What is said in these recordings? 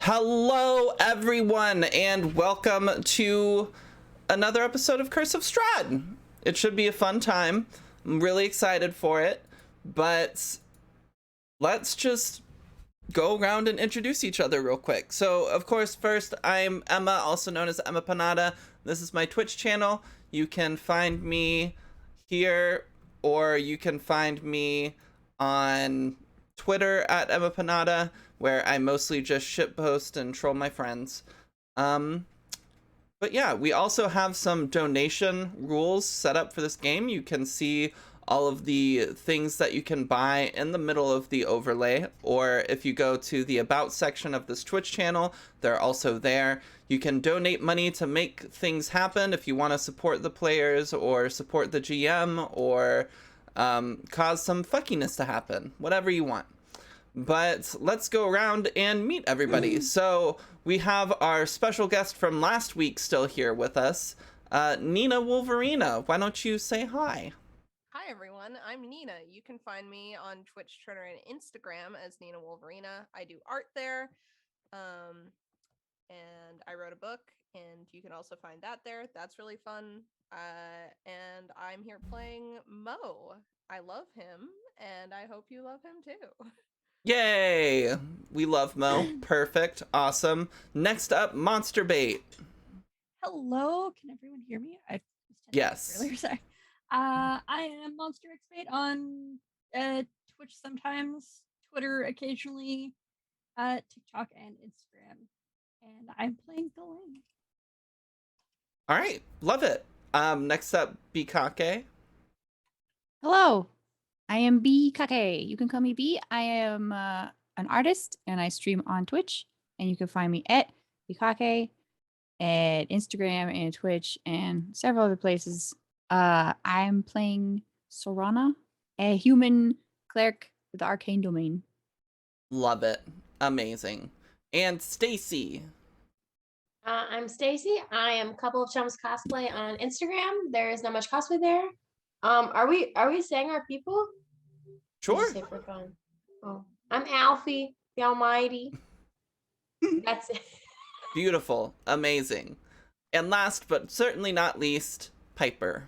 Hello, everyone, and welcome to another episode of Curse of Strahd. It should be a fun time. I'm really excited for it, but let's just go around and introduce each other real quick. So, of course, first, I'm Emma, also known as Emma Panada. This is my Twitch channel. You can find me here, or you can find me on Twitter at Emma Panada, where I mostly just shitpost and troll my friends. But yeah, we also have some donation rules set up for this game. You can see all of the things that you can buy in the middle of the overlay, or if you go to the About section of this Twitch channel, they're also there. You can donate money to make things happen if you want to support the players, or support the GM, or cause some fuckiness to happen. Whatever you want. But let's go around and meet everybody. So we have our special guest from last week still here with us, Nina Wolverina. Why don't you say hi? Hi everyone, I'm Nina. You can find me on Twitch, Twitter, and Instagram as Nina Wolverina. I do art there, and I wrote a book, and you can also find that there. That's really fun. And I'm here playing Mo. I love him, and I hope you love him too. Yay! We love Mo. Perfect. Awesome. Next up, Monster Bait. Hello, can everyone hear me? I was Yes. earlier, sorry. I am Monster X8 on Twitch sometimes, Twitter occasionally, TikTok and Instagram, and I'm playing Galing. All right, love it. Next up, Bikake. Hello, I am B Kake. You can call me B. I am an artist and I stream on Twitch, and you can find me at Bikake at Instagram and Twitch and several other places. I'm playing Sorana, a human cleric with the arcane domain. Love it. Amazing. And Stacy. I'm Stacy. I am Couple of Chums Cosplay on Instagram. There is not much cosplay there. Are we saying our people? Sure. Say for fun. Oh, I'm Alfie, the Almighty. That's it. Beautiful. Amazing. And last but certainly not least, Piper.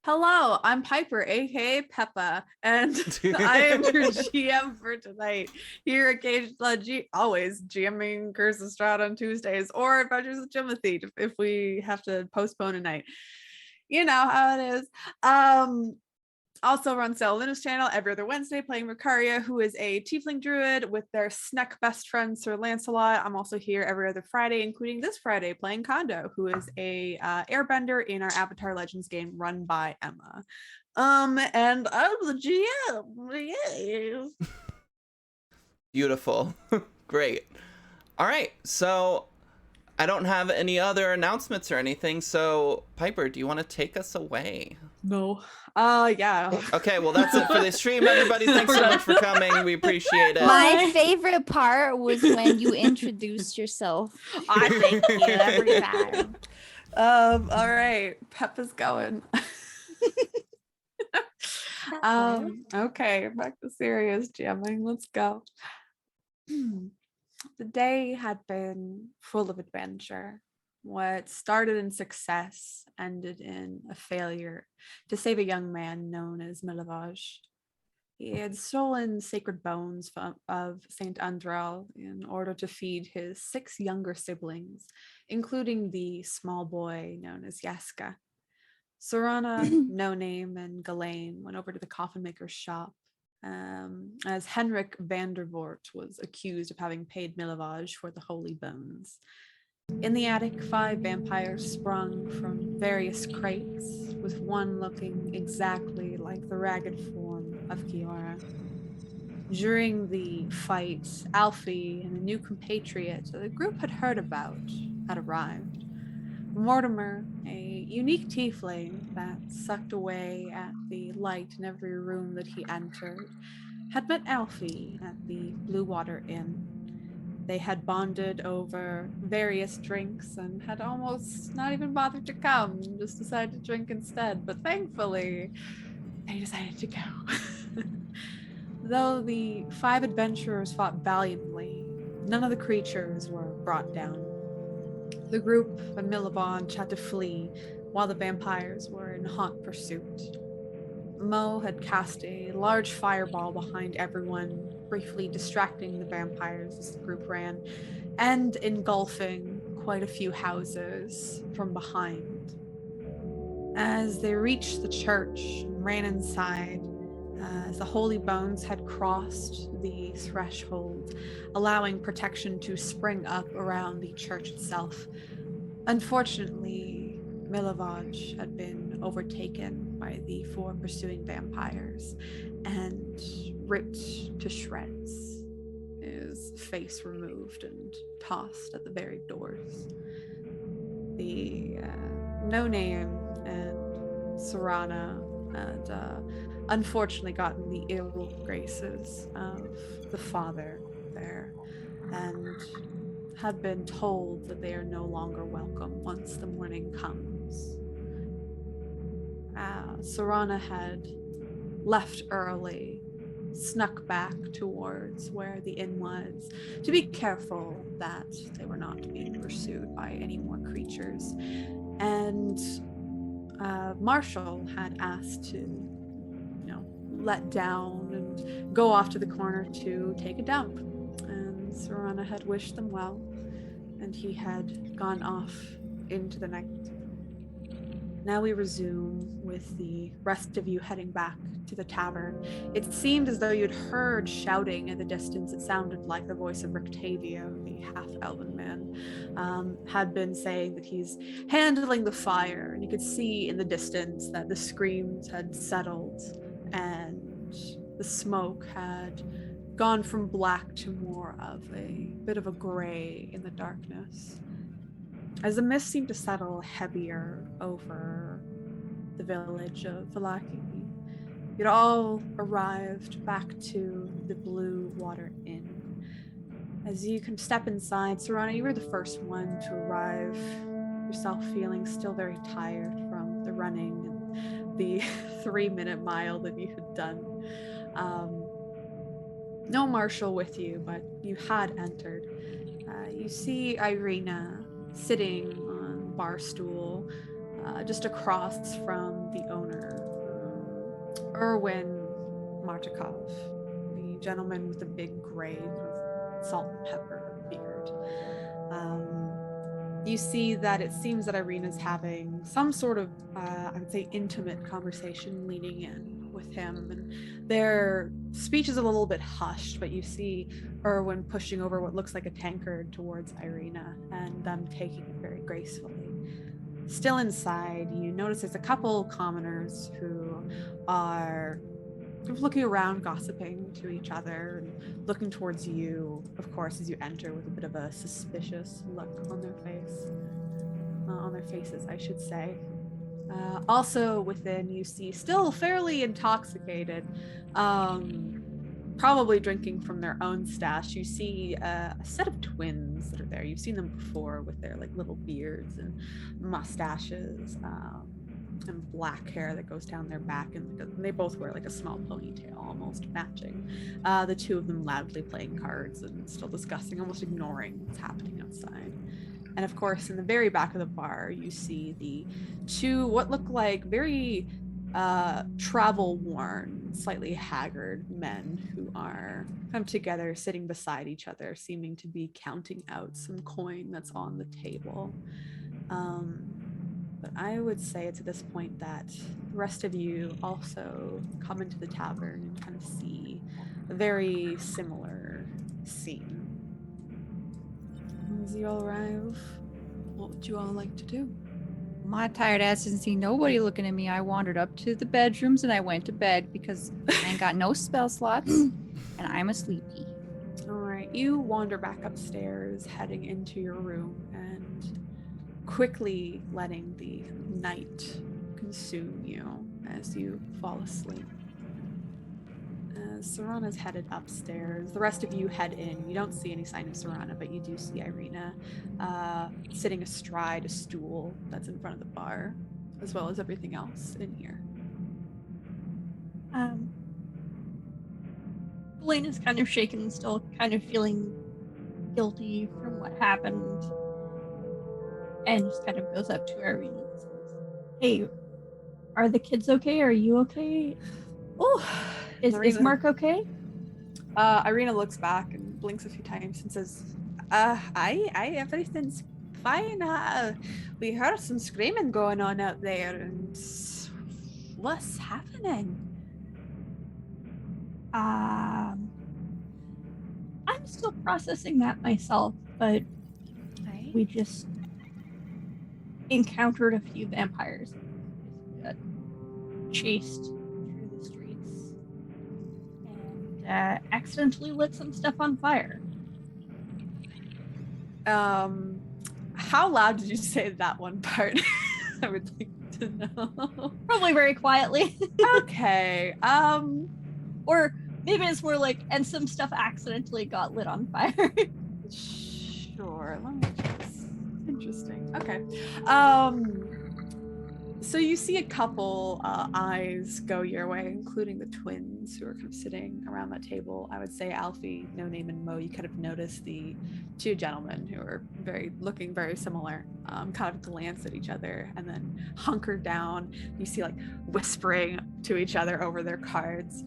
Hello, I'm Piper, aka Peppa, and I am your GM for tonight. Here occasionally, always GMing Curse of Strahd on Tuesdays, or Adventures with Timothy if we have to postpone a night. You know how it is. Also run Luna's channel every other Wednesday, playing Ricaria, who is a tiefling druid with their Sneck best friend Sir Lancelot. I'm also here every other Friday, including this Friday, playing Kondo, who is a airbender in our Avatar Legends game run by Emma. And I'm the GM. Yes. Beautiful. Great. All right, so I don't have any other announcements or anything, so Piper, do you want to take us away? No. Yeah. Okay, well, that's it for the stream, everybody. Thanks so much for coming. We appreciate it. My favorite part was when you introduced yourself. I thank you every time. All right, Peppa's going. Okay, back to serious jamming. Let's go. The day had been full of adventure. What started in success ended in a failure to save a young man known as Milovaj. He had stolen sacred bones of Saint Andral in order to feed his 6 younger siblings, including the small boy known as Yaska. Sorana, No Name, and Ghislaine went over to the coffin maker's shop, as Henrik Vandervoort was accused of having paid Milovaj for the holy bones. In the attic, 5 vampires sprung from various crates, with one looking exactly like the ragged form of Kiora. During the fight, Alfie and a new compatriot the group had heard about had arrived. Mortimer, a unique tiefling that sucked away at the light in every room that he entered, had met Alfie at the Blue Water Inn. They had bonded over various drinks and had almost not even bothered to come, just decided to drink instead. But thankfully, they decided to go. Though the 5 adventurers fought valiantly, none of the creatures were brought down. The group and Miliband had to flee while the vampires were in hot pursuit. Mo had cast a large fireball behind everyone, briefly distracting the vampires as the group ran, and engulfing quite a few houses from behind. As they reached the church and ran inside, as the holy bones had crossed the threshold, allowing protection to spring up around the church itself. Unfortunately, Milovaj had been overtaken by the 4 pursuing vampires and ripped to shreds, his face removed and tossed at the very doors. The No Name and Sorana had unfortunately gotten the ill graces of the father there, and had been told that they are no longer welcome once the morning comes. Sorana had left early, snuck back towards where the inn was, to be careful that they were not being pursued by any more creatures. And Marshall had asked to, let down and go off to the corner to take a dump. And Sorana had wished them well, and he had gone off into the night. Now we resume with the rest of you heading back to the tavern. It seemed as though you'd heard shouting in the distance. It sounded like the voice of Rictavio, the half-elven man, had been saying that he's handling the fire, and you could see in the distance that the screams had settled and the smoke had gone from black to more of a bit of a gray in the darkness. As the mist seemed to settle heavier over the village of Valaki, you'd all arrived back to the Blue Water Inn. As you can step inside, Sorana, you were the first one to arrive, yourself feeling still very tired from the running and the 3-minute mile that you had done. No Marshall with you, but you had entered. You see Irina sitting on bar stool just across from the owner, Erwin Martikov, the gentleman with the big gray salt and pepper beard. You see that it seems that Irina's having some sort of, I would say, intimate conversation leaning in with him, and their speech is a little bit hushed, but you see Erwin pushing over what looks like a tankard towards Irina and them taking it very gracefully. Still inside, you notice there's a couple commoners who are looking around, gossiping to each other, and looking towards you, of course, as you enter with a bit of a suspicious look on their faces, I should say. Also within, you see, still fairly intoxicated, probably drinking from their own stash. You see a set of twins that are there. You've seen them before with their little beards and mustaches, and black hair that goes down their back, and they both wear a small ponytail, almost matching. The two of them loudly playing cards and still discussing, almost ignoring what's happening outside. And of course, in the very back of the bar, you see the two what look like very travel worn, slightly haggard men who are come together, sitting beside each other, seeming to be counting out some coin that's on the table. But I would say to this point that the rest of you also come into the tavern and kind of see a very similar scene. As you all arrive, what would you all like to do? My tired ass didn't see nobody looking at me. I wandered up to the bedrooms and I went to bed because I ain't got no spell slots and I'm a sleepy. All right, you wander back upstairs, heading into your room and quickly letting the night consume you as you fall asleep. Serana's headed upstairs. The rest of you head in. You don't see any sign of Serana, but you do see Irina sitting astride a stool that's in front of the bar, as well as everything else in here. Elaine is kind of shaken and still kind of feeling guilty from what happened. And just kind of goes up to Irina and says, "Hey, are the kids okay? Are you okay? Oh, Is Mark okay?" Irina looks back and blinks a few times and says, everything's fine. We heard some screaming going on out there, and what's happening?" I'm still processing that myself, but we just encountered a few vampires that chased through the streets and accidentally lit some stuff on fire. How loud did you say that one part? I would like to know. Probably very quietly. Okay. Or maybe it's more like, and some stuff accidentally got lit on fire. Sure. Let me just. Interesting. Okay. So you see a couple eyes go your way, including the twins who are kind of sitting around that table. I would say Alfie, No Name, and Mo. You kind of notice the two gentlemen who are looking very similar. Kind of glance at each other and then hunker down. You see like whispering to each other over their cards.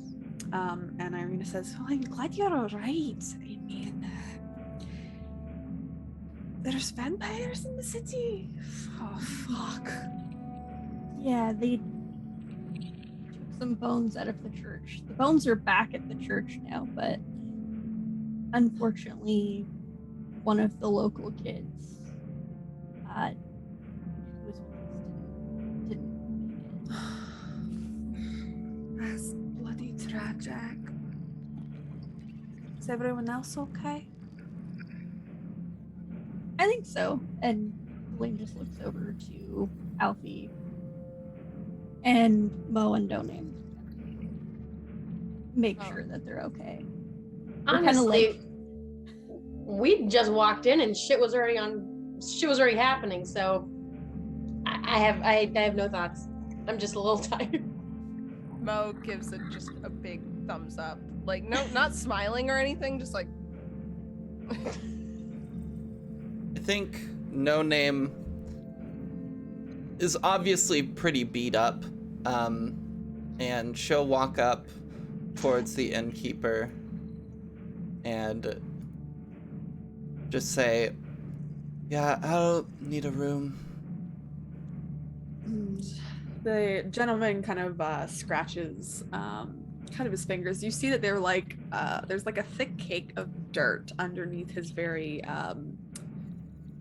And Irina says, "Well, I'm glad you're all right. I mean, there's vampires in the city. Oh, fuck." Yeah, they took some bones out of the church. The bones are back at the church now, but unfortunately, one of the local kids who was didn't make it. That's bloody tragic. Is everyone else okay? I think so. And Elaine just looks over to Alfie and Mo and No Name. Make sure that they're okay. Honestly, we just walked in and shit was already happening. So I have no thoughts. I'm just a little tired. Mo gives it just a big thumbs up. Like, no, not smiling or anything, just like. I think No Name is obviously pretty beat up, and she'll walk up towards the innkeeper and just say, "Yeah, I'll need a room." The gentleman kind of scratches kind of his fingers. You see that they're like there's like a thick cake of dirt underneath his very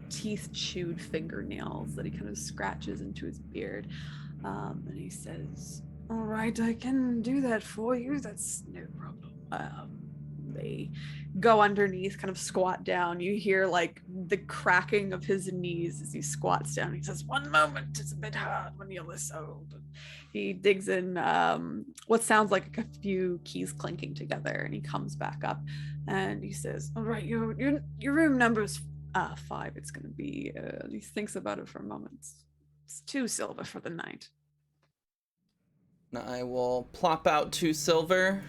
teeth chewed fingernails that he kind of scratches into his beard, and he says, "All right, I can do that for you. That's no problem." They go underneath, kind of squat down. You hear like the cracking of his knees as he squats down. He says, "One moment, it's a bit hard when you're this old." He digs in what sounds like a few keys clinking together, and he comes back up and he says, "All right, your room number's 5. It's gonna be." He thinks about it for a moment. "It's 2 silver for the night." I will plop out 2 silver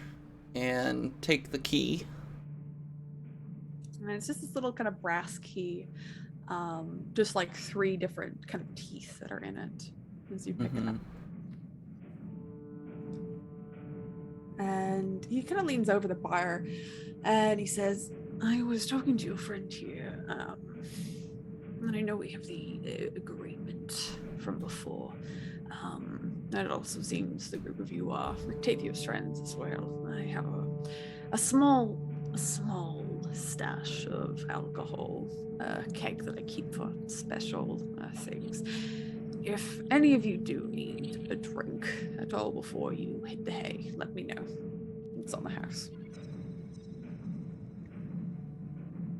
and take the key. And it's just this little kind of brass key. just like 3 different kind of teeth that are in it as you pick it up. And he kind of leans over the bar and he says, I was talking to your friend here, and I know we have the agreement from before. And it also seems the group of you are Octavio's friends as well. I have a small stash of alcohol, keg that I keep for special things. If any of you do need a drink at all before you hit the hay, let me know. It's on the house.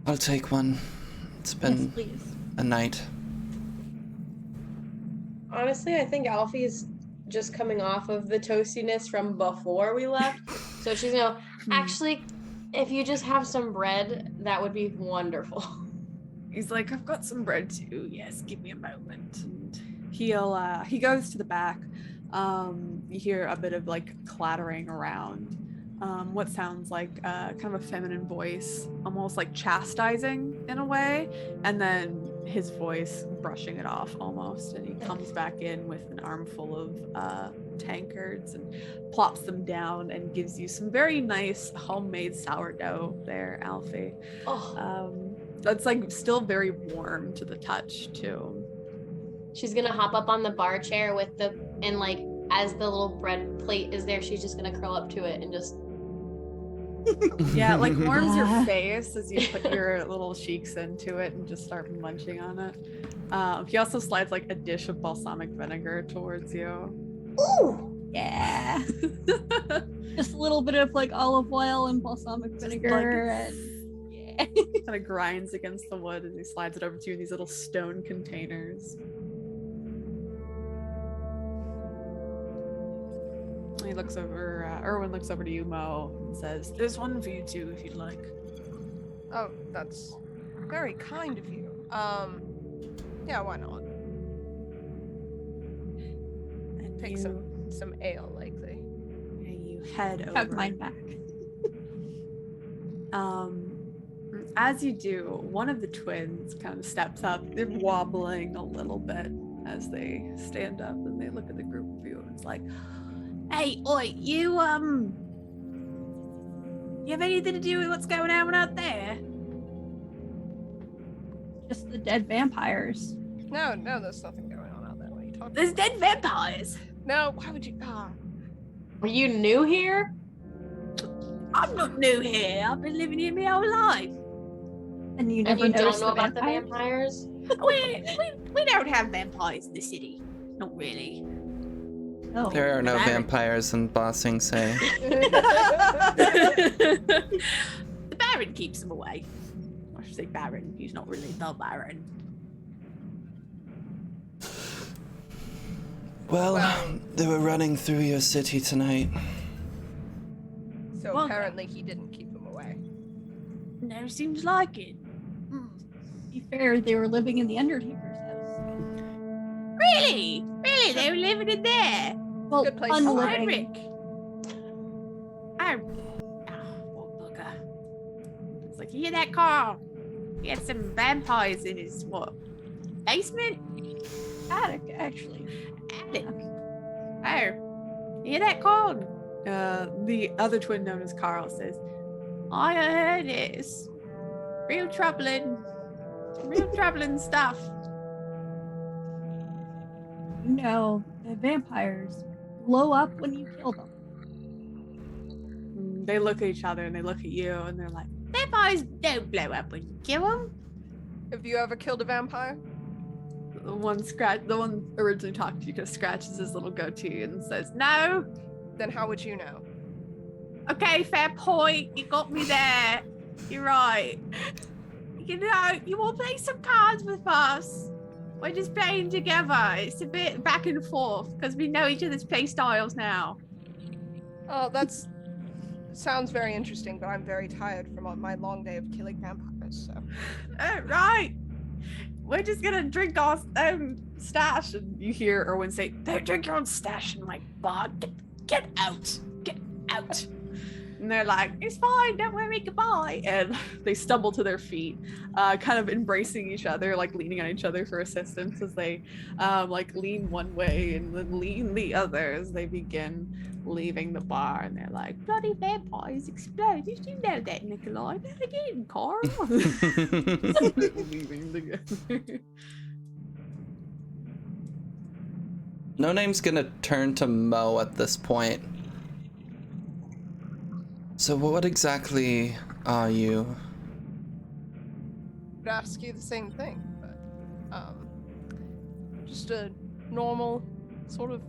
I'll take one. It's been Yes, please. a night. Honestly, I think Alfie's just coming off of the toastiness from before we left. So she's gonna actually, if you just have some bread, that would be wonderful. He's like, I've got some bread too. Yes, give me a moment. And he goes to the back. You hear a bit of like clattering around. What sounds like kind of a feminine voice, almost like chastising in a way, and then his voice brushing it off almost, and he comes back in with an armful of tankards and plops them down and gives you some very nice homemade sourdough there, Alfie. That's like still very warm to the touch too. She's gonna hop up on the bar chair and like as the little bread plate is there, she's just gonna curl up to it and just Yeah, it like warms your face as you put your little cheeks into it and just start munching on it. He also slides like a dish of balsamic vinegar towards you. ooh. Yeah. Just a little bit of like olive oil and balsamic vinegar and yeah. Kind of grinds against the wood as he slides it over to you in these little stone containers. He looks over, Erwin looks over to you, Mo, and says, there's one for you too, if you'd like. Oh, that's very kind of you. Yeah, why not? And Take some ale likely. and you head over. Hug mine back. As you do, one of the twins kind of steps up. They're wobbling a little bit as they stand up and they look at the group of you and it's like, hey, oi, you have anything to do with what's going on out there? Just the dead vampires. No, there's nothing going on out there. What are you talking There's about? dead vampires. No, why would you? Are you new here? I'm not new here. I've been living here my whole life. And you And never you don't noticed know the about vampires? the vampires? we don't have vampires in the city. Not really. Oh. There are no Baron. vampires in Bossing Say. The Baron keeps them away. I should say Baron. He's not really the Baron. Well, they were running through your city tonight. So Well, apparently he didn't keep them away. Never seems like it. To be fair, they were living in the Undertaker's house. Really? Really? They were living in there? Well, Good place to unliving. Rick. What bugger. It's like, you hear that, Carl? He had some vampires in his, what, basement? Attic, actually. Attic. Oh. You hear that, Carl? The other twin known as Carl says, I heard it's real troubling stuff. No, the vampires blow up when you kill them. They look at each other and they look at you and they're like, vampires don't blow up when you kill them. Have you ever killed a vampire? The one originally talked to you just scratches his little goatee and says, no. Then how would you know? Okay, fair point. You got me there. You're right. You know, you want to play some cards with us? We're just playing together. It's a bit back and forth because we know each other's play styles now. Oh, that's sounds very interesting, but I'm very tired from my long day of killing vampires. So Right. We're just gonna drink our stash. And you hear Erwin say, don't drink your own stash in my bar. Get out. Get out. And they're like, it's fine, don't worry, goodbye. And they stumble to their feet, kind of embracing each other, like leaning on each other for assistance as they like lean one way and then lean the other as they begin leaving the bar. And they're like, bloody vampires explode. Did you know that, Nikolai? Not again, Carl. Leaving together. No Name's gonna turn to Mo at this point. So what exactly are you? Would ask you the same thing, but just a normal sort of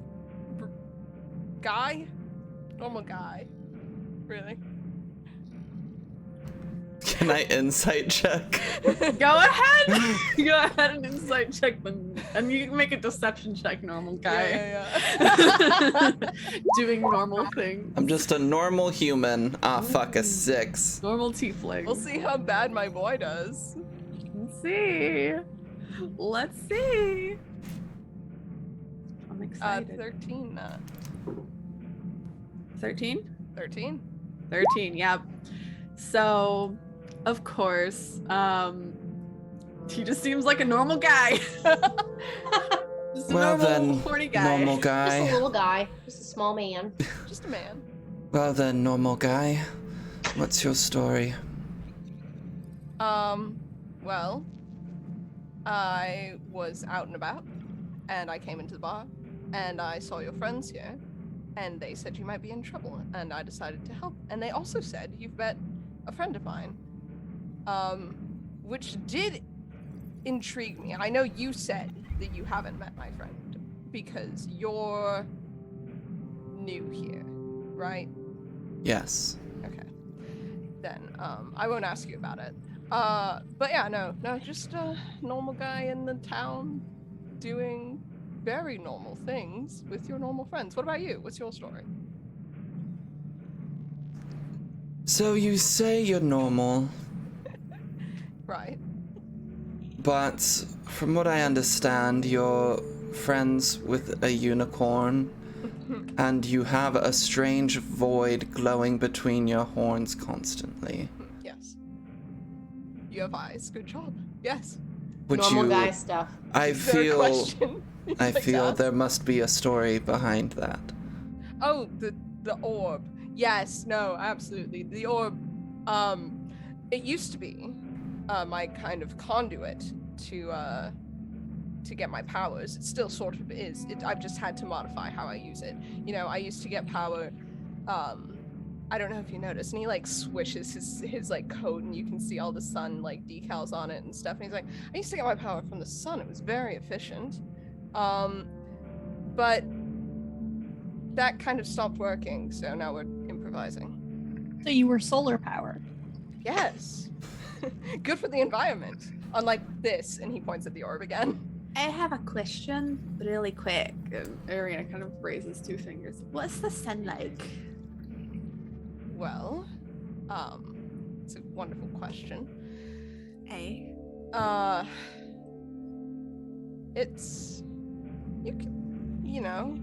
guy, normal guy, really. Can I insight check? Go ahead. Go ahead and insight check them, and you can make a deception check, normal guy. Yeah. Doing normal things. I'm just a normal human. Ah, fuck, a 6. Normal tiefling. We'll see how bad my boy does. Let's see. Let's see. I'm excited. 13. 13? 13. 13, yep. So, of course, he just seems like a normal guy. Just a Well normal, then, horny guy. normal Just a guy. little guy. Just a small man. Just a man. Well then, normal guy. What's your story? Well, I was out and about, and I came into the bar, and I saw your friends here, and they said you might be in trouble, and I decided to help. And they also said you've met a friend of mine, which did intrigue me. I know you said that you haven't met my friend because you're new here, right? Yes. Okay. Then, I won't ask you about it. But yeah, no, just a normal guy in the town doing very normal things with your normal friends. What about you? What's your story? So you say you're normal, Right. but from what I understand, you're friends with a unicorn, and you have a strange void glowing between your horns constantly. Yes. You have eyes. Good job. Yes. Would Normal you? guy stuff. I Is there a feel. question you'd I like to feel ask? there must be a story behind that. Oh, the orb. Yes, no, absolutely. The orb, it used to be my kind of conduit to get my powers. It still sort of is. I've just had to modify how I use it. You know, I used to get power, I don't know if you noticed, and he like swishes his like coat and you can see all the sun like decals on it and stuff. And he's like, I used to get my power from the sun. It was very efficient. But that kind of stopped working, so now we're improvising. So you were solar powered. Yes. Good for the environment. Unlike this, and he points at the orb again. I have a question, really quick. And Ariana kind of raises two fingers. What's the sun like? Well, it's a wonderful question. Hey. It's you know.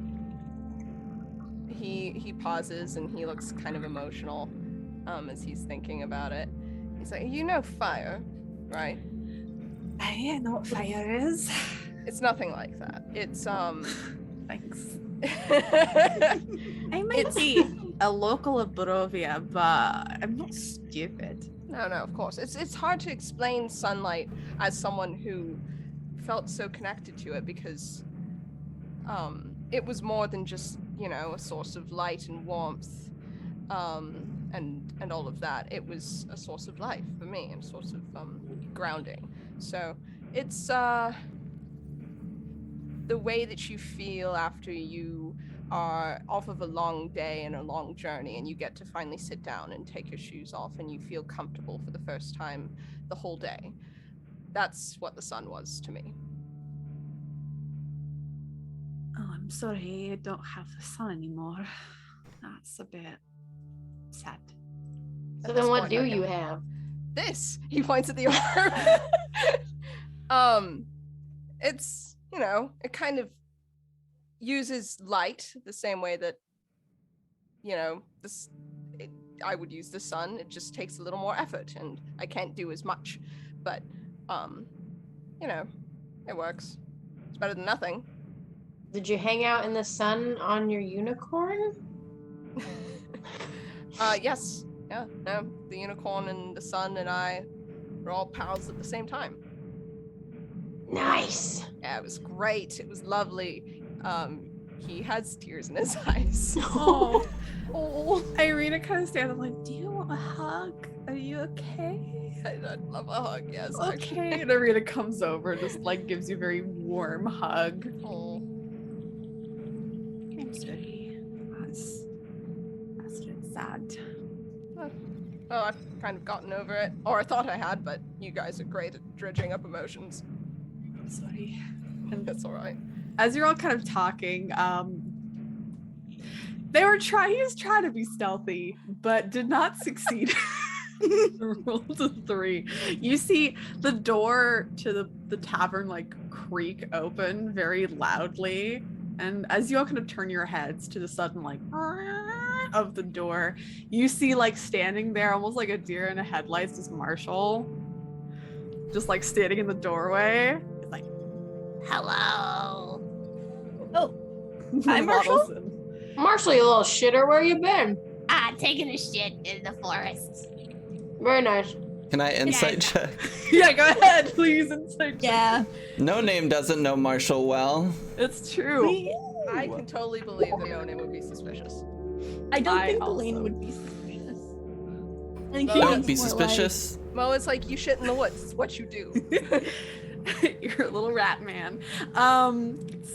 He pauses and he looks kind of emotional, as he's thinking about it. He's like, you know fire, right? I know what fire is. It's nothing like that. It's Thanks. I I might be a local of Barovia, but I'm not stupid. No, of course. It's hard to explain sunlight as someone who felt so connected to it because it was more than just, you know, a source of light and warmth and all of that. It was a source of life for me and a source of grounding. So it's the way that you feel after you are off of a long day and a long journey and you get to finally sit down and take your shoes off and you feel comfortable for the first time the whole day. That's what the sun was to me. Oh, I'm sorry, I don't have the sun anymore. That's a bit sad. So At then this what point, do I you know. have? This, he points at the orb. It's, you know, it kind of uses light the same way that, you know, I would use the sun. It just takes a little more effort, and I can't do as much. But, you know, it works. It's better than nothing. Did you hang out in the sun on your unicorn? Yes. Yeah, no. The unicorn and the sun and I were all pals at the same time. Nice. Yeah, it was great. It was lovely. He has tears in his eyes. Oh. Irina kind of stands up like, do you want a hug? Are you okay? I'd love a hug, yes. Okay. And Irina comes over and just like gives you a very warm hug. Oh. I'm sorry. That's sad. Oh, I've kind of gotten over it. Or I thought I had, but you guys are great at dredging up emotions. I'm sorry. And that's alright. As you're all kind of talking, he was trying to be stealthy, but did not succeed. Rolled a 3. You see the door to the tavern like creak open very loudly, and as you all kind of turn your heads to the sudden like of the door, you see like standing there almost like a deer in a headlights is Marshall, just like standing in the doorway. It's like, hello. Oh, hi, Marshall. Waddles in. Marshall, you little shitter, where you been? Taking a shit in the forest. Very nice. Can I insight check? Yeah, go ahead, please. Insight check. Yeah. No Name doesn't know Marshall well. It's true. I can totally believe that no name would be suspicious. I don't I think also- Elaine would be suspicious. I think Don't Don't be more suspicious. Mo, it's like you shit in the woods. It's what you do. You're a little rat man.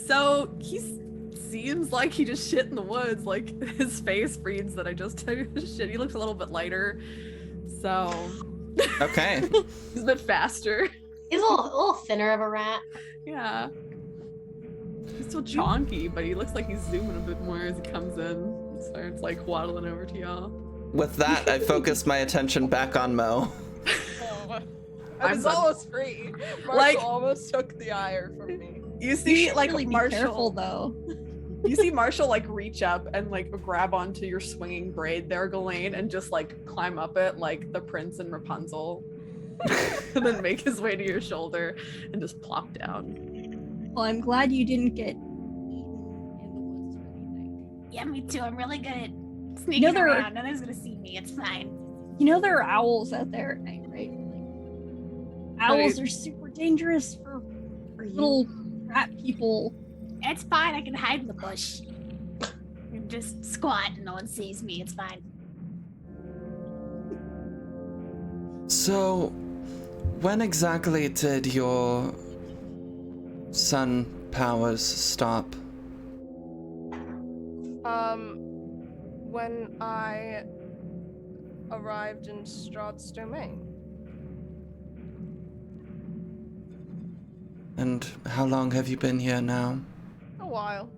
So he seems like he just shit in the woods. Like his face reads that I just took a shit. He looks a little bit lighter, so Okay. he's a bit faster. He's a little thinner of a rat. Yeah. He's still chonky, but he looks like he's zooming a bit more as he comes in and starts like waddling over to y'all. With that, I focus my attention back on Mo. I was I'm- almost free. Marshall Like- almost took the ire from me. You You see, should like really be Marshall. careful though. You see Marshall like reach up and like grab onto your swinging braid there, Ghislaine, and just like climb up it like the prince and Rapunzel. And then make his way to your shoulder and just plop down. Well, I'm glad you didn't get eaten in the woods or anything. Yeah, me too. I'm really good at sneaking there are- around. No one's gonna see me. It's fine. You know there are owls out there at night, right? Like, owls are super dangerous for little rat people. It's fine. I can hide in the bush. And just squat and no one sees me. It's fine. So, when exactly did your sun powers stop? When I arrived in Strahd's domain. And how long have you been here now? A while.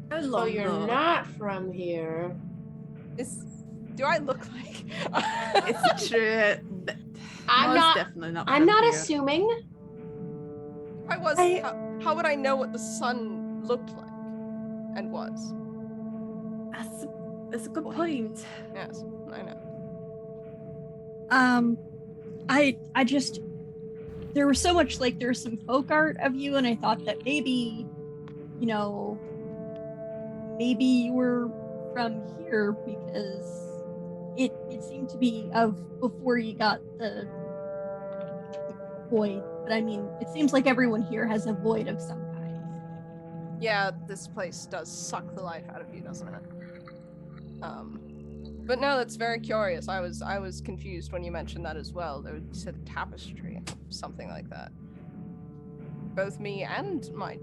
So you're not from here. Do I look like? It's true. I'm Mo's not. definitely not. I'm from not here. assuming. I was. How would I know what the sun looked like and was? That's a good point. Yes, I know. I just there was so much like there's some folk art of you, and I thought that maybe, you know, maybe you were from here because it seemed to be of before you got the void. But I mean, it seems like everyone here has a void of some kind. Yeah, this place does suck the life out of you, doesn't it? But no, that's very curious. I was confused when you mentioned that as well. There was a tapestry, something like that. Both me and my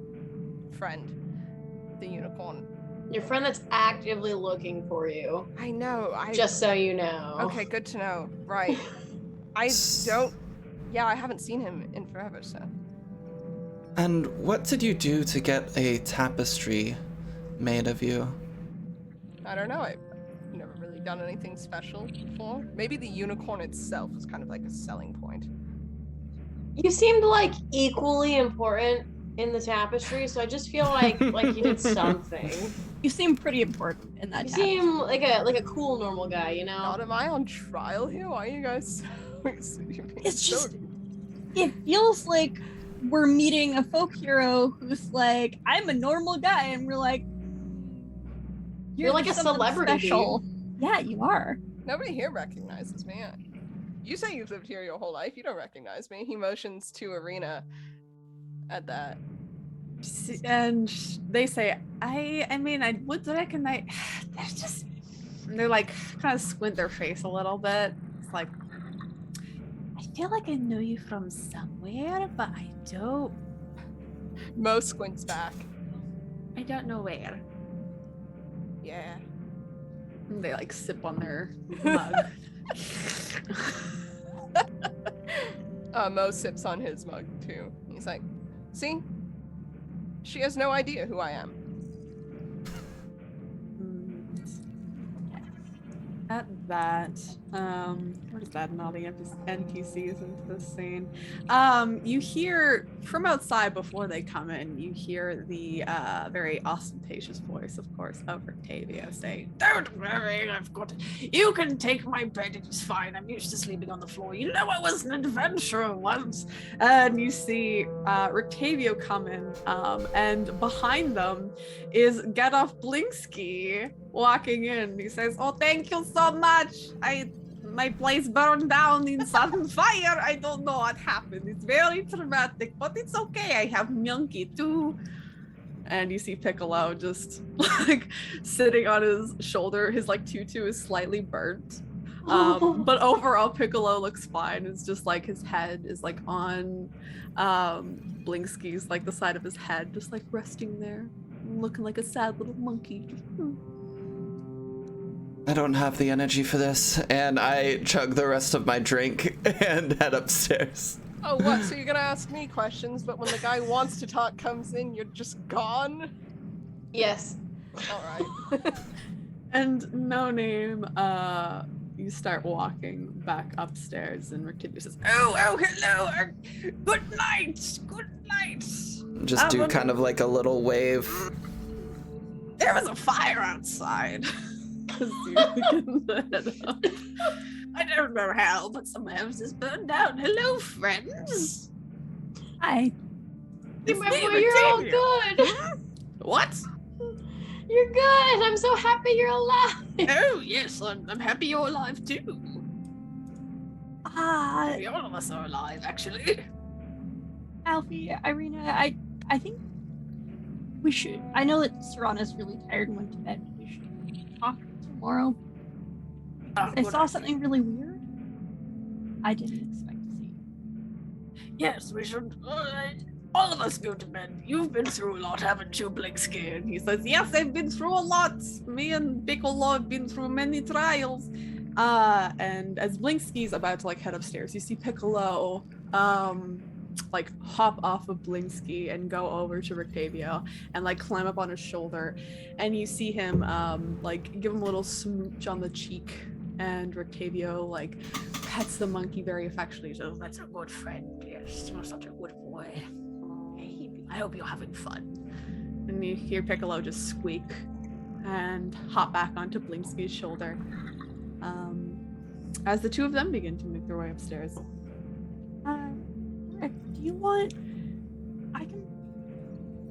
friend, the unicorn. Your friend that's actively looking for you. I know. Just so you know. Okay, good to know. Right. I don't. Yeah, I haven't seen him in forever, so. And what did you do to get a tapestry made of you? I don't know. I've never really done anything special before. Maybe the unicorn itself is kind of like a selling point. You seemed like equally important in the tapestry, so I just feel like you did something. You seem pretty important in that. You task. seem like a cool normal guy, you know? God, am I on trial here? Why are you guys so It's just, it feels like we're meeting a folk hero who's like, I'm a normal guy, and we're like, You're like a someone celebrity, special. dude. Yeah, you are. Nobody here recognizes me. You say you've lived here your whole life. You don't recognize me. He motions to Arena at that. And they say, I mean, I would recognize. They're like, kind of squint their face a little bit. It's like, I feel like I know you from somewhere, but I don't. Mo squints back. I don't know where. Yeah. And they like sip on their mug. Mo sips on his mug too. He's like, see? She has no idea who I am. At that, where's that and all the NPCs into this scene? You hear from outside before they come in, you hear the very ostentatious voice, of course, of Octavia saying, "Don't worry, I've got it. You can take my bed, it's fine. I'm used to sleeping on the floor. You know I was an adventurer once." And you see Octavio come in, and behind them is Gadolf Blinsky walking in. He says, "Oh, thank you so much. My place burned down in sudden fire. I don't know what happened. It's very traumatic, but it's okay. I have Monkey too." And you see Piccolo just like sitting on his shoulder. His like tutu is slightly burnt. But overall Piccolo looks fine. It's just like his head is like on Blinsky's, like the side of his head, just like resting there, looking like a sad little monkey. I don't have the energy for this, and I chug the rest of my drink and head upstairs. Oh, what? So you're gonna ask me questions, but when the guy who wants to talk comes in, you're just gone? Yes. Alright. And No Name, you start walking back upstairs, and Rickidia says, "Oh, hello, good night, good night." Just do kind of like a little wave. There was a fire outside. I don't know how, but some houses burned down. Hello, friends. Hi. Remember, you're all good. What? You're good. I'm so happy you're alive. Oh, yes, I'm happy you're alive too. All of us are alive, actually. Alfie, Irina, I think we should. I know that Serana's really tired and went to bed. But we should talk tomorrow. I saw something really weird. I didn't expect to see. Yes, we should. All of us go to bed. You've been through a lot, haven't you, Blinsky? And he says, "Yes, I've been through a lot. Me and Piccolo have been through many trials." And as Blinsky's about to like head upstairs, you see Piccolo like hop off of Blinsky and go over to Rictavio and like climb up on his shoulder, and you see him like give him a little smooch on the cheek, and Rictavio like pets the monkey very affectionately. So, "That's a good friend. Yes, you're such a good boy. I hope you're having fun." And you hear Piccolo just squeak and hop back onto Blinsky's shoulder as the two of them begin to make their way upstairs. Rick, do you want?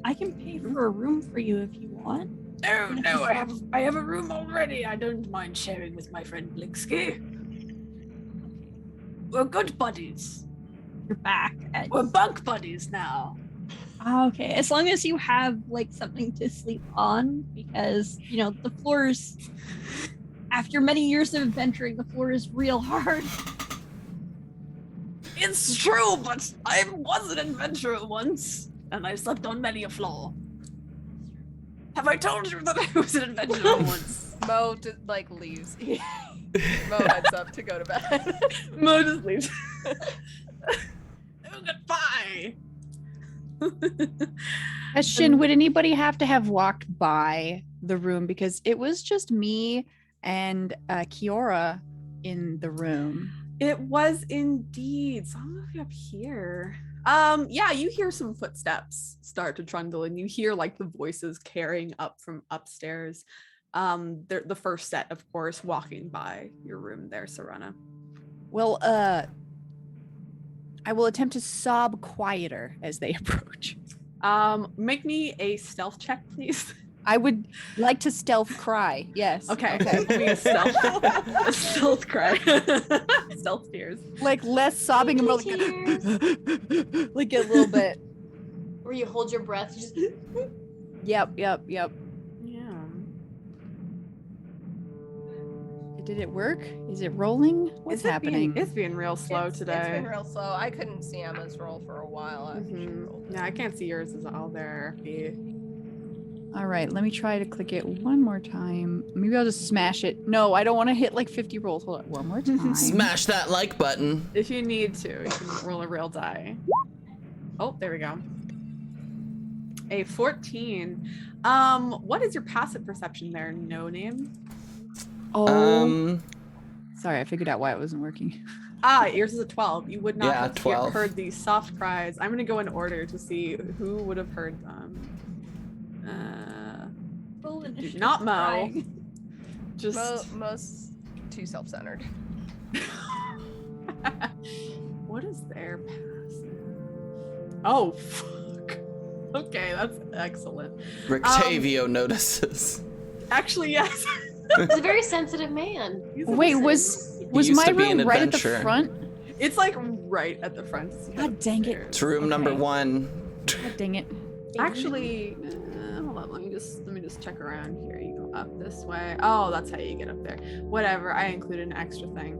I can pay for a room for you if you want. No, I have a room already. I don't mind sharing with my friend Blinsky. We're good buddies. You're back. We're bunk buddies now. Okay, as long as you have like something to sleep on, because you know the floors. After many years of adventuring, the floor is real hard. It's true, but I was an adventurer once, and I slept on many a floor. Have I told you that I was an adventurer once? Mo like leaves. Mo heads up to go to bed. Mo just leaves. Oh, goodbye. Question, would anybody have to have walked by the room? Because it was just me and Kiora in the room. It was indeed. So I'm gonna be up here. Yeah, you hear some footsteps start to trundle, and you hear like the voices carrying up from upstairs. They're the first set, of course, walking by your room there, Serana. Well, I will attempt to sob quieter as they approach. Make me a stealth check, please. I would like to stealth cry. Yes. Okay. Make me a stealth cry. Stealth tears. Like less sobbing and more like, Tears. like a little bit. Where you hold your breath. Just... Yep. Yeah. Did it work? Is it rolling? What's happening? It's being real slow today. It's been real slow. I couldn't see Emma's roll for a while after she rolled. Yeah, I can't see yours is all there. All right, let me try to click it one more time. Maybe I'll just smash it. No, I don't want to hit like 50 rolls. Hold on, one more time. Smash that like button. If you need to, you can roll a real die. Oh, there we go. A 14. What is your passive perception there? No name? Oh. Sorry, I figured out why it wasn't working. Yours is a 12. You would not have 12. heard these soft cries. I'm gonna go in order to see who would have heard them. Not Mo. Crying. Just Most too self-centered. what is their passive? Oh fuck. Okay, that's excellent. Rictavio notices. Actually, yes. He's a very sensitive man. Wait, was used my to be an room right at the adventurer. front? It's like right at the front. God dang it. It's room number Okay. 1. God dang it. Actually, hold on. Let me just check around here. You go up this way. Oh, that's how you get up there. Whatever. I included an extra thing.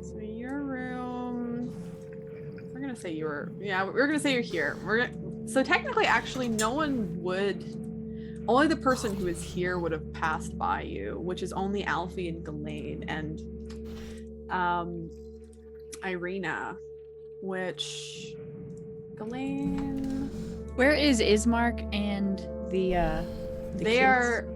So your room. We're gonna say you're. Yeah, we're gonna say you're here. So technically, actually, no one would. Only the person who is here would have passed by you, which is only Alfie and Ghislaine and Irina, which Ghislaine. Where is Ismark and the They kids? are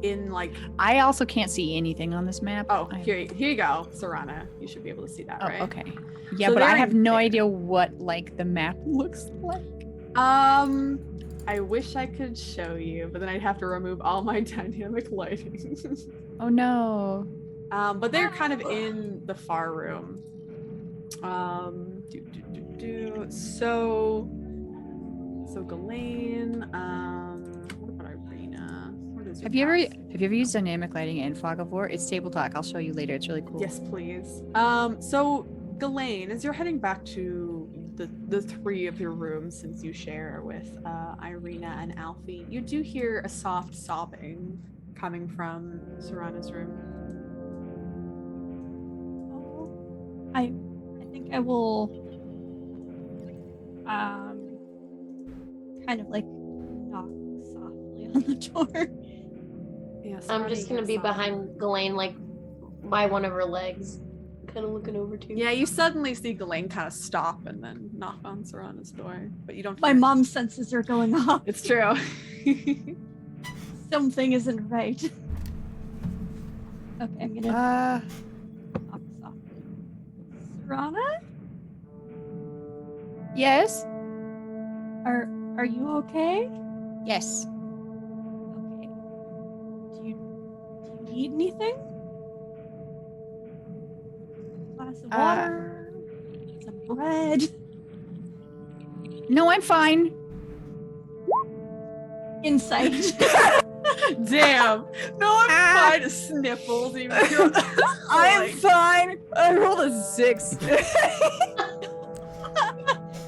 in like. I also can't see anything on this map. Oh, here you go, Serana. You should be able to see that, Oh, right? okay. Yeah, So but I they're have in no there. idea what like the map looks like. I wish I could show you, but then I'd have to remove all my dynamic lighting. Oh no. But they're kind of in the far room. So Ghislaine, what about Irina? What is your Have you ever pass? used dynamic lighting in Fog of War? It's table talk. I'll show you later. It's really cool. Yes, please. So Ghislaine, as you're heading back to the three of your rooms, since you share with Irina and Alfie, you do hear a soft sobbing coming from Serana's room. I think I will kind of like knock softly on the door. Yeah, I'm Serana, just you gonna hear be sobbing. behind Ghislaine, like by one of her legs, kind of looking over to. Yeah, you suddenly see Ghislaine kind of stop and then knock on Serana's door, but you don't. My hear it. mom's senses are going off. It's true. Something isn't right. Okay, I'm gonna knock softly. Serana? Yes. Are you okay? Yes. Okay. Do you need anything? Glass of water? Some bread? No, I'm fine. Insight. Damn. No, I'm fine. Sniffles. Even I'm fine. I rolled a 6.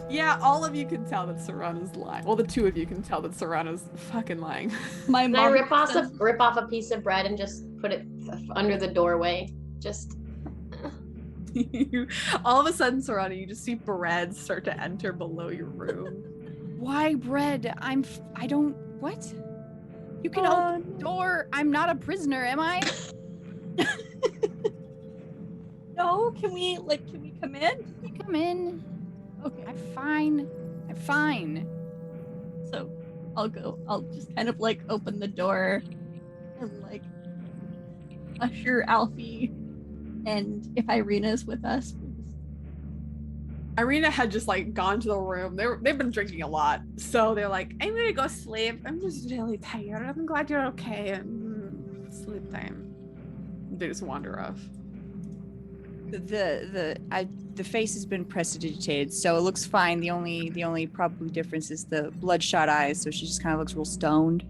Yeah, all of you can tell that Serana's lying. Well, the two of you can tell that Serana's fucking lying. My Can I mom rip off says- a piece of bread and just put it under the doorway? Just All of a sudden, Serana, you just see bread start to enter below your room. Why bread? I don't. What? You can open the door. I'm not a prisoner, am I? No, can we come in? You come in. Okay. I'm fine. I'm fine. So I'll just kind of like open the door and like usher Alfie And if Irina's with us, Irina had just like gone to the room. They've been drinking a lot, so they're like, "I'm gonna go sleep. I'm just really tired. I'm glad you're okay." And sleep time. They just wander off. The face has been prestidigitated, so it looks fine. The only probably difference is the bloodshot eyes. So she just kind of looks real stoned.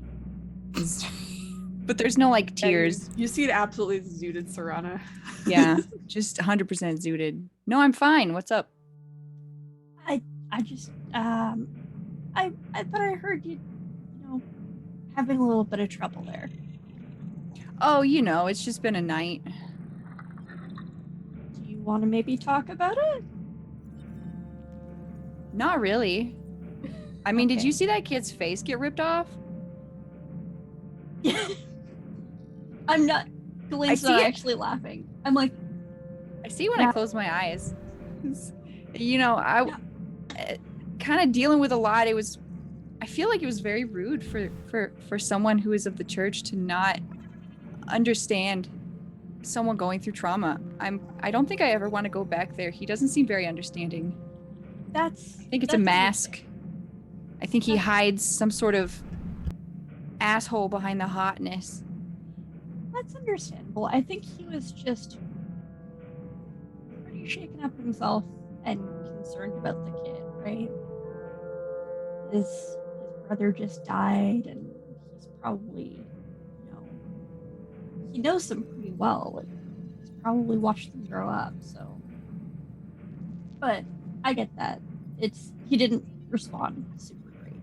But there's no like tears. You see it absolutely zooted Serana. Yeah, just 100% zooted. No, I'm fine. What's up? I just I thought I heard you know having a little bit of trouble there. Oh, it's just been a night. Do you want to maybe talk about it? Not really. I mean, did Okay. you see that kid's face get ripped off? I'm not. Galene's see not it. actually laughing. I'm like, I see when I close my eyes. I kind of dealing with a lot. I feel like it was very rude for someone who is of the church to not understand someone going through trauma. I don't think I ever want to go back there. He doesn't seem very understanding. I think it's a that's mask. I think he hides some sort of asshole behind the hotness. That's understandable. I think he was just pretty shaken up himself and concerned about the kid, right? His brother just died, and he's probably, he knows them pretty well. And he's probably watched them grow up, so. But I get that. He didn't respond super great.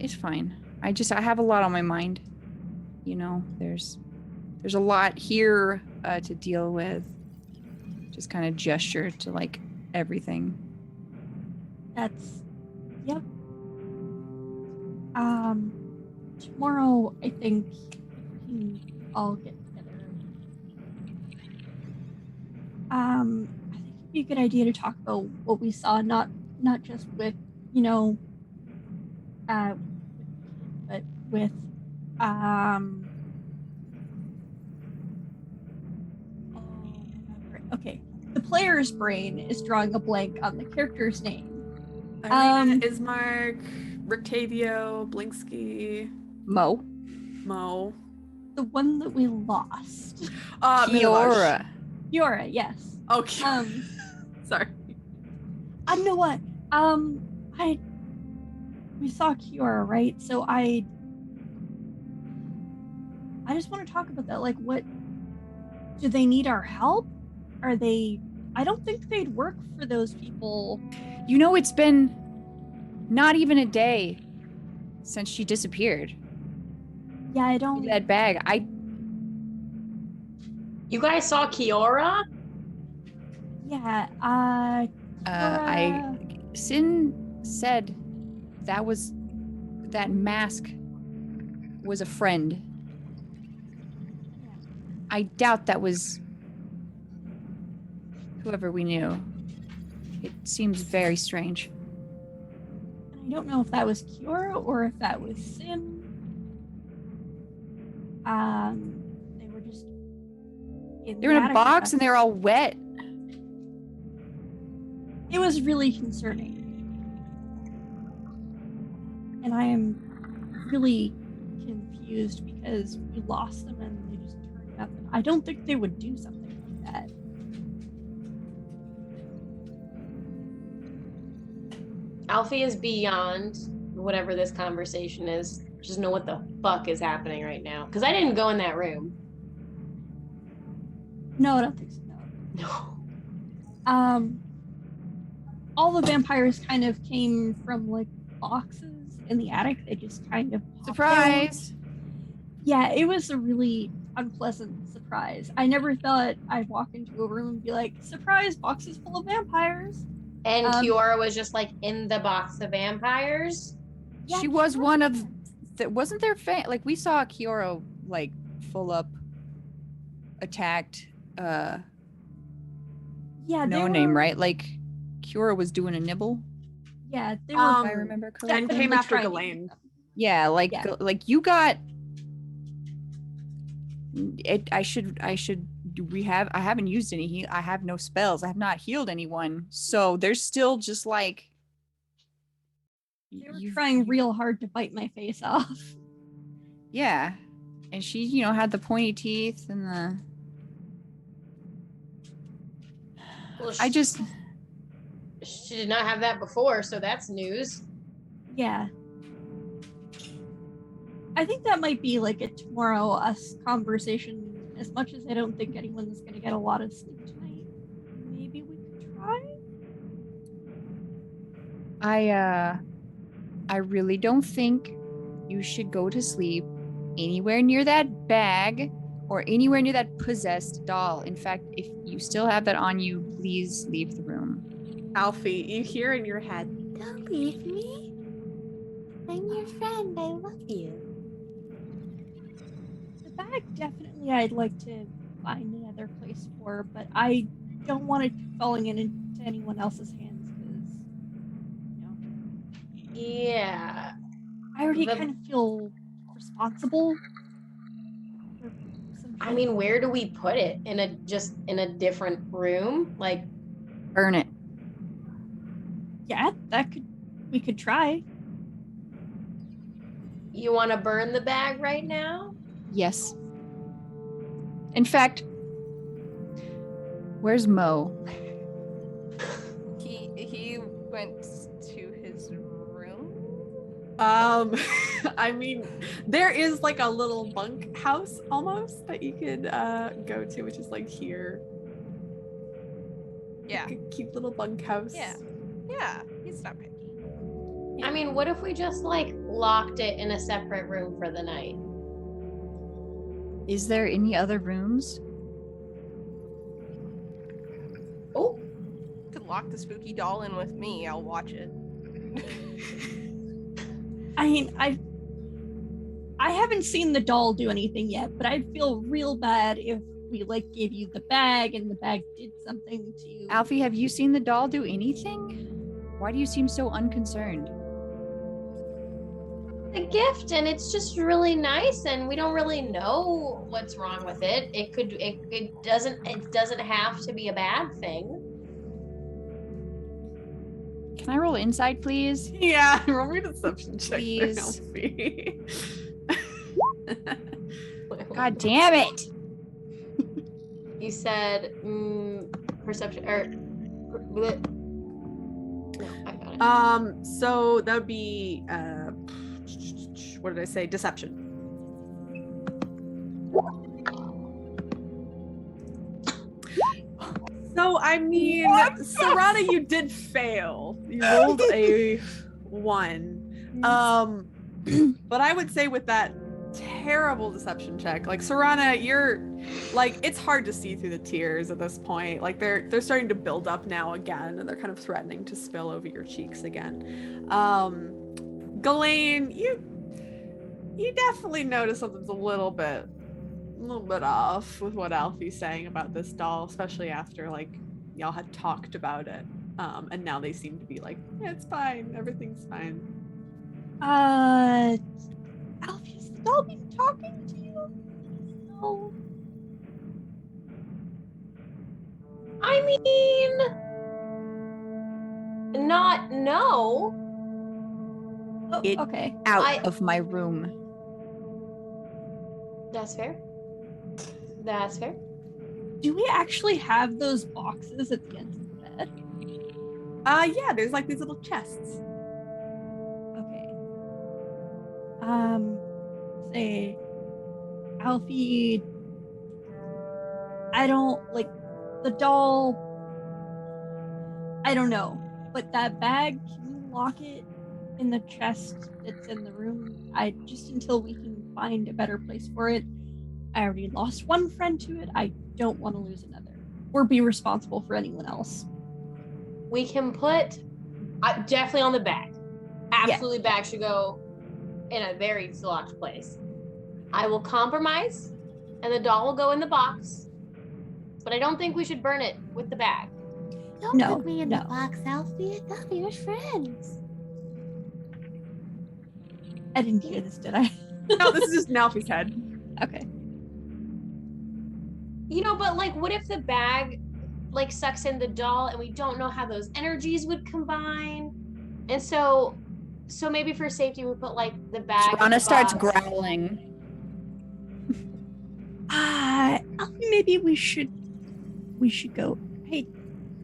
It's fine. I have a lot on my mind. There's a lot here to deal with. Just kind of gesture to like everything. Yep. Tomorrow I think we can all get together. I think it'd be a good idea to talk about what we saw, not just with, but with okay. The player's brain is drawing a blank on the character's name. Irina, Ismark, Rictavio, Blinksky, Mo. The one that we lost. Kiora. Kiora, yes. Okay. Sorry. I know what. We saw Kiora, right? So I just want to talk about that. Like, what do they need our help? Are they? I don't think they'd work for those people. It's been not even a day since she disappeared. Yeah, I don't. That bag. You guys saw Kiora? Yeah. Sin said that mask was a friend. I doubt that was whoever we knew. It seems very strange. I don't know if that was Kiora or if that was Sin. They were just They're in a box and they're all wet. It was really concerning. And I am really confused because we lost them and they just turned up. I don't think they would do something like that. Alfie is beyond whatever this conversation is. Just know what the fuck is happening right now. Because I didn't go in that room. No, I don't think so. No. All the vampires kind of came from like boxes in the attic. They just kind of Surprise! Yeah, it was a really unpleasant surprise. I never thought I'd walk into a room and be like, surprise, boxes full of vampires. And Kiora was just like in the box of vampires. Yeah, She was one of wasn't there like we saw Kiora like full up attacked Yeah, no name, right? Like Kiora was doing a nibble. Yeah, they were. If I remember correctly. And came after Ghislaine. Yeah, like Yeah. like you got I haven't used any I have no spells. I have not healed anyone. So there's still just like They were trying real hard to bite my face off. Yeah. And she, had the pointy teeth and the Well, I just she did not have that before, so that's news. Yeah. I think that might be like a tomorrow us conversation. As much as I don't think anyone's gonna get a lot of sleep tonight, maybe we could try. I really don't think you should go to sleep anywhere near that bag or anywhere near that possessed doll. In fact, if you still have that on you, please leave the room. Alfie, you hear in your head, Don't leave me. I'm your friend. I love you. The bag definitely I'd like to find another place for, but I don't want it falling into anyone else's hands because, Yeah. I already The- kind of feel responsible. For some I shit. mean, where do we put it? In a different room? Like, Burn it. Yeah, we could try. you want to burn the bag right now? Yes. In fact, where's Mo? He went to his room. I mean, there is like a little bunk house almost that you could go to, which is like here. Yeah. Like a cute little bunk house. Yeah, he's not picky. I mean, what if we just like locked it in a separate room for the night? Is there any other rooms? Oh, You could lock the spooky doll in with me. I'll watch it. I mean, I haven't seen the doll do anything yet, but I'd feel real bad if we like gave you the bag and the bag did something to you. Alfie, have you seen the doll do anything? Why do you seem so unconcerned? a gift, and it's just really nice, and we don't really know what's wrong with it. It doesn't have to be a bad thing. Can I roll insight, please? Yeah, roll me a deception check. Please. Alfie. God damn it! You said perception or no, I got it. So that would be what did I say? Deception. So I mean, Serana, you did fail. You rolled a 1. But I would say with that terrible deception check, like Serana, you're like, it's hard to see through the tears at this point. Like they're starting to build up now again, and they're kind of threatening to spill over your cheeks again. Ghislaine, you definitely notice something's a little bit off with what Alfie's saying about this doll, especially after like y'all had talked about it. And now they seem to be like, yeah, it's fine, everything's fine. Alfie, has the doll been talking to you? No. I mean, not no. Oh, It- okay. Out of my room. That's fair. That's fair. Do we actually have those boxes at the end of the bed? Yeah, there's like these little chests. Okay. Say, Alfie, I don't like the doll. I don't know, but that bag, can you lock it in the chest that's in the room? Just until we can find a better place for it. I already lost one friend to it. I don't want to lose another or be responsible for anyone else. We can put definitely on the bag. Absolutely, bag should go in a very locked place. I will compromise, and the doll will go in the box. But I don't think we should burn it with the bag. Don't No, put me in no. the box, Alfie. I thought we were friends. I didn't hear this, did I? No, this is just in Alfie's head. Okay. But like, what if the bag like sucks in the doll and we don't know how those energies would combine? And so maybe for safety we put like the bag in the Serana starts box. growling. Maybe we should go. Hey,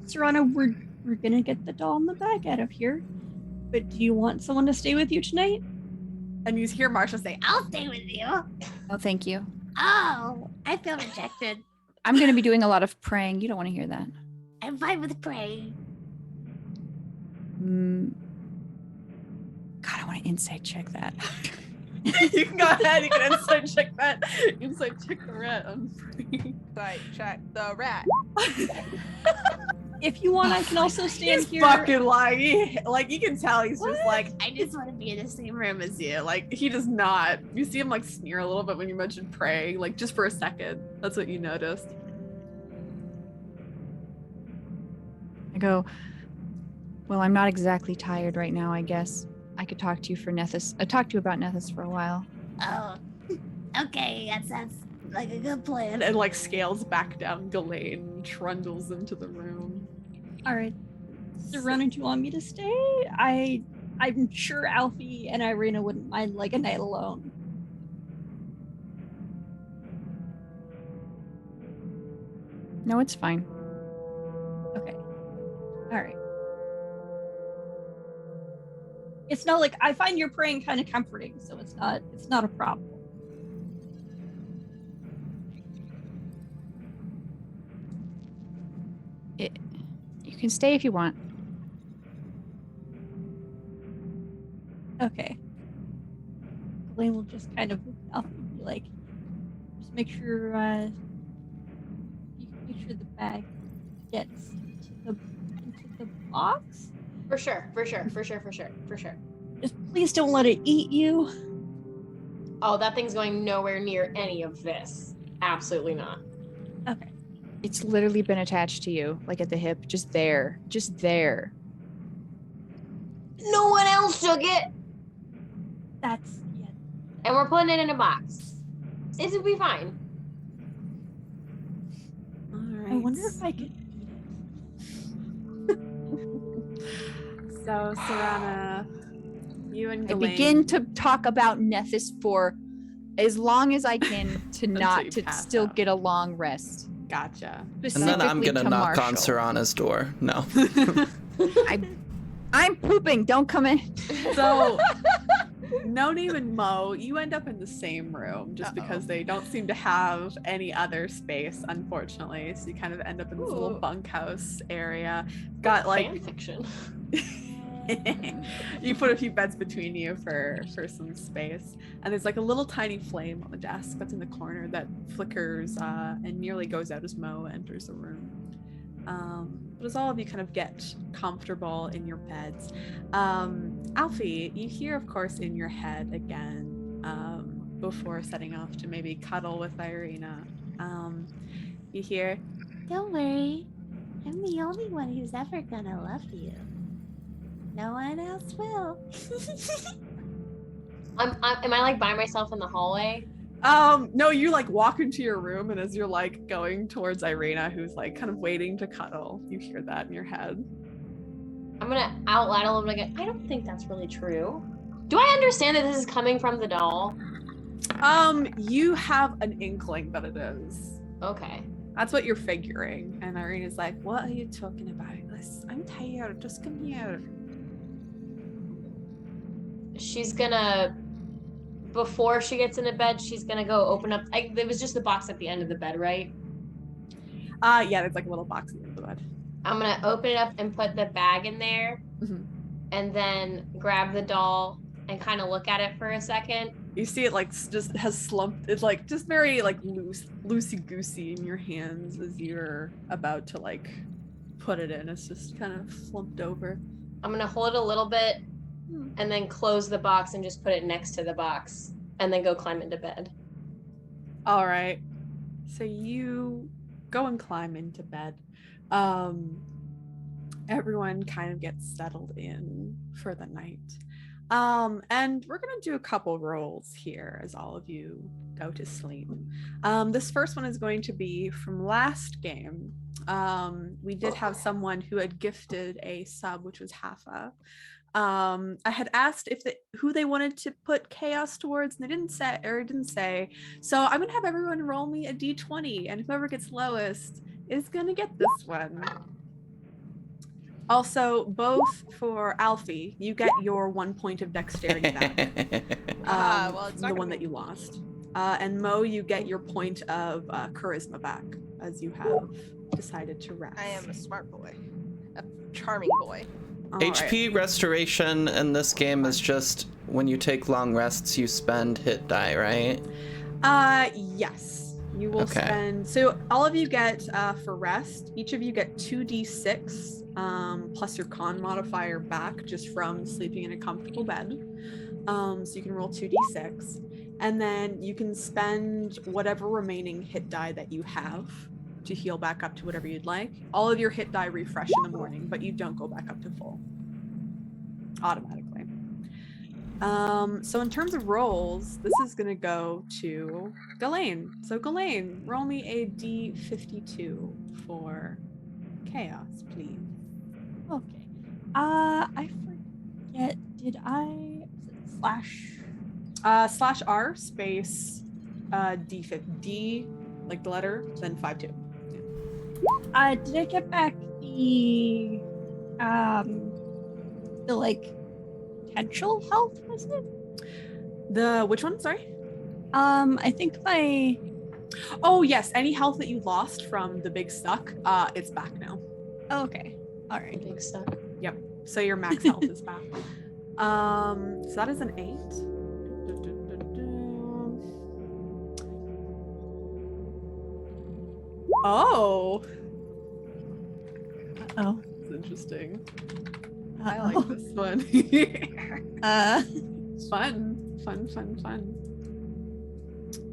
Serana, we're gonna get the doll and the bag out of here. But do you want someone to stay with you tonight? And you hear Marsha say, I'll stay with you. Oh, thank you. Oh, I feel rejected. I'm going to be doing a lot of praying. You don't want to hear that. I'm fine with praying. God, I want to insight check that. you can go ahead, you can insight check that. Insight check the rat on free. Like, check the rat. If you want, I can also stand He's here. fucking lying. Like, you can tell he's just like, I just want to be in the same room as you. like, he does not. You see him like sneer a little bit when you mention praying, like just for a second. That's what you noticed. I go, well, I'm not exactly tired right now, I guess. I could talk to you for Nethys. Talk to you about Nethys for a while. Oh, okay. That sounds like a good plan. And like scales back down Ghislaine, trundles into the room. All right. Serana, do you want me to stay? I'm sure Alfie and Irina wouldn't mind like a night alone. No, it's fine. Okay. All right. It's not like I find your praying kind of comforting, so it's not a problem. You can stay if you want. Okay. Elaine will just kind of Alfie will be like, just make sure you can make sure the bag gets into the box. For sure. Just please don't let it eat you. Oh, that thing's going nowhere near any of this. Absolutely not. Okay. It's literally been attached to you, like at the hip, just there. Just there. No one else took it, That's yeah. and we're putting it in a box. It'll be fine. All right. I wonder if I could eat it. So, Serana, you and I Ghislaine. begin to talk about Nethys for as long as I can to not you to pass still out. get a long rest. Gotcha. And then I'm Specifically gonna to knock on Marshall. Serana's door. No. I'm pooping. Don't come in. So, No Name and Mo, you end up in the same room just because they don't seem to have any other space, unfortunately. So you kind of end up in this little Ooh. bunkhouse area. Got like Fan fiction. you put a few beds between you for some space, and there's like a little tiny flame on the desk that's in the corner that flickers and nearly goes out as Mo enters the room. But as all of you kind of get comfortable in your beds, Alfie, you hear, of course, in your head again before setting off to maybe cuddle with Irina. You hear, Don't worry. I'm the only one who's ever gonna love you. No one else will. Am I like by myself in the hallway? no, you like walk into your room, and as you're like going towards Irina, who's like kind of waiting to cuddle, you hear that in your head. I'm gonna out loud a little bit again. I don't think that's really true. Do I understand that this is coming from the doll? You have an inkling that it is. Okay. That's what you're figuring. And Irina's like, what are you talking about? I'm tired. Just come here. She's gonna, before she gets into bed, she's gonna go open up. There was just the box at the end of the bed, right? Yeah, there's like a little box in the bed. I'm gonna open it up and put the bag in there, Mhm. and then grab the doll and kind of look at it for a second. You see it like just has slumped. It's like just very like loosey goosey in your hands as you're about to like put it in. It's just kind of slumped over. I'm gonna hold it a little bit and then close the box and just put it next to the box and then go climb into bed. All right. So you go and climb into bed. Everyone kind of gets settled in for the night. And we're gonna do a couple rolls here as all of you go to sleep. This first one is going to be from last game. We did have someone who had gifted a sub, which was Hafa. I had asked who they wanted to put chaos towards, and they didn't say. So I'm gonna have everyone roll me a d20, and whoever gets lowest is gonna get this one. Also, both for Alfie, you get your 1 point of dexterity back. Well, it's not the gonna one be- that you lost. And Mo, you get your point of charisma back, as you have decided to rest. I am a smart boy, a charming boy. All HP restoration in this game is just when you take long rests, you spend hit die, right? Yes. You will Okay. spend. So all of you get for rest. Each of you get 2d6 plus your con modifier back just from sleeping in a comfortable bed. So you can roll 2d6, and then you can spend whatever remaining hit die that you have to heal back up to whatever you'd like. All of your hit die refresh in the morning, but you don't go back up to full automatically. So in terms of rolls, this is gonna go to Ghislaine. So Ghislaine, roll me a d52 for chaos, please. Okay. I forget. Did I? Was it slash? /r space d like the letter, then 52. Did I get back the like potential health? Was it? The which one? Sorry. I think my. Oh yes, any health that you lost from the big suck, it's back now. Okay. All right. Big suck. Yep. So your max health is back. So that is an 8. Oh. Oh. That's interesting. I like Uh-oh. this one. Fun.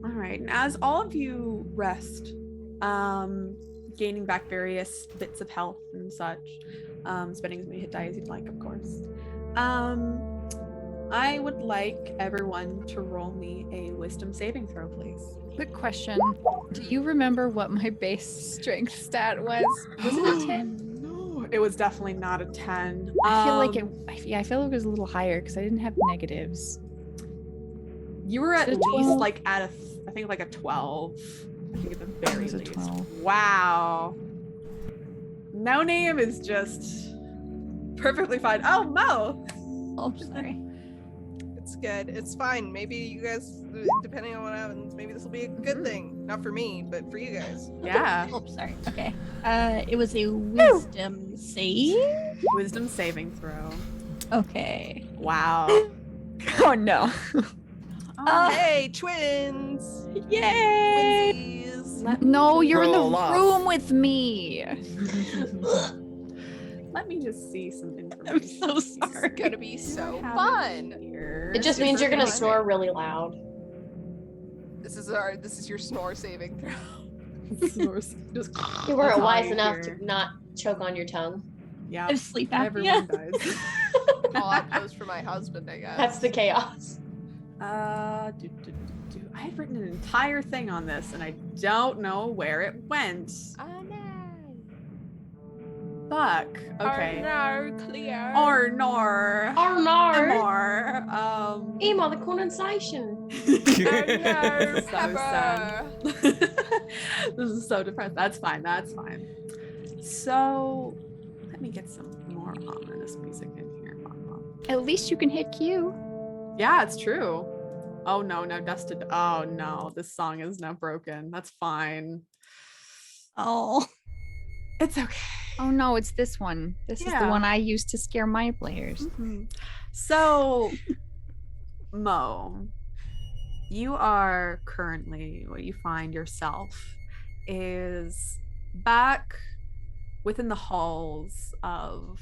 All right. And as all of you rest, gaining back various bits of health and such, spending as many hit die as you'd like, of course. I would like everyone to roll me a wisdom saving throw, please. Quick question. Do you remember what my base strength stat was? Was it a 10? No, it was definitely not a 10. I feel like I feel like it was a little higher because I didn't have negatives. You were at Was it least 12? like at I think like a 12. I think at the very was a least. 12. Wow. No name is just perfectly fine. Oh, Mo. Oh, sorry. It's good. It's fine. Maybe you guys, depending on what happens, maybe this will be a good thing. Not for me, but for you guys. Yeah. Oh, sorry. Okay. It was a wisdom save. Wisdom saving throw. Okay. Wow. Oh no. Hey, twins! Yay! Twinsies! No, you're in the Roll off. room with me. Let me just see some I'm information. so It's sorry. gonna be so I have fun. here. It just Is means there you're gonna time? snore really loud. This is your snore saving throw. Just You weren't That's all wise you enough hear. to not choke on your tongue. Yeah. I have sleep Everyone apnea. does. All outpost for my husband, I guess. That's the chaos. I had written an entire thing on this and I don't know where it went. Oh no. Fuck. Okay. Oh no, Cleo. Arnor. Oh no! Arnor. Emo, the condensation. Oh no, So Pepper. This is so depressed. That's fine. So let me get some more ominous music in here. At least you can hit Q. Yeah, it's true. Oh no, dusted. Oh no, this song is now broken. That's fine. Oh. It's okay. Oh no, it's this one. This is the Yeah. one I used to scare my players. Mhm. So, Mo, you are currently, what you find yourself is back within the halls of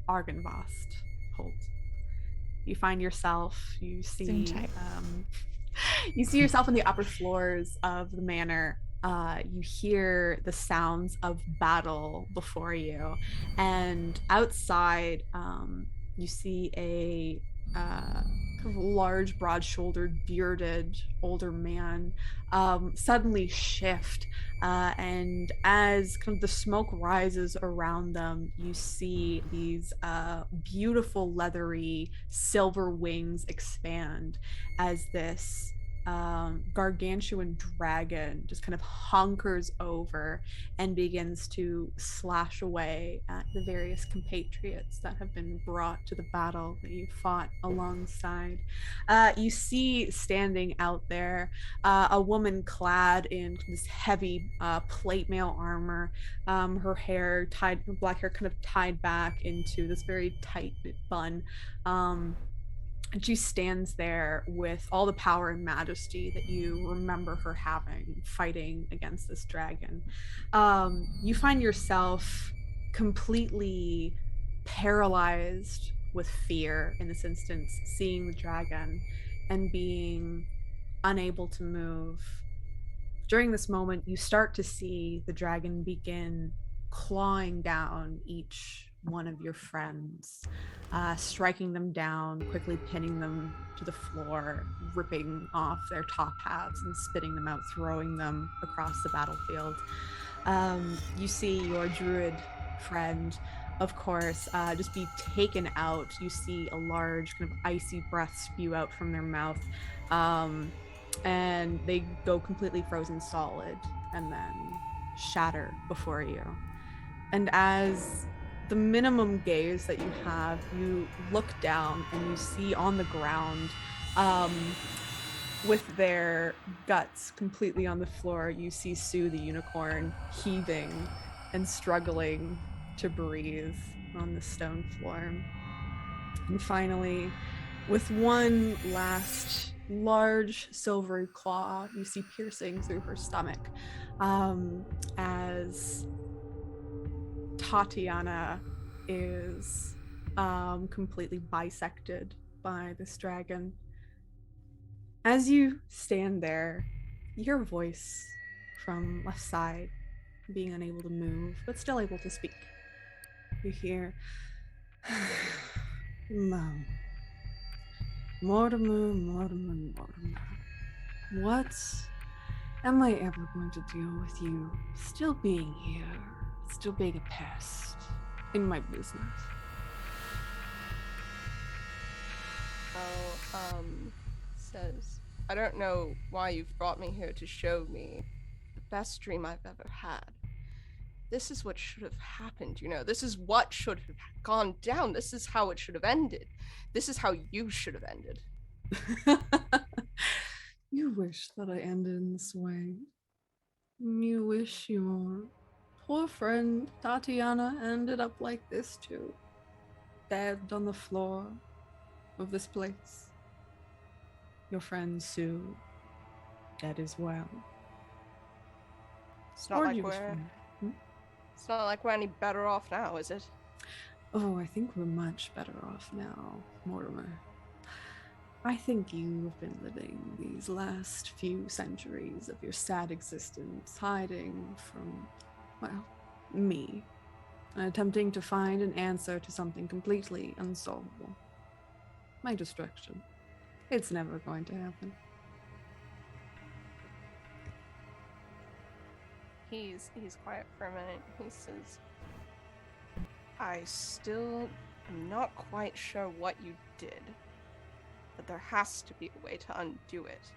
Argynvost Holt. You find yourself, you see, tight. you see yourself in the upper floors of the manor. You hear the sounds of battle before you, and outside, you see a kind of large, broad-shouldered, bearded older man suddenly shift. And as kind of the smoke rises around them, you see these beautiful, leathery, silver wings expand as this gargantuan dragon just kind of hunkers over and begins to slash away at the various compatriots that have been brought to the battle that you fought alongside. You see standing out there a woman clad in this heavy plate mail armor, her hair tied, her black hair kind of tied back into this very tight bun. And she stands there with all the power and majesty that you remember her having fighting against this dragon. You find yourself completely paralyzed with fear in this instance, seeing the dragon and being unable to move. During this moment, you start to see the dragon begin clawing down each one of your friends, striking them down, quickly pinning them to the floor, ripping off their top halves and spitting them out, throwing them across the battlefield. You see your druid friend, of course, just be taken out. You see a large kind of icy breath spew out from their mouth, and they go completely frozen solid and then shatter before you. And as the minimum gaze that you have, you look down and you see on the ground, with their guts completely on the floor, you see Sue the unicorn heaving and struggling to breathe on the stone floor. And finally, with one last large silvery claw, you see piercing through her stomach, as Tatiana is completely bisected by this dragon. As you stand there, you hear a voice from left side, being unable to move, but still able to speak. You hear, Mom. Mortimer, Mortimer, Mortimer. What am I ever going to deal with you still being here, still being a pest in my business? Says, I don't know why you've brought me here to show me the best dream I've ever had. This is what should have happened, you know. This is what should have gone down. This is how it should have ended. This is how you should have ended. You wish that I ended in this way. You wish your poor friend Tatiana ended up like this too. Dead on the floor of this place. Your friend Sue, dead as well. It's not like it's not like we're any better off now, is it? Oh, I think we're much better off now, Mortimer. I think you've been living these last few centuries of your sad existence hiding from, well, me, and attempting to find an answer to something completely unsolvable. My destruction. It's never going to happen. He's quiet for a minute. He says, I still am not quite sure what you did, but there has to be a way to undo it.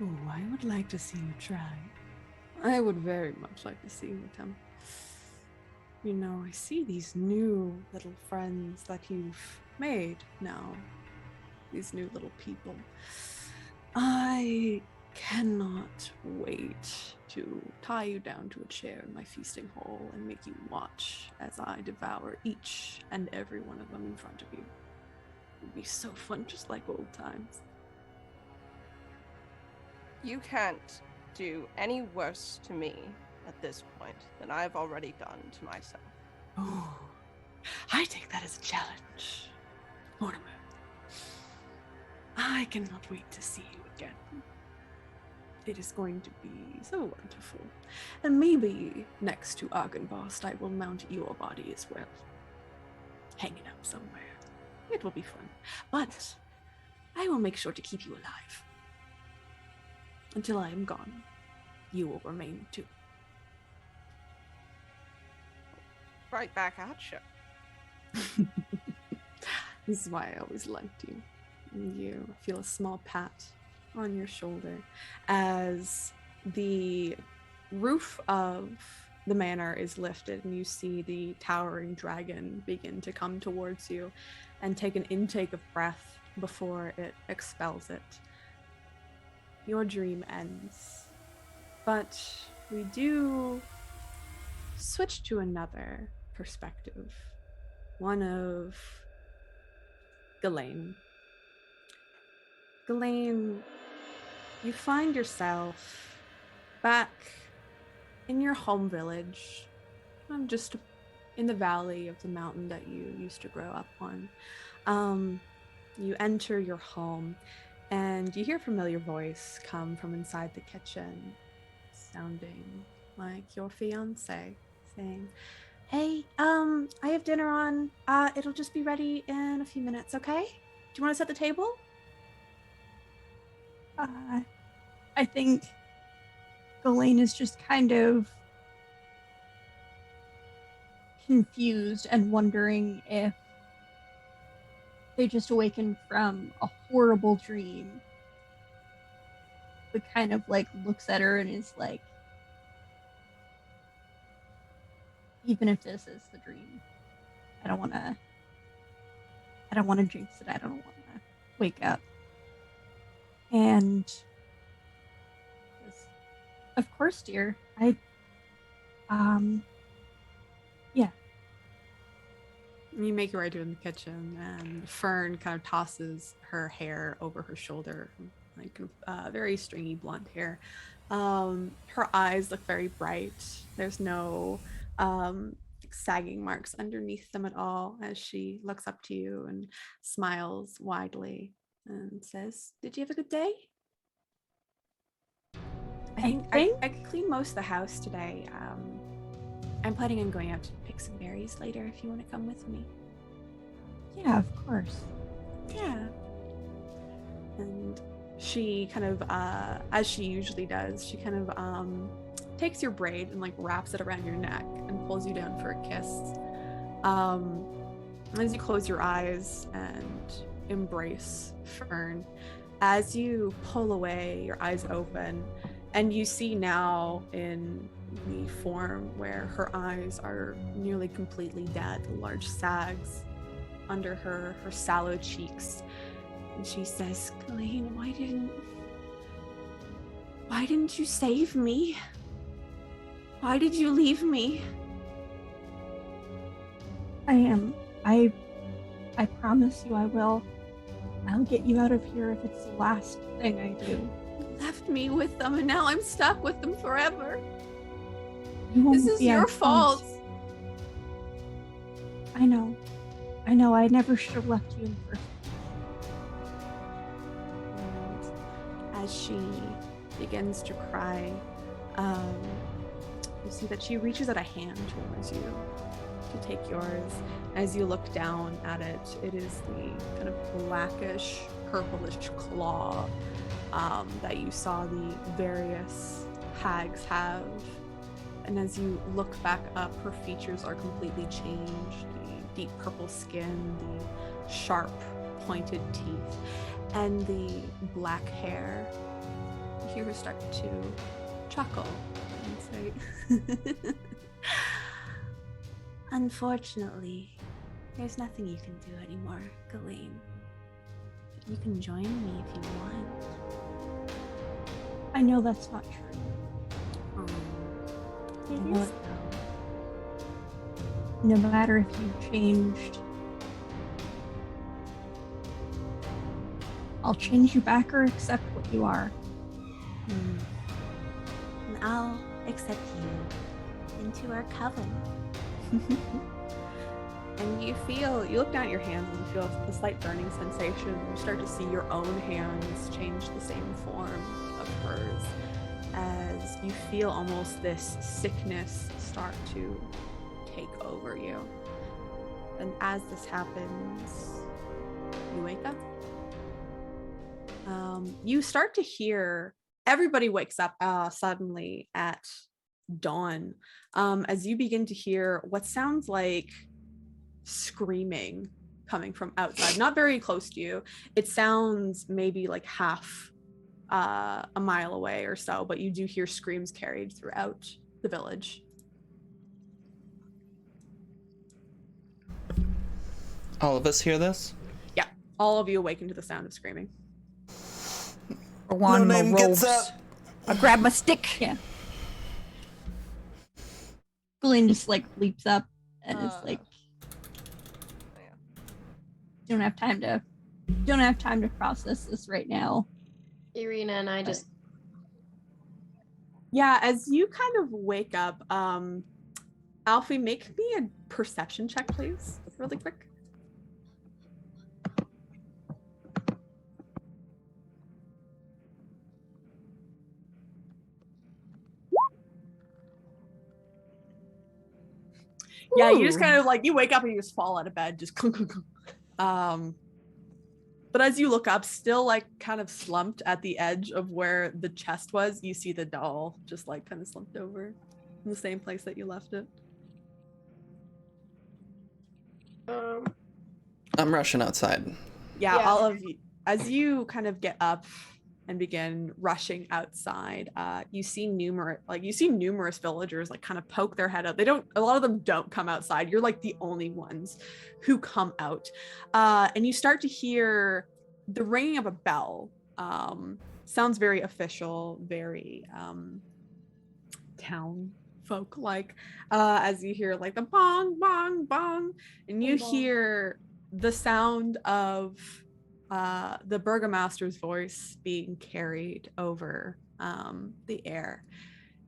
Oh, I would like to see you try. I would very much like to see you attempt. You know, I see these new little friends that you've made now. These new little people. I cannot wait to tie you down to a chair in my feasting hall and make you watch as I devour each and every one of them in front of you. It would be so fun, just like old times. You can't do any worse to me at this point than I've already done to myself. Oh, I take that as a challenge. Mortimer, I cannot wait to see you again. It is going to be so wonderful. And maybe next to Argynvost, I will mount your body as well. Hanging up somewhere. It will be fun. But I will make sure to keep you alive. Until I am gone, you will remain too. Right back at you. This is why I always liked you. You feel a small pat on your shoulder as the roof of the manor is lifted and you see the towering dragon begin to come towards you and take an intake of breath before it expels it. Your dream ends, but we do switch to another perspective, one of Ghislaine. Ghislaine, you find yourself back in your home village, just in the valley of the mountain that you used to grow up on. You enter your home and you hear a familiar voice come from inside the kitchen, sounding like your fiance, saying, "Hey, I have dinner on. It'll just be ready in a few minutes, okay? Do you want to set the table?" I think Ghislaine is just kind of confused and wondering if they just awakened from a horrible dream. But kind of like looks at her and is like, even if this is the dream, I don't want to jinx it. I don't want to wake up. And of course, dear, yeah. You make your way to in the kitchen, and Fern kind of tosses her hair over her shoulder, like very stringy blonde hair. Her eyes look very bright. There's no sagging marks underneath them at all as she looks up to you and smiles widely and says, "Did you have a good day?" I cleaned most of the house today. I'm planning on going out to pick some berries later if you want to come with me. Yeah, of course. Yeah. And she kind of, as she usually does, she kind of takes your braid and like wraps it around your neck and pulls you down for a kiss. As you close your eyes and embrace Fern, as you pull away, your eyes open, and you see now in the form where her eyes are nearly completely dead, large sags under her sallow cheeks. And she says, "Ghislaine, why didn't you save me? Why did you leave me?" I promise you I will. I'll get you out of here if it's the last thing I do. You left me with them and now I'm stuck with them forever. This is your fault. I know. I never should have left you in the first place. And as she begins to cry, you see that she reaches out a hand towards you to take yours. As you look down at it, it is the kind of blackish, purplish claw that you saw the various hags have. And as you look back up, her features are completely changed. The deep purple skin, the sharp, pointed teeth, and the black hair. You hear her start to chuckle and say, "Unfortunately, there's nothing you can do anymore, Ghislaine. But you can join me if you want." I know that's not true. It is, no matter if you changed, I'll change you back or accept what you are. And I'll accept you into our coven. And you look down at your hands and you feel a slight burning sensation. You start to see your own hands change the same form of hers as you feel almost this sickness start to take over you. And as this happens, you wake up. You start to hear everybody wakes up suddenly at dawn as you begin to hear what sounds like screaming coming from outside, not very close to you. It sounds maybe like half a mile away or so, but you do hear screams carried throughout the village. All of us hear this? Yeah, all of you awaken to the sound of screaming. One No name gets robes. up. I grab my stick. Yeah. Ghislaine just like leaps up and it's like, yeah. don't have time to process this right now. Irina and I just Yeah, as you kind of wake up, Alfie, make me a perception check, please, really quick. Yeah, you just kind of like, you wake up and you just fall out of bed, just clunk, clunk, clunk. But as you look up, still like kind of slumped at the edge of where the chest was, you see the doll just like kind of slumped over in the same place that you left it. I'm rushing outside. Yeah, Yeah. all of you, as you kind of get up and begin rushing outside, you see numerous villagers like kind of poke their head out. A lot of them don't come outside. You're like the only ones who come out. And you start to hear the ringing of a bell. Sounds very official, very town folk like, as you hear like the bong, bong, bong, and you hear the sound of the burgomaster's voice being carried over the air,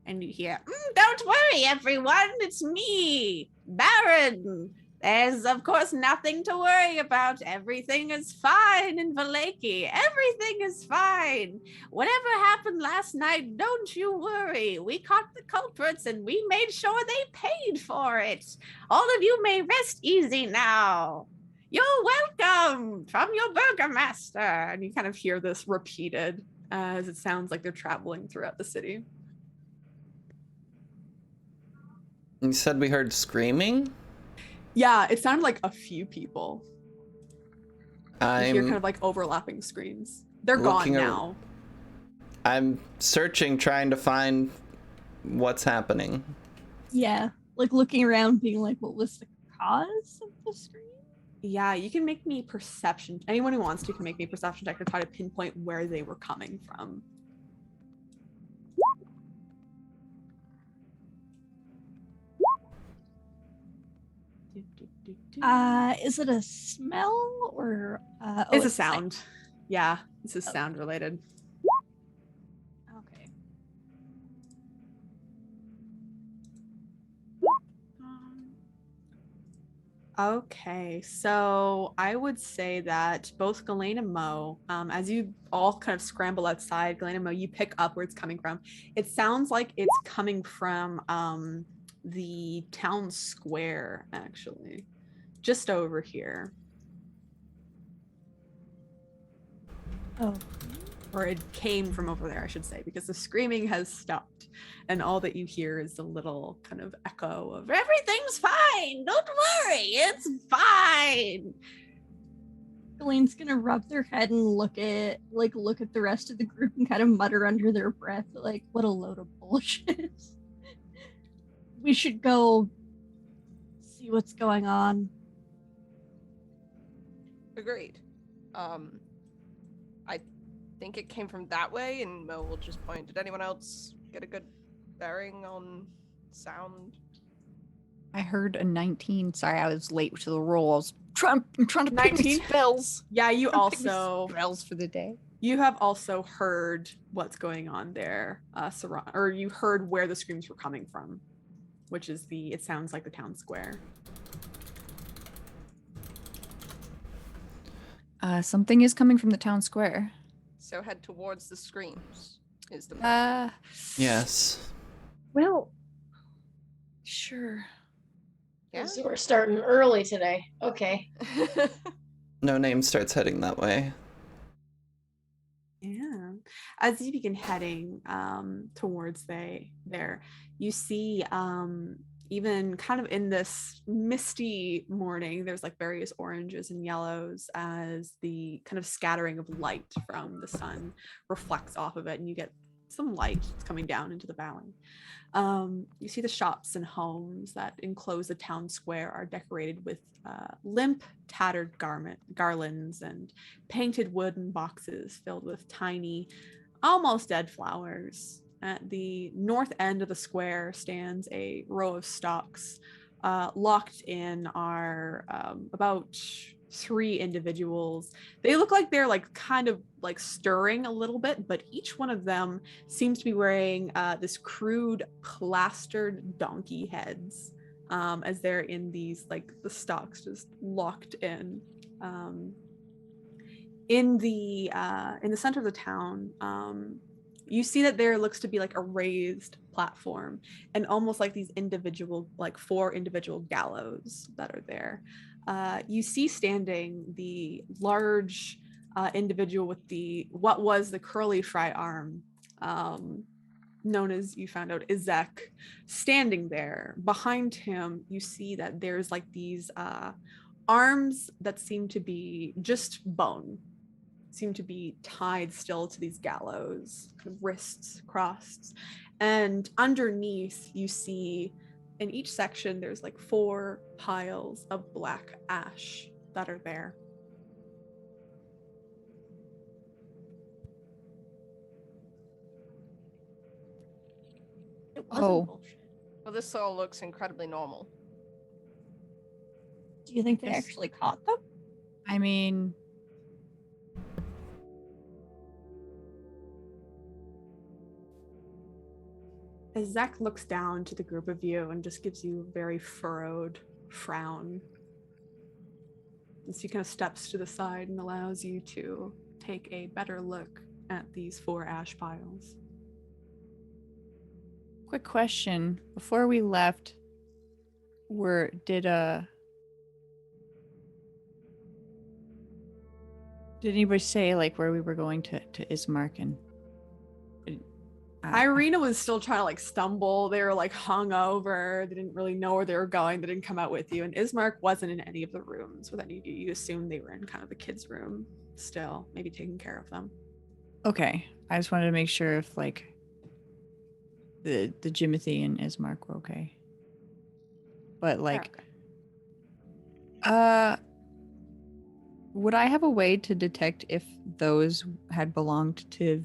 and you hear, "Don't worry, everyone, it's me, Baron. There's of course nothing to worry about. Everything is fine in Valaki. Everything is fine. Whatever happened last night, don't you worry. We caught the culprits and we made sure they paid for it. All of you may rest easy now. You're welcome from your burgomaster." And you kind of hear this repeated as it sounds like they're traveling throughout the city. You said we heard screaming? Yeah, it sounded like a few people. You hear kind I'm of like overlapping screams. They're gone looking ar- now. I'm searching, trying to find what's happening. Yeah, like looking around, being like, what was the cause of the scream? Yeah, you can make me perception. Anyone who wants to can make me perception check to try to pinpoint where they were coming from. Is it a smell or It's a sight? sound. Yeah, this is sound related. Okay. Okay, so I would say that both Ghislaine and Mo, as you all kind of scramble outside, Ghislaine and Mo, you pick up where it's coming from. It sounds like it's coming from the town square, actually, just over here. Oh. Or it came from over there, I should say, because the screaming has stopped, and all that you hear is a little kind of echo of "Everything's fine, don't worry, it's fine." Elaine's gonna rub their head and look at the rest of the group and kind of mutter under their breath, like, what a load of bullshit. We should go see what's going on. Agreed. I think it came from that way, and Mo will just point. Did anyone else get a good bearing on sound? I heard a 19. Sorry, I was late to the roll. I'm trying to pick my 19? spells. Yeah, you I'm picking also spells for the day. you have also heard what's going on there, or you heard where the screams were coming from, which is it sounds like the town square. Something is coming from the town square. So head towards the screams is the move. Yes. Well, sure. Yeah. So we're starting early today. Okay. No name starts heading that way. as you begin heading towards there, you see even kind of in this misty morning, there's like various oranges and yellows as the kind of scattering of light from the sun reflects off of it, and you get some light coming down into the valley. You see the shops and homes that enclose the town square are decorated with limp, tattered garlands and painted wooden boxes filled with tiny, almost dead flowers. At the north end of the square stands a row of stocks. Locked in are about 3 individuals. They look like they're like kind of like stirring a little bit, but each one of them seems to be wearing this crude plastered donkey heads as they're in these like the stocks just locked in. In the center of the town, you see that there looks to be like a raised platform and almost like these individual, like 4 individual gallows that are there. You see standing the large individual with what was the curly fry arm, known as, you found out, Izek, standing there. Behind him, you see that there's like these arms that seem to be just bone, seem to be tied still to these gallows, kind of wrists crossed. And underneath, you see in each section, there's like 4 piles of black ash that are there. It wasn't Oh. bullshit. Well, this all looks incredibly normal. Do you think they Yes. actually caught them? I mean, As Zach looks down to the group of you and just gives you a very furrowed frown, as he kind of steps to the side and allows you to take a better look at these 4 ash piles. quick question. Before we left, did anybody say like where we were going to Ismark and Irina was still trying to like stumble. They were like hung over. They didn't really know where they were going. They didn't come out with you. And Ismark wasn't in any of the rooms with any of you. You assumed they were in kind of the kids' room still, maybe taking care of them. Okay. I just wanted to make sure if like the Jimothy and Ismark were okay. But like would I have a way to detect if those had belonged to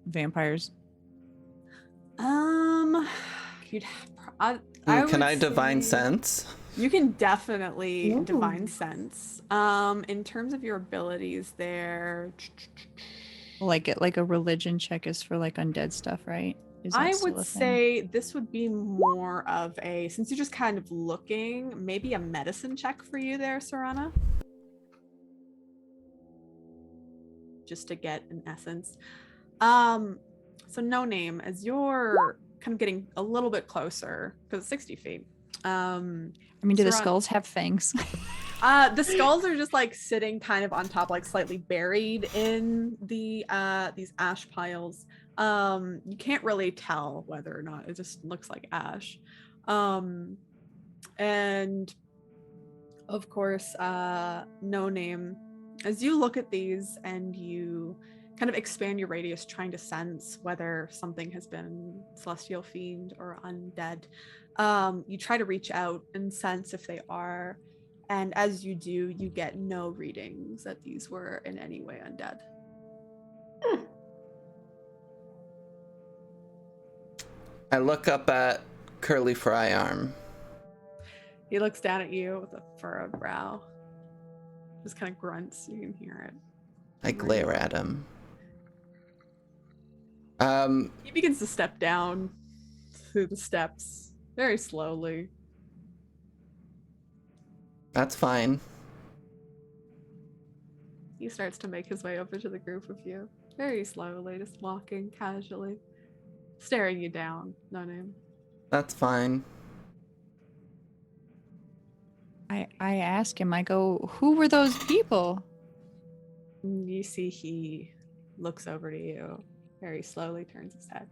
vampires? You'd Can I would divine say sense? You can definitely Ooh. divine sense. In terms of your abilities there, Like a religion check is for like undead stuff, right? Is that I still would a thing? say this would be more of a, since you're just kind of looking, maybe a medicine check for you there, Serana. Just to get an essence. So no name, as you're kind of getting a little bit closer, because it's 60 feet. I mean, do the Serana- skulls have fangs? The skulls are just like sitting kind of on top, like slightly buried in the these ash piles. You can't really tell whether or not, it just looks like ash. And of course, no name. As you look at these and you kind of expand your radius, trying to sense whether something has been celestial fiend or undead, you try to reach out and sense if they are. And as you do, you get no readings that these were in any way undead. I look up at Curly Fry Arm. He looks down at you with a furrowed brow. Just kind of grunts, you can hear it. I glare at him. He begins to step down through the steps very slowly. That's fine. He starts to make his way over to the group of you, very slowly, just walking casually, staring you down. No name. That's fine. I ask him, I go, who were those people? You see he looks over to you very slowly turns his head.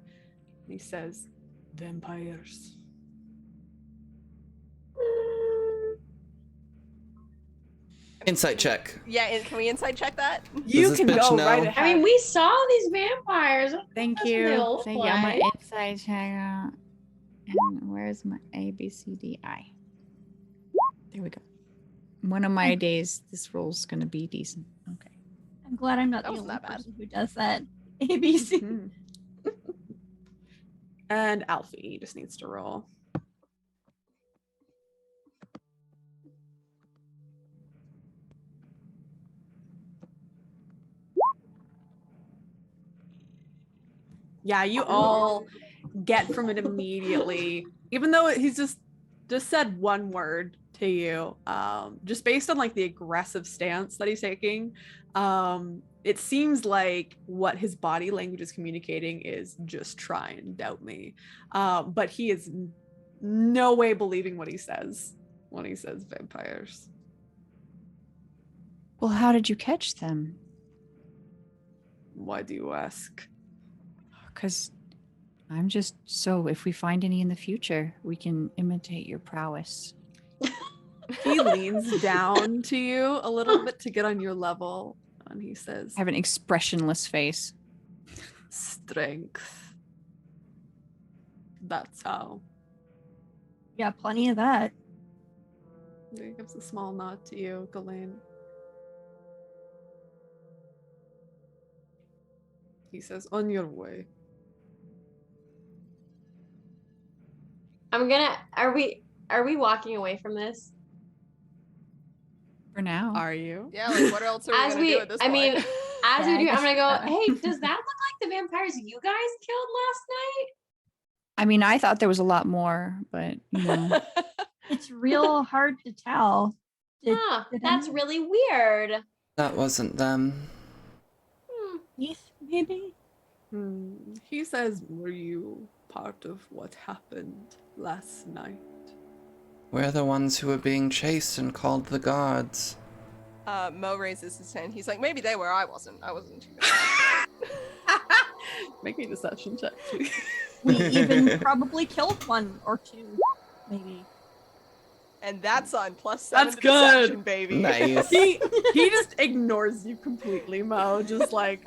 And he says, vampires. Insight check. Yeah, can we inside check that? You this can bitch go know? right ahead. I mean, we saw these vampires. Thank That's what they you. look Thank you. I'm like. gonna inside check out. And where's my A, B, C, D, I? There we go. One of my days, this roll's gonna be decent. Okay. I'm glad I'm not That the wasn't only that bad. person who does that. ABC. Mhm. And Alfie just needs to roll. Yeah, you all get from it immediately, even though he's just said one word to you, just based on like the aggressive stance that he's taking. It seems like what his body language is communicating is just try and doubt me, but he is no way believing what he says when he says vampires. Well, how did you catch them? Why do you ask? Because I'm just so if we find any in the future, we can imitate your prowess. He leans down to you a little bit to get on your level, and he says, I have an expressionless face. strength. That's how. Yeah, plenty of that. He gives a small nod to you, Ghislaine. He says, on your way. Are we walking away from this? For now. Are you? Yeah, like what else are we As gonna we- do at this I point? mean, As Yeah, we do, I I'm gonna go, guess- hey, does that look like the vampires you guys killed last night? I mean, I thought there was a lot more, but you know. It's real hard to tell. Did, Huh, did that's anyone- really weird. That wasn't them. Heath, maybe? He says, were you part of what happened last night? We're the ones who were being chased and called the guards. Mo raises his hand. He's like, maybe they were. I wasn't. Make me a deception check, please. We even probably killed one or two, maybe. And that's on +7 That's to good. deception, baby. Nice. he just ignores you completely, Mo. Just like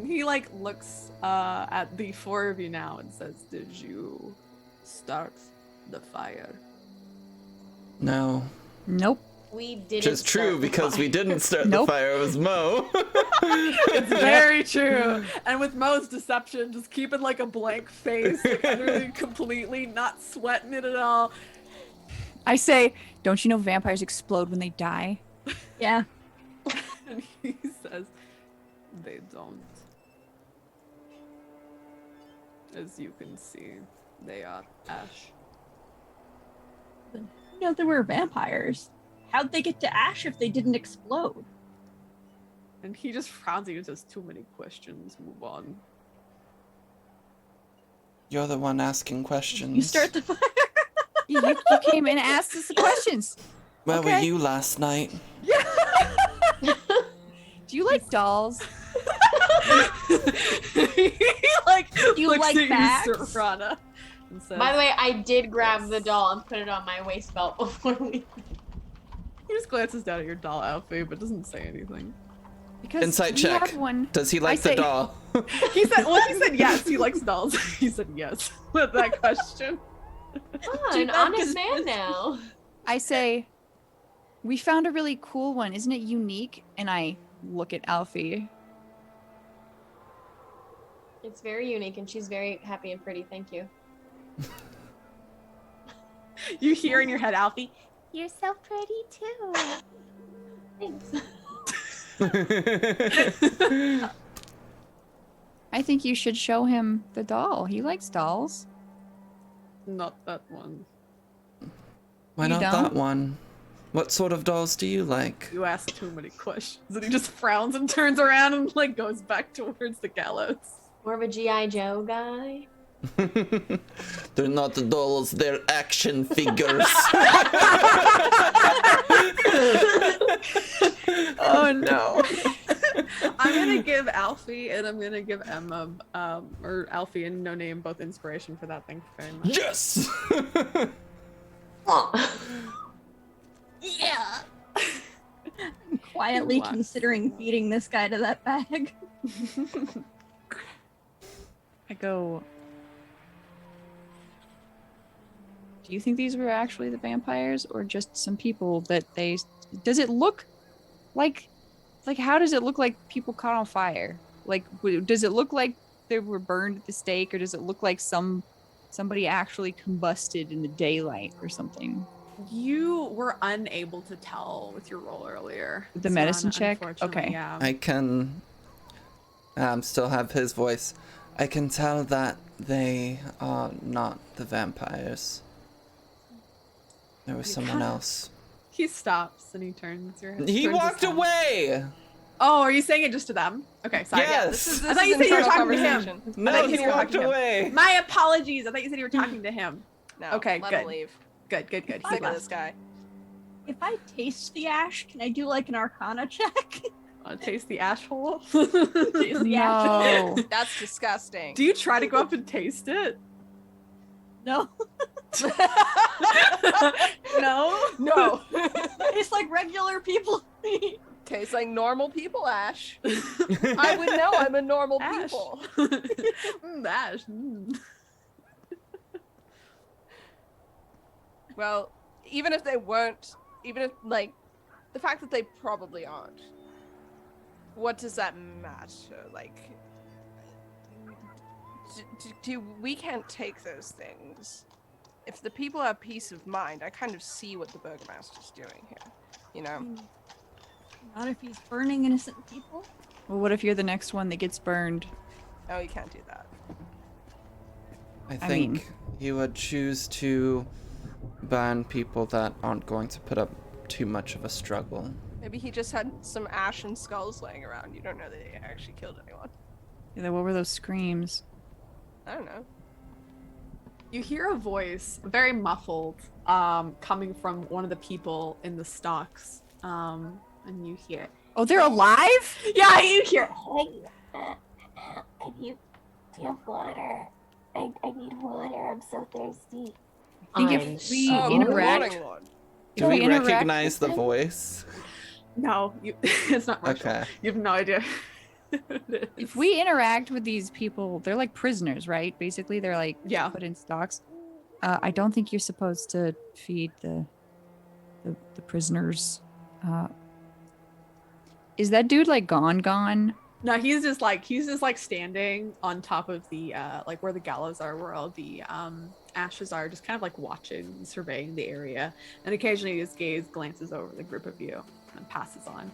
he like looks at the four of you now and says, "Did you start the fire?" No. Nope. We didn't. Which is true start the because we fire. didn't start Nope. the fire, it was Mo. It's very true. And with Mo's deception, just keeping like a blank face, like, literally completely not sweating it at all. I say, don't you know vampires explode when they die? Yeah. And he says, "They don't. As you can see, they are ash." You know, there were vampires. How'd they get to ash if they didn't explode? And he just frowns at you and says, "Too many questions. Move on." You're the one asking questions. You start the fire. You came and asked us the questions. Where were Okay. you last night? Do you like dolls? He like You looks like at bags? you, Serrana, and says, By the way, I did grab the doll and put it on my waist belt before we. he just glances down at your doll outfit but doesn't say anything. Because Insight we check. have one. Does he like the say- doll? He said, well, he said yes, he likes dolls. He said yes with that question. Oh, Too an bad, honest 'cause- man now. I say, we found a really cool one. Isn't it unique? And I look at Alfie. It's very unique, and she's very happy and pretty. Thank you. You hear in your head, Alfie, You're so pretty too. Thanks. I think you should show him the doll. He likes dolls. not that one. Why You not don't? that one? What sort of dolls do you like? You ask too many questions. And he just frowns and turns around and like goes back towards the gallows. More of a G.I. Joe guy. They're not dolls, they're action figures. Oh no. I'm gonna give Alfie and I'm gonna give Emma, or Alfie and No Name both inspiration for that. Thank you very much. Yes. Yeah. I'm quietly Wow. considering feeding this guy to that bag. I go. Do you think these were actually the vampires or just some people that they? Does it look like how does it look like people caught on fire? Like, does it look like they were burned at the stake, or does it look like somebody actually combusted in the daylight or something? You were unable to tell with your roll earlier. The medicine check? Unfortunately, Okay. yeah. I can still have his voice. I can tell that they are not the vampires. There was someone else. He stops and he turns your head. He turns his walked head. away. Oh, are you saying it just to them? Okay, sorry. Yeah, Yes. I thought you said you were talking to him. No, thought you he said you were talking walked to him. away. My apologies. I thought you said you were talking to him. No, Okay, let good. him leave. Good. He Sick of left. this guy. If I taste the ash, can I do like an Arcana check? Taste the ash hole. Taste the ash. No. That's disgusting. Do you try to go up and taste it? No. No. No. It's like regular people. Tastes like normal people, Ash. I would know I'm a normal Ash. people. Ash. Mm. Well, even if they weren't, even if, like, the fact that they probably aren't, what does that matter? Like, we can't take those things. If the people have peace of mind, I kind of see what the Burgomaster's doing here, you know? Not if he's burning innocent people. Well, what if you're the next one that gets burned? No, you can't do that. I I mean- think he would choose to burn people that aren't going to put up too much of a struggle. Maybe he just had some ash and skulls laying around. You don't know that he actually killed anyone. Yeah, what were those screams? I don't know. You hear a voice, very muffled, coming from one of the people in the stocks. And you hear, Oh, they're alive? yeah, you hear, Do you have water? I need water. I'm so thirsty. I think I'm if we so- interact, Morning, Lord. Do we interact recognize the with them- voice? no, you, it's not Marshall. Okay. You have no idea. If we interact with these people, they're like prisoners, right? Basically, they're like Yeah. put in stocks. I don't think you're supposed to feed the prisoners. Is that dude like gone? No, he's just like standing on top of the like where the gallows are, where all the ashes are, just kind of like watching and surveying the area. And occasionally his gaze glances over the group of you and passes on.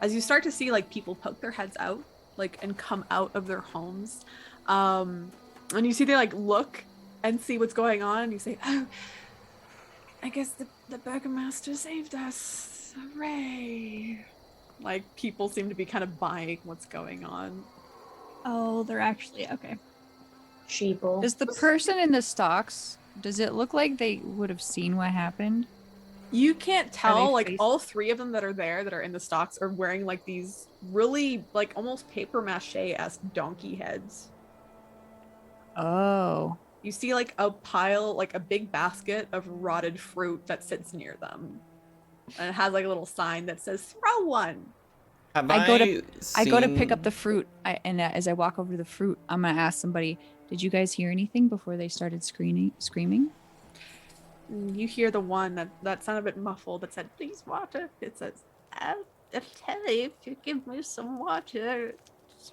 As you start to see like people poke their heads out, like, and come out of their homes. And you see they like look and see what's going on, and you say, "Oh, I guess the Burgomaster saved us. Hooray." Like, people seem to be kind of buying what's going on. Oh, they're actually okay. Sheeple. Does the person in the stocks? Does it look like they would have seen what happened? You can't tell, like, faced- all three of them that are there, that are in the stocks, are wearing, like, these really, like, almost paper mache-esque donkey heads. Oh. You see, like, a pile, like, a big basket of rotted fruit that sits near them. And it has, like, a little sign that says, "Throw one." Have I go to pick seen- up the fruit, and as I walk over to the fruit, I'm gonna ask somebody, "Did you guys hear anything before they started screaming?" And you hear the one that sounded a bit muffled that said, "Please, water." It says, "I'll tell you if you give me some water,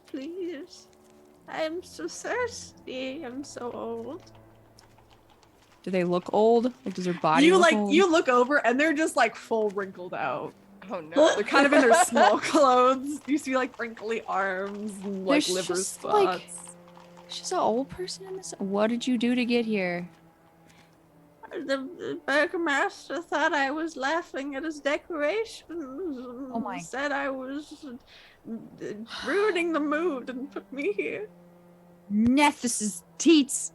please. I'm so thirsty. I'm so old." Do they look old? Like, does their body You look like old? you look over and they're just like full wrinkled out. Oh no. They're kind of in their small clothes. You see like wrinkly arms and like There's liver just, spots. like- It's just an old person in this. What did you do to get here? The Burgomaster thought I was laughing at his decorations. Oh my- Said I was ruining the mood and put me here. This is teats.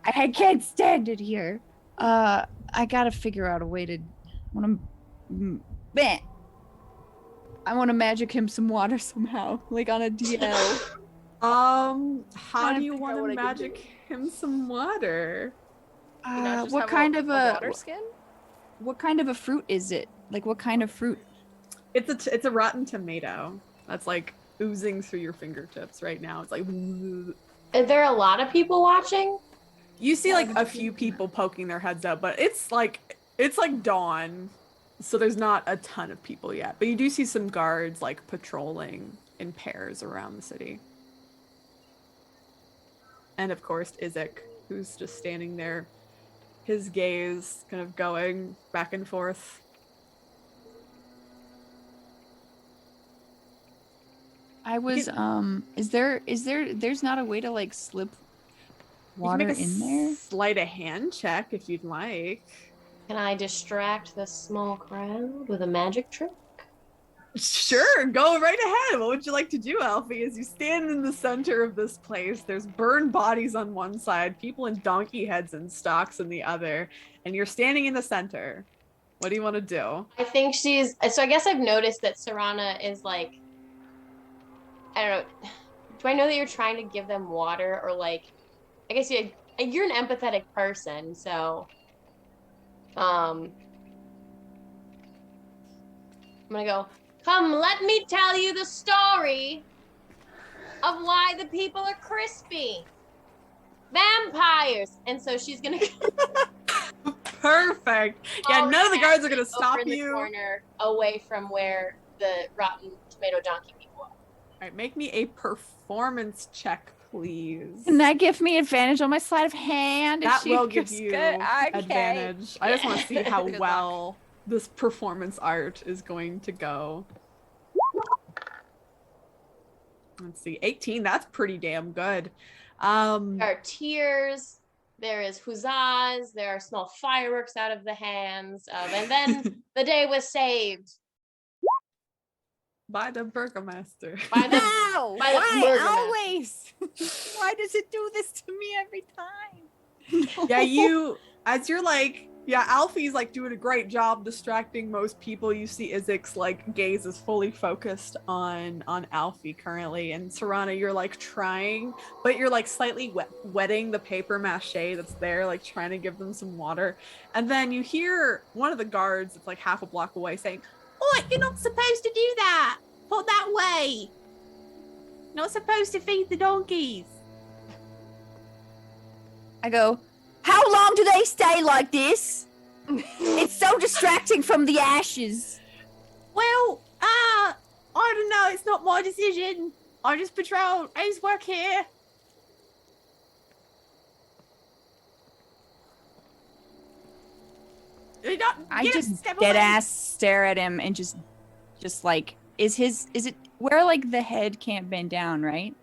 I can't stand it here. I gotta figure out a way to. When I'm, I want to magic him some water somehow, like on a DL. How Trying do to you figure want out to what I can magic him some water? You know, just What have kind of a a water skin? what kind of a fruit is it? Like what kind of fruit? It's a rotten tomato that's like oozing through your fingertips right now. It's like Are there a lot of people watching? you see like a few people poking their heads up, but it's like dawn, so there's not a ton of people yet. But you do see some guards like patrolling in pairs around the city. And of course, Izek, who's just standing there, his gaze kind of going back and forth. I was there's not a way to like slip water you can make a in there? sleight of hand check if you'd like. Can I distract the small crowd with a magic trick? Sure, go right ahead. What would you like to do, Alfie? As you stand in the center of this place, there's burned bodies on one side, people in donkey heads and stocks in the other, and you're standing in the center. What do you want to do? I think she's so I guess I've noticed that Serana is like, I don't know. Do I know that you're trying to give them water, or like, I guess you're an empathetic person, so I'm gonna go, come, let me tell you the story of why the people are crispy. Vampires. And so she's gonna Perfect. Yeah, none of the guards are gonna stop over in the you. corner away from where the rotten tomato donkey people are. All right, make me a performance check, please. Can that give me advantage on my sleight of hand? That She will give just you good- okay. advantage. I just want to see how Good luck. well this performance art is going to go. Let's see, 18. That's pretty damn good. There are tears. There is huzzas. There are small fireworks out of the hands. And then the day was saved. By the Burgomaster. By the, No! by the Why Burgomaster. always? Why does it do this to me every time? Yeah, as you're like, yeah, Alfie's like doing a great job distracting most people. You see Izek's like gaze is fully focused on Alfie currently, and Serana, you're like trying, but you're like slightly wetting the paper mache that's there, like trying to give them some water. And then you hear one of the guards that's like half a block away saying, "Oi, you're not supposed to do that. Put that way. Not supposed to feed the donkeys." I go, how long do they stay like this? It's so distracting from the ashes. Well, I don't know. It's not my decision. I just patrol. I just work here. I just dead ass stare at him and just like, is it where like the head can't bend down, right?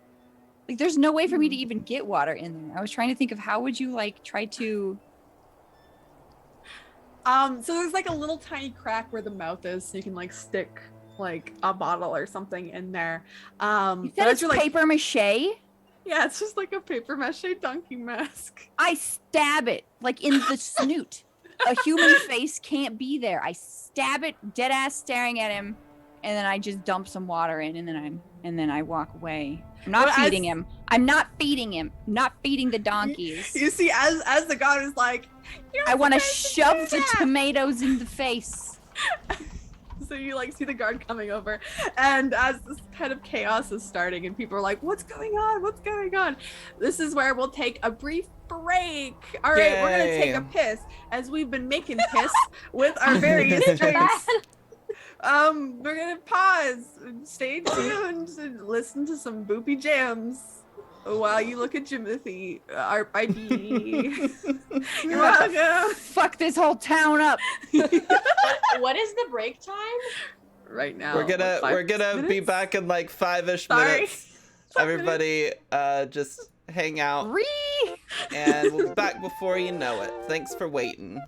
Like there's no way for me to even get water in there. I was trying to think of how would you like try to. So there's like a little tiny crack where the mouth is, so you can like stick like a bottle or something in there. You said it's paper mache? Yeah, it's just like a paper mache donkey mask. I stab it like in the snoot. A human face can't be there. I stab it, dead ass staring at him, and then I just dump some water in, and then I walk away. I'm not feeding him. I'm not feeding him. I'm not feeding the donkeys. You see, as the god is like, I want to shove the tomatoes in the face. So you like see the guard coming over, and as this kind of chaos is starting, and people are like, "What's going on? What's going on?" This is where we'll take a brief break. All right, we're gonna take a piss, as we've been making piss with our various drinks. We're gonna pause. Stay tuned and listen to some boopy jams while you look at Jimothy, our ID. You're welcome. Fuck this whole town up. What is the break time? Right now. We're gonna be back in like 5-ish minutes. Everybody, just hang out, and we'll be back before you know it. Thanks for waiting.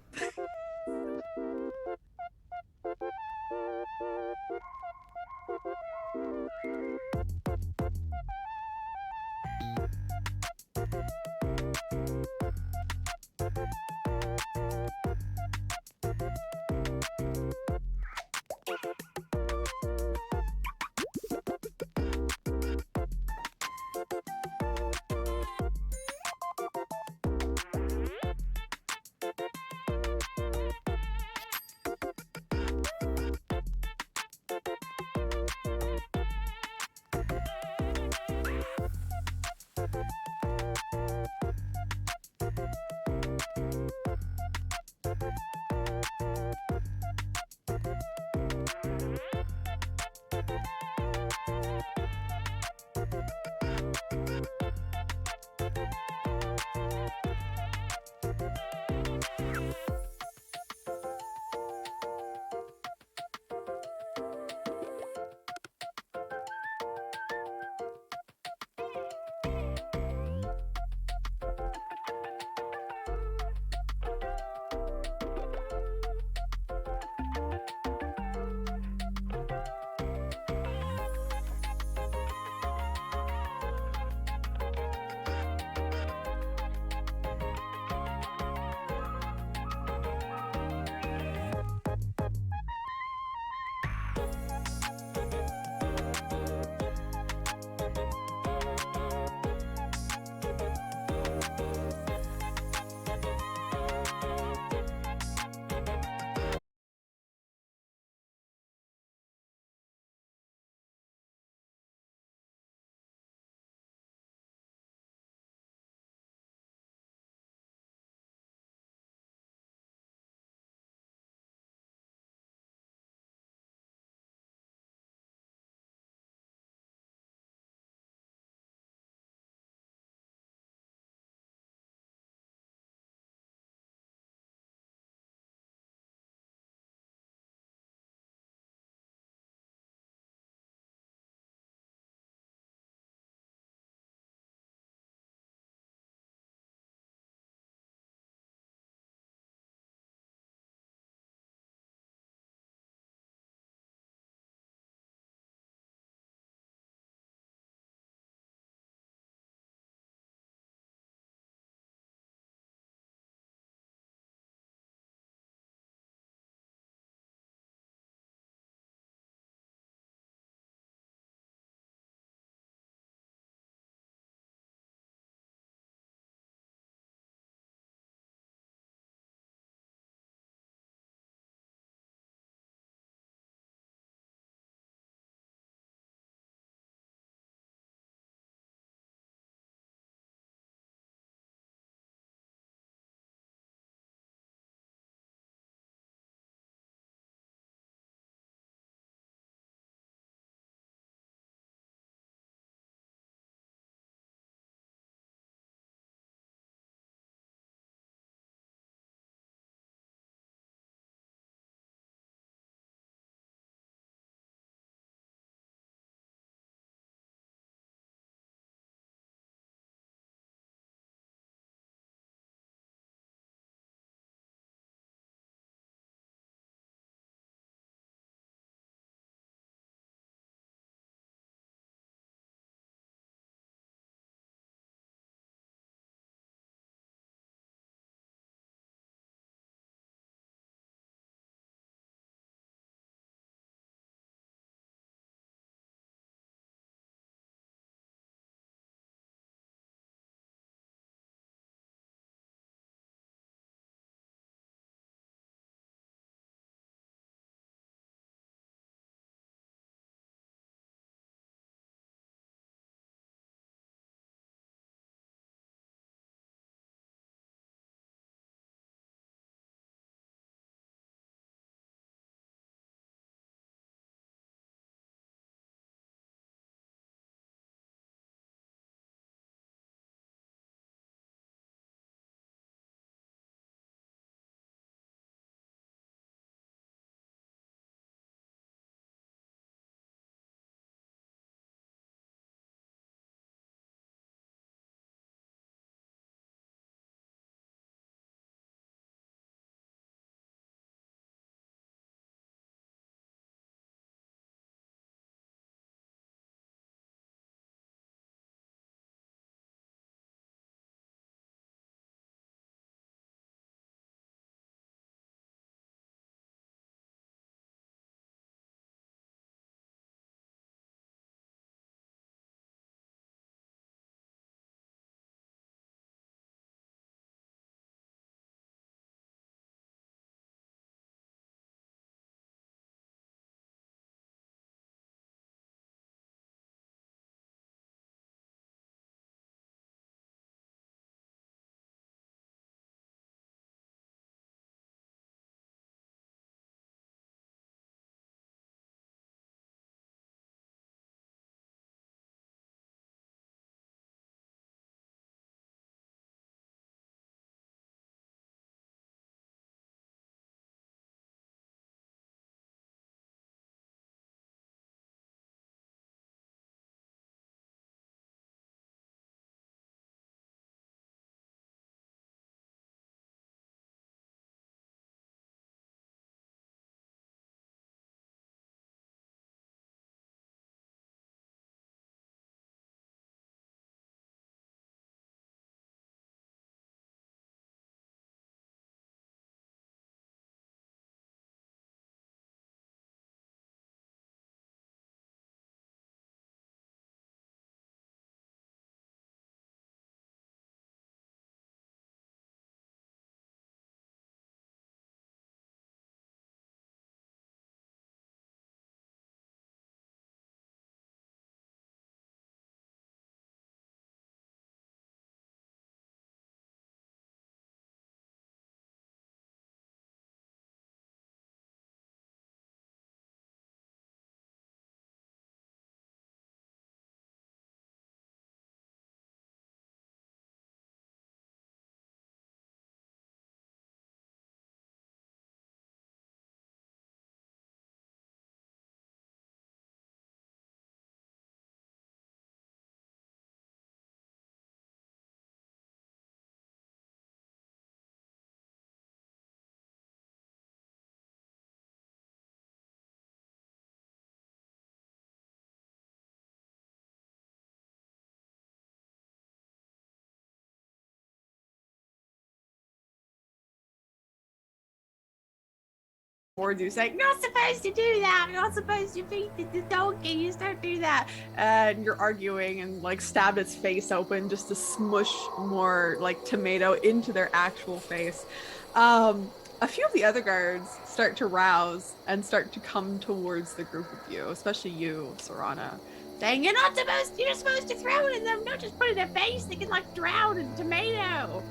towards you saying, "Not supposed to do that. You're not supposed to feed the donkey. You don't do that." And you're arguing and like stabbed its face open just to smush more like tomato into their actual face. A few of the other guards start to rouse and start to come towards the group of you, especially you, Serana, saying, "You're supposed to throw it in them, not just put it in their face. They can like drown in tomato."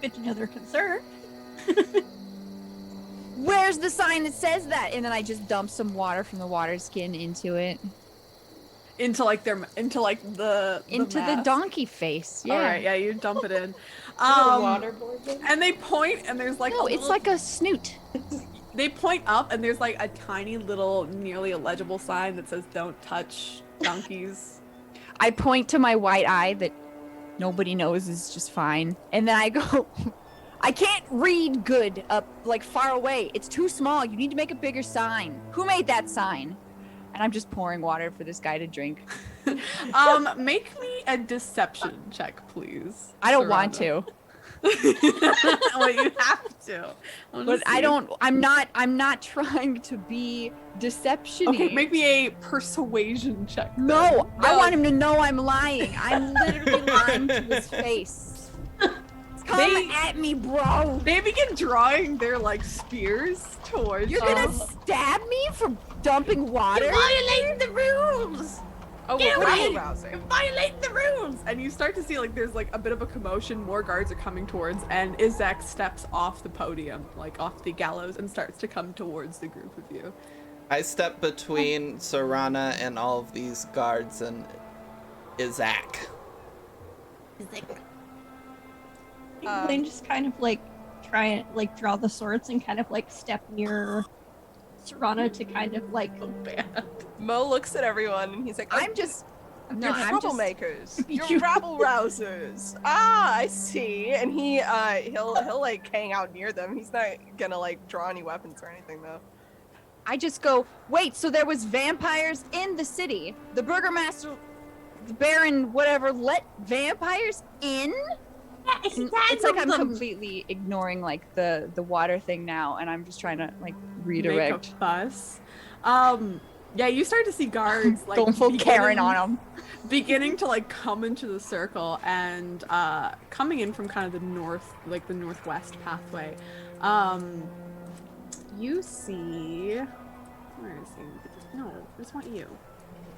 Good to know they're concerned. Where's the sign that says that? And then I just dump some water from the water skin into it. Into the mask. donkey face. Yeah. All right, yeah, you dump it in. Waterboard them? And they point, and there's like No, it's like a snoot. they point up, and there's like a tiny little, nearly illegible sign that says "Don't touch donkeys." I point to my white eye that nobody knows is just fine, and then I go, I can't read good up like far away. It's too small. You need to make a bigger sign. Who made that sign? And I'm just pouring water for this guy to drink. Make me a deception check, please. I don't want to. Well, you have to. But I'm not trying to be deception-y. Okay, make me a persuasion check. then. No, I want him to know I'm lying. I'm literally lying to his face. Come at me, bro. They begin drawing their like spears towards You're gonna stab me for dumping water? You're violating the rules. Oh, Get what are away! you rousing? You're violating the rules. And you start to see like there's like a bit of a commotion. More guards are coming towards, and Izek steps off the podium, like off the gallows, and starts to come towards the group of you. I step between Serana and all of these guards and Izak. Blaine just kind of like try and like draw the swords and kind of like step near Serana to kind of like Mo looks at everyone and he's like, I'm just You're I'm just troublemakers. You're rabble rousers. Ah, I see. And he'll like hang out near them. He's not gonna like draw any weapons or anything though. I just go, wait, so there was vampires in the city. The burgomaster, the baron, whatever, let vampires in? Yeah, It's like I'm completely ignoring like the water thing now, and I'm just trying to like redirect. Make a fuss. Yeah, you start to see guards like Going full Karen on them. beginning to like come into the circle and coming in from kind of the north, like the northwest pathway. You see, where is he? No, this not you.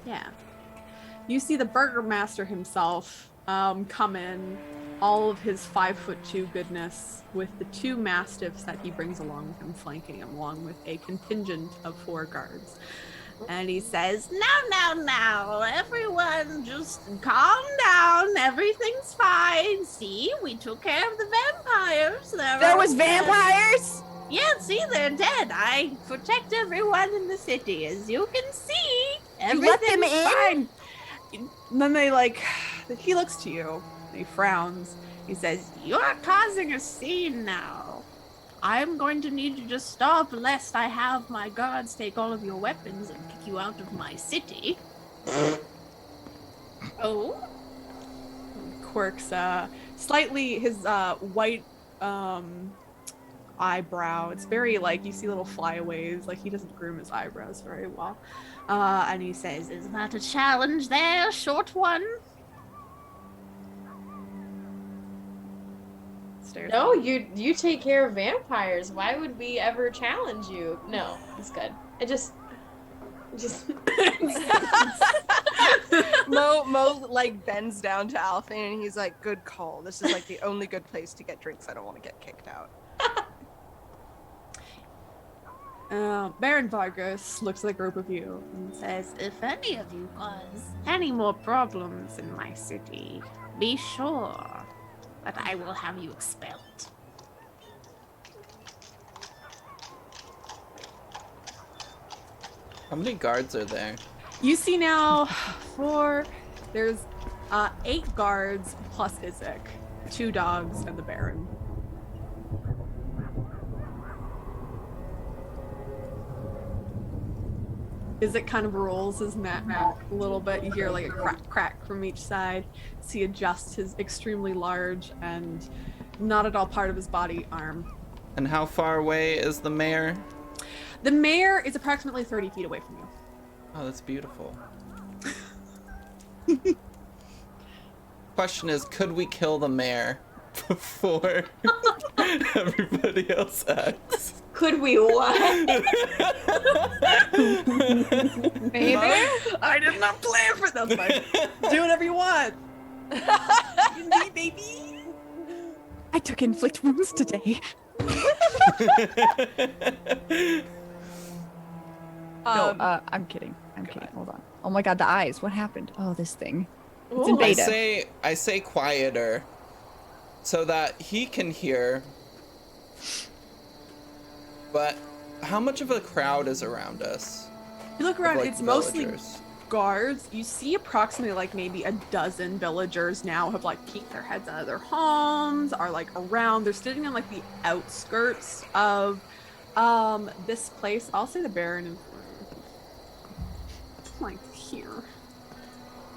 Yeah, you see the burgomaster himself come in, all of his 5'2" goodness, with the 2 mastiffs that he brings along with him, flanking him, along with a contingent of 4 guards. And he says, now, everyone just calm down, everything's fine. See, we took care of the vampires. There was vampires? Yeah, see, they're dead. I protect everyone in the city, as you can see. You let them Everything's in? fine. And then they like, he looks to you, he frowns. He says, "You're causing a scene now. I'm going to need you to stop, lest I have my guards take all of your weapons and kick you out of my city." Oh? Quirks slightly his white eyebrow. It's very like, you see little flyaways, like he doesn't groom his eyebrows very well. And he says, "Is that a challenge there, short one?" Stares No, at you. you take care of vampires. Why would we ever challenge you? No, it's good. I just Mo like bends down to Alfie and he's like, "Good call. This is like the only good place to get drinks. I don't want to get kicked out." Baron Vargas looks at the group of you and says, "If any of you cause any more problems in my city, be sure that I will have you expelled." How many guards are there? You see now, there's 8 guards plus Izek, 2 dogs, and the Baron. Izek kind of rolls his neck back a little bit. You hear like a crack from each side. So he adjusts his extremely large and not at all part of his body arm. And how far away is the mayor? The mayor is approximately 30 feet away from you. Oh, that's beautiful. Question is, could we kill the mayor before everybody else acts? Could we what? Baby? I did not plan for that. Fine. Do whatever you want. Me, baby. I took inflict wounds today. I'm kidding. I'm kidding. Hold on. Oh my god, the eyes. What happened? Oh, this thing. It's in Ooh. beta. I say quieter so that he can hear. But how much of a crowd is around us? You look of, around, like, it's mostly villagers? guards. You see approximately like maybe a dozen villagers now have like peeked their heads out of their homes, are like around. They're sitting on like the outskirts of this place. I'll say the Baron is like here.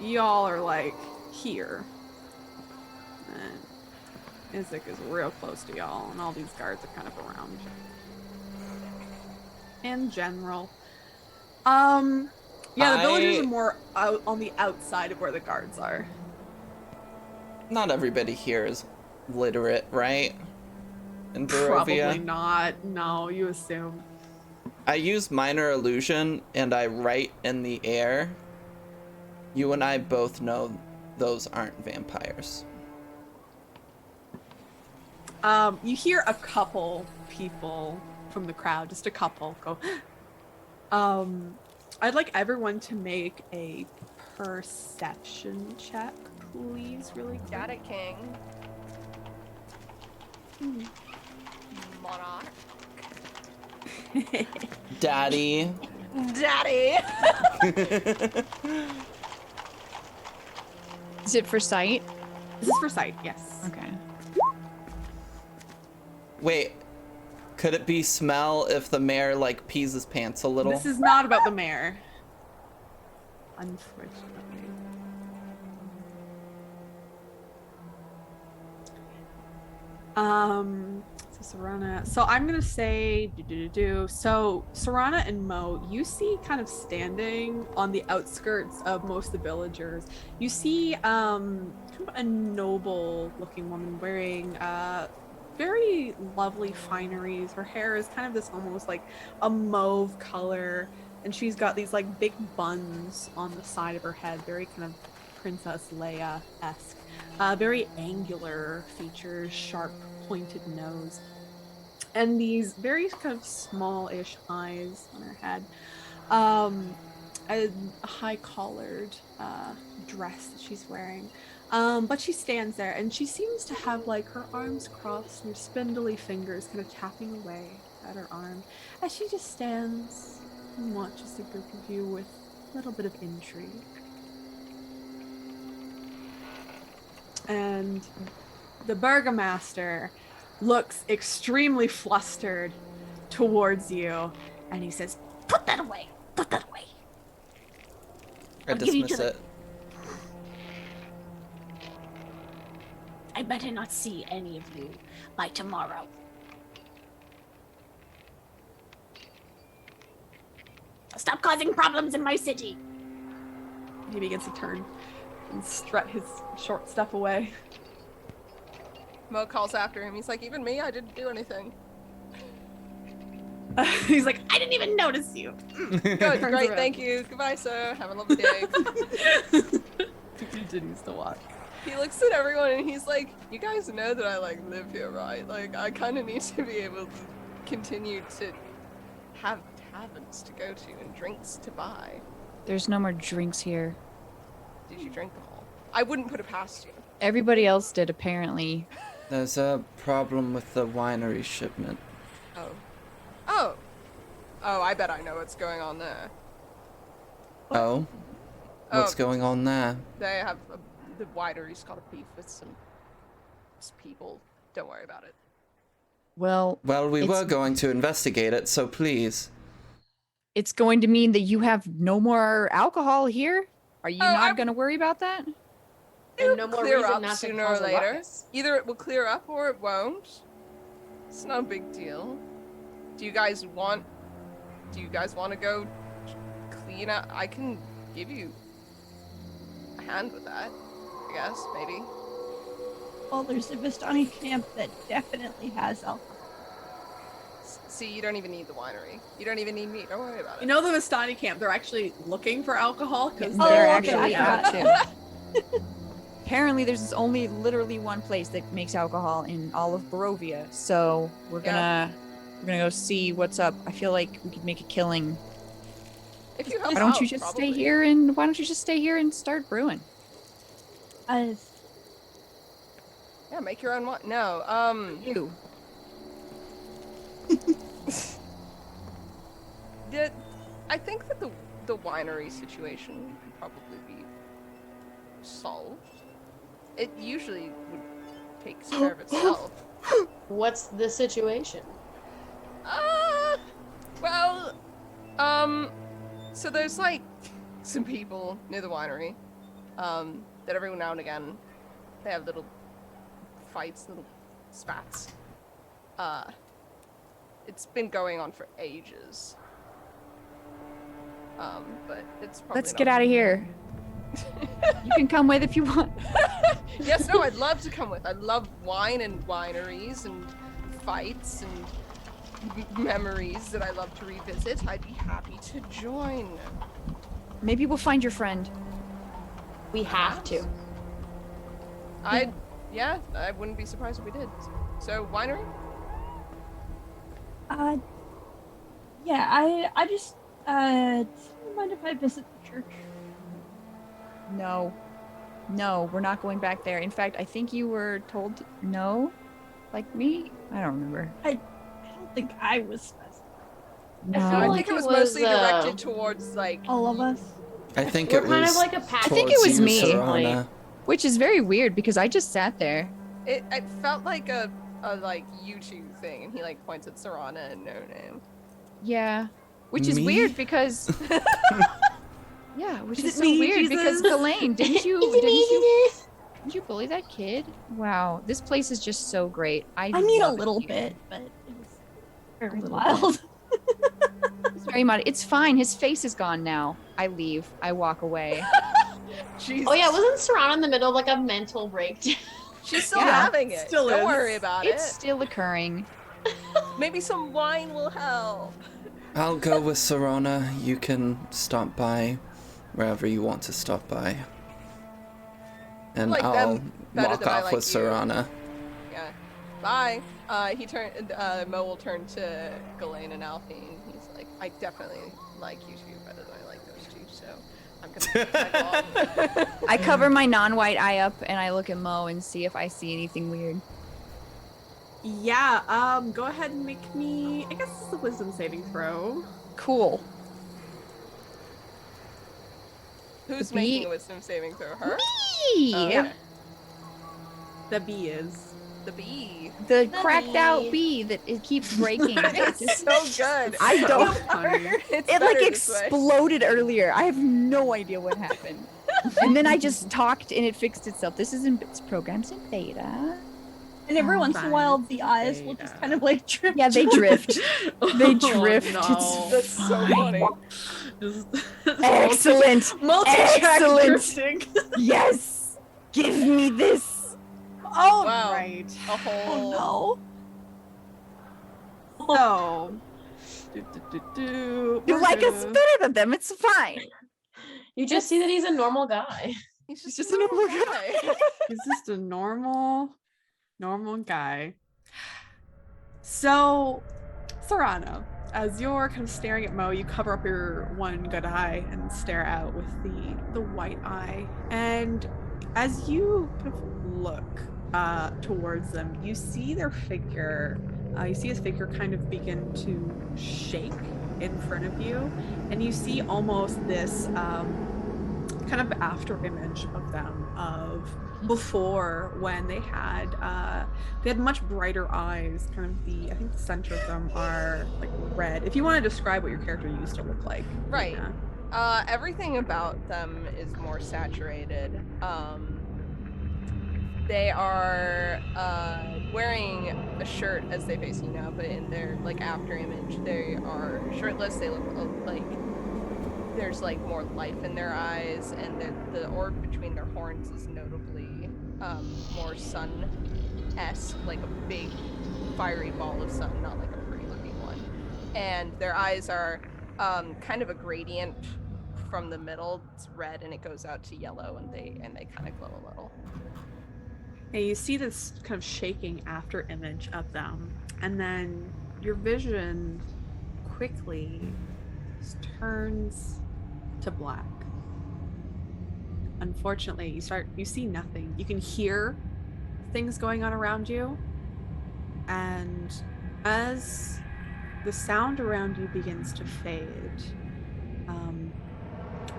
Y'all are like here. And Isaac is real close to y'all, and all these guards are kind of around. In general. Yeah, the villagers are more out on the outside of where the guards are. Not everybody here is literate, right? In Barovia? Probably not. No, you assume. I use minor illusion and I write in the air. You and I both know those aren't vampires. You hear a couple people from the crowd, just a couple, go, I'd like everyone to make a perception check, please, really quick. Got it, King. Monarch. Daddy. Daddy! Is it for sight? This is for sight, yes. Okay. Wait, could it be smell if the mayor like pees his pants a little? This is not about the mayor. Unfortunately. So Serana. So I'm gonna say So Serana and Mo, you see kind of standing on the outskirts of most of the villagers. You see kind of a noble looking woman wearing very lovely fineries. Her hair is kind of this almost like a mauve color, and she's got these like big buns on the side of her head, very kind of Princess Leia-esque. Very angular features, sharp pointed nose, and these very kind of small-ish eyes on her head. A high-collared dress that she's wearing. But she stands there, and she seems to have like her arms crossed and her spindly fingers kind of tapping away at her arm as she just stands and watches the group of you with a little bit of intrigue. And the burgomaster looks extremely flustered towards you, and he says, Put that away. Put that away. I I'll give you dismiss to it. I better not see any of you by tomorrow. Stop causing problems in my city. he begins to turn and strut his short stuff away. Mo calls after him. He's like, even me? I didn't do anything. He's like, I didn't even notice you. Good, Turns great, around. thank you. Goodbye, sir. Have a lovely day. He continues to walk. He looks at everyone and he's like, you guys know that I like live here, right? Like, I kind of need to be able to continue to have taverns to go to and drinks to buy. There's no more drinks here. Did you drink them all? I wouldn't put it past you. Everybody else did, apparently. There's a problem with the winery shipment. Oh, I bet I know what's going on there. Oh? What's going on there? They have the winery's got a beef with some people. Don't worry about it. Well, Well, we It's- were going to investigate it, so please. it's going to mean that you have no more alcohol here? Are you not going to worry about that? And no more clear reason up not to sooner cause or a later. ruckus. Either it will clear up or it won't. It's no big deal. Do you guys want to go clean up? I can give you a hand with that, I guess, maybe. Well, there's a Vistani camp that definitely has alcohol. See, you don't even need the winery. You don't even need me. Don't worry about it. You know the Vistani camp, they're actually looking for alcohol because Oh, They're okay, actually I out forgot. too. Apparently, there's only literally one place that makes alcohol in all of Barovia, so we're gonna go see what's up. I feel like we could make a killing. If you help Why don't out, you just probably. stay here and start brewing? Uh, Yeah, make your own wine. No, You. I think that the winery situation could probably be solved. It usually would take care of itself. What's the situation? Well, so there's like some people near the winery, that every now and again they have little fights, little spats. It's been going on for ages. But it's probably Let's get out of here. You can come with if you want. Yes, no, I'd love to come with. I love wine and wineries and fights and memories that I love to revisit. I'd be happy to join. Maybe we'll find your friend. We have to. I wouldn't be surprised if we did. So, winery? yeah, I just, do you mind if I visit the church? No, we're not going back there. In fact, I think you were told no, like me. I don't remember. I don't think I was specified. No. I feel I like think it was it mostly was, directed towards, like, All of us. I think We're it was kind of like a pack. I think it was towards you, me. Serana. Which is very weird because I just sat there. it felt like a like YouTube thing, and he like points at Serana and no name. Yeah, which is Me? weird because yeah, which Is is it so me, weird because Jesus? Ghislaine, didn't you bully that kid? Wow, this place is just so great. I mean, a love it little here. bit, but it was very little wild. It's very much. It's fine. His face is gone now. I leave. I walk away. Jesus. Oh yeah, wasn't Serana in the middle of like a mental breakdown? She's still Yeah, having it. still Don't is. worry about It's it. still occurring. Maybe some wine will help. I'll go with Serana. You can stop by wherever you want to stop by. And Like I'll them better walk than I off like with you. Serana. Yeah. Bye. Mo will turn to Ghislaine and Alfie. He's like, I definitely like you two better than I like those two, so I'm gonna take my I cover my non-white eye up and I look at Mo and see if I see anything weird. Yeah, go ahead and make me, I guess it's a wisdom saving throw. Cool. Who's The making bee- a wisdom saving throw? Her? Me! Oh, okay. The bee is. The bee. The cracked out bee that it keeps breaking. It's so good. I don't. Funny. It's It better like this way. exploded earlier. I have no idea what happened. And then I just talked and it fixed itself. This is in its programs in beta. And every once in a while, Fine. the eyes will just kind of like drift. Yeah, they drift. They Oh, drift. no. It's That's so fine. funny. Just- Excellent. Multi-track Excellent. drifting. Yes. Give me this. Oh, Wow. Right. A whole. oh So. You we're like us gonna- better than them. It's fine. You just see that he's a normal guy. He's just a normal guy. He's just a normal guy. So, Serana, as you're kind of staring at Mo, you cover up your one good eye and stare out with the white eye. And as you kind of look towards them, you see their figure. You see his figure kind of begin to shake in front of you, and you see almost this kind of after image of them of before, when they had much brighter eyes. Kind of I think the center of them are like red. If you want to describe what your character used to look like, Right. yeah. Everything about them is more saturated. They are wearing a shirt as they face you now, but in their like after image, they are shirtless. They look like there's like more life in their eyes, and the orb between their horns is notably more sun-esque, like a big fiery ball of sun, not like a pretty looking one. And their eyes are kind of a gradient from the middle. It's red and it goes out to yellow, and they kind of glow a little. And you see this kind of shaking after image of them, and then your vision quickly turns to black. Unfortunately, you see nothing. You can hear things going on around you, and as the sound around you begins to fade,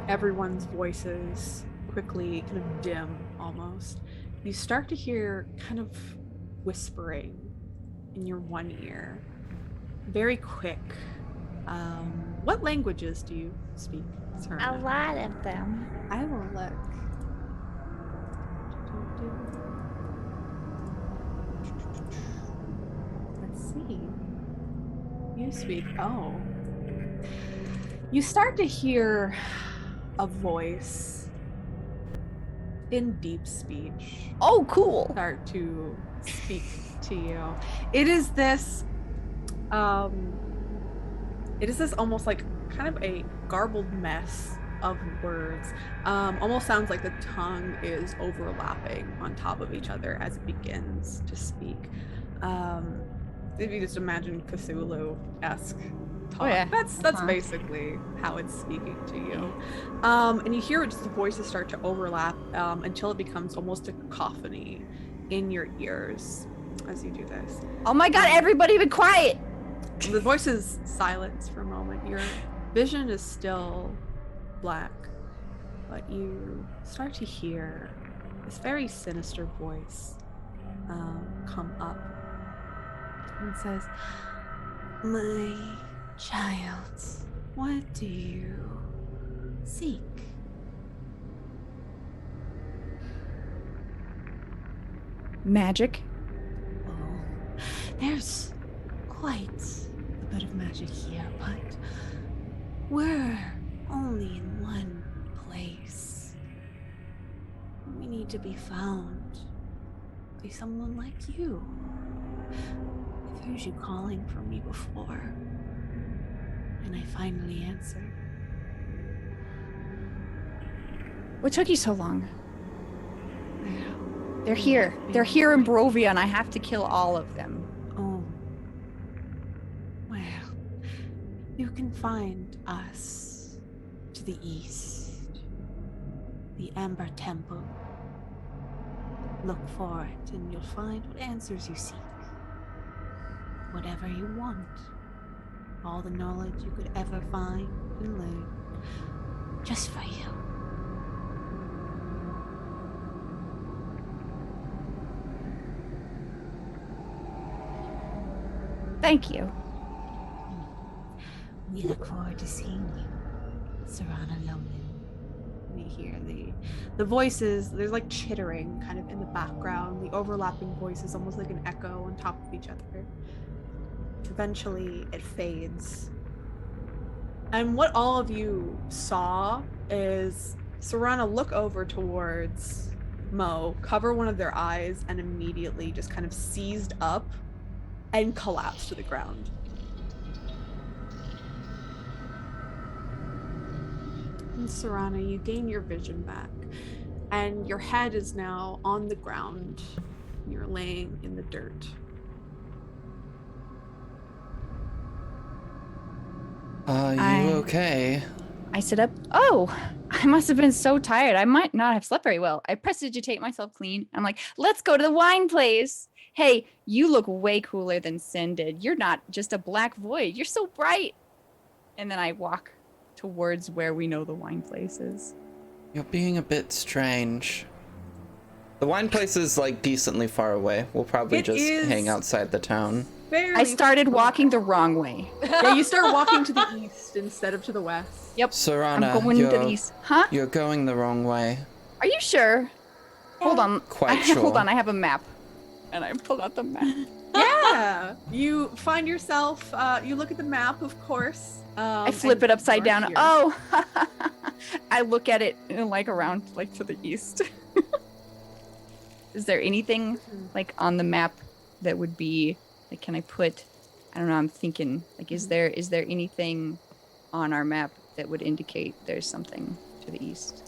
everyone's voices quickly kind of dim almost. You start to hear kind of whispering in your one ear, very quick. What languages do you speak, Serena? A lot of them. I will look. Let's see. You speak. Oh. You start to hear a voice in deep speech Oh, cool. start to speak to you. It is this almost like kind of a garbled mess of words. Almost sounds like the tongue is overlapping on top of each other as it begins to speak. If you just imagine Cthulhu-esque talk. Oh, yeah. That's basically how it's speaking to you. And you hear just the voices start to overlap until it becomes almost a cacophony in your ears as you do this. Oh my god, everybody be quiet! The voices silence for a moment. Your vision is still black, but you start to hear this very sinister voice come up and says, "My child, what do you seek?" Magic. Oh, there's quite a bit of magic here, but we're only in one place. We need to be found by someone like you. I've heard you calling for me before, and I finally answered. What took you so long? Well, They're here. They're here in Barovia, and I have to kill all of them. Oh. Well, you can find us to the east. The Amber Temple. Look for it, and you'll find what answers you seek. Whatever you want. All the knowledge you could ever find and learn. Just for you. Thank you. We look forward to seeing you, Serana Loman. You hear the voices, there's like chittering kind of in the background, the overlapping voices, almost like an echo on top of each other. Eventually it fades. And what all of you saw is Serana look over towards Mo, cover one of their eyes, and immediately just kind of seized up and collapse to the ground. And Serana, you gain your vision back, and your head is now on the ground. You're laying in the dirt. You okay? I sit up. Oh, I must have been so tired. I might not have slept very well. I prestidigitate myself clean. I'm like, let's go to the wine place. Hey, you look way cooler than Sin did. You're not just a black void. You're so bright. And then I walk towards where we know the wine place is. You're being a bit strange. The wine place is like decently far away. We'll probably just hang outside the town. I started walking the wrong way. Yeah, you start walking to the east instead of to the west. Yep. Serana, I'm going to the east. Huh? You're going the wrong way. Are you sure? Hold on. quite sure. Hold on, I have a map. And I pull out the map. Yeah, you find yourself. You look at the map, of course. I flip it upside down. Here. Oh, I look at it like around, like to the east. Is there anything like on the map that would be like? Can I put? I don't know. I'm thinking like, is there anything on our map that would indicate there's something to the east?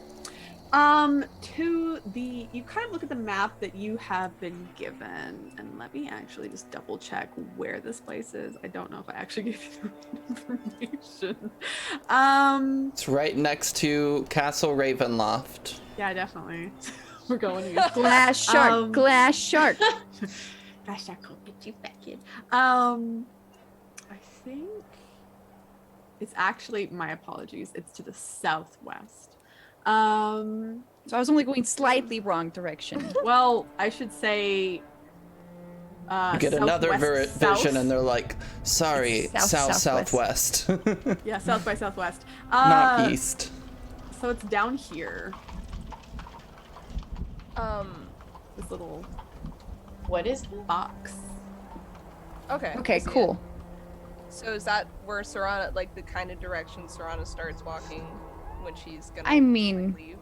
To the, you kind of look at the map that you have been given, and let me actually just double check where this place is. I don't know if I actually gave you the right information. It's right next to Castle Ravenloft. Yeah, definitely. We're going here. Glass shark, glass shark. Glass shark will get you back in. I think it's actually, my apologies, it's to the southwest. So I was only going slightly wrong direction. Well, I should say You get another southwest, vision, and they're like, "Sorry, It's southwest, yeah, south by southwest. not east." So it's down here. Um, This little What is that? box. okay. Okay, I see it. cool. So is that where Serana, like the kind of direction Serana starts walking when she's gonna I mean, leave?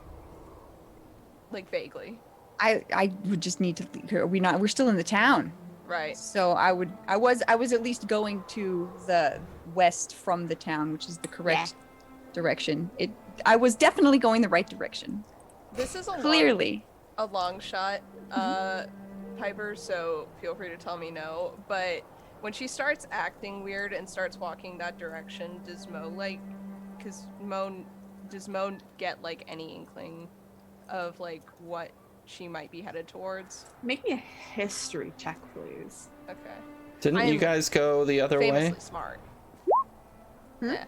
Like vaguely. I would just need to. Are we not? We're still in the town. Right. So I was at least going to the west from the town, which is the correct direction. I was definitely going the right direction. This is Clearly. a long shot, Piper, so feel free to tell me no. But when she starts acting weird and starts walking that direction, does Mo get like any inkling of like what she might be headed towards? Make me a history check, please. Okay. Didn't I you am guys go the other Famously way? smart. Hmm? Yeah.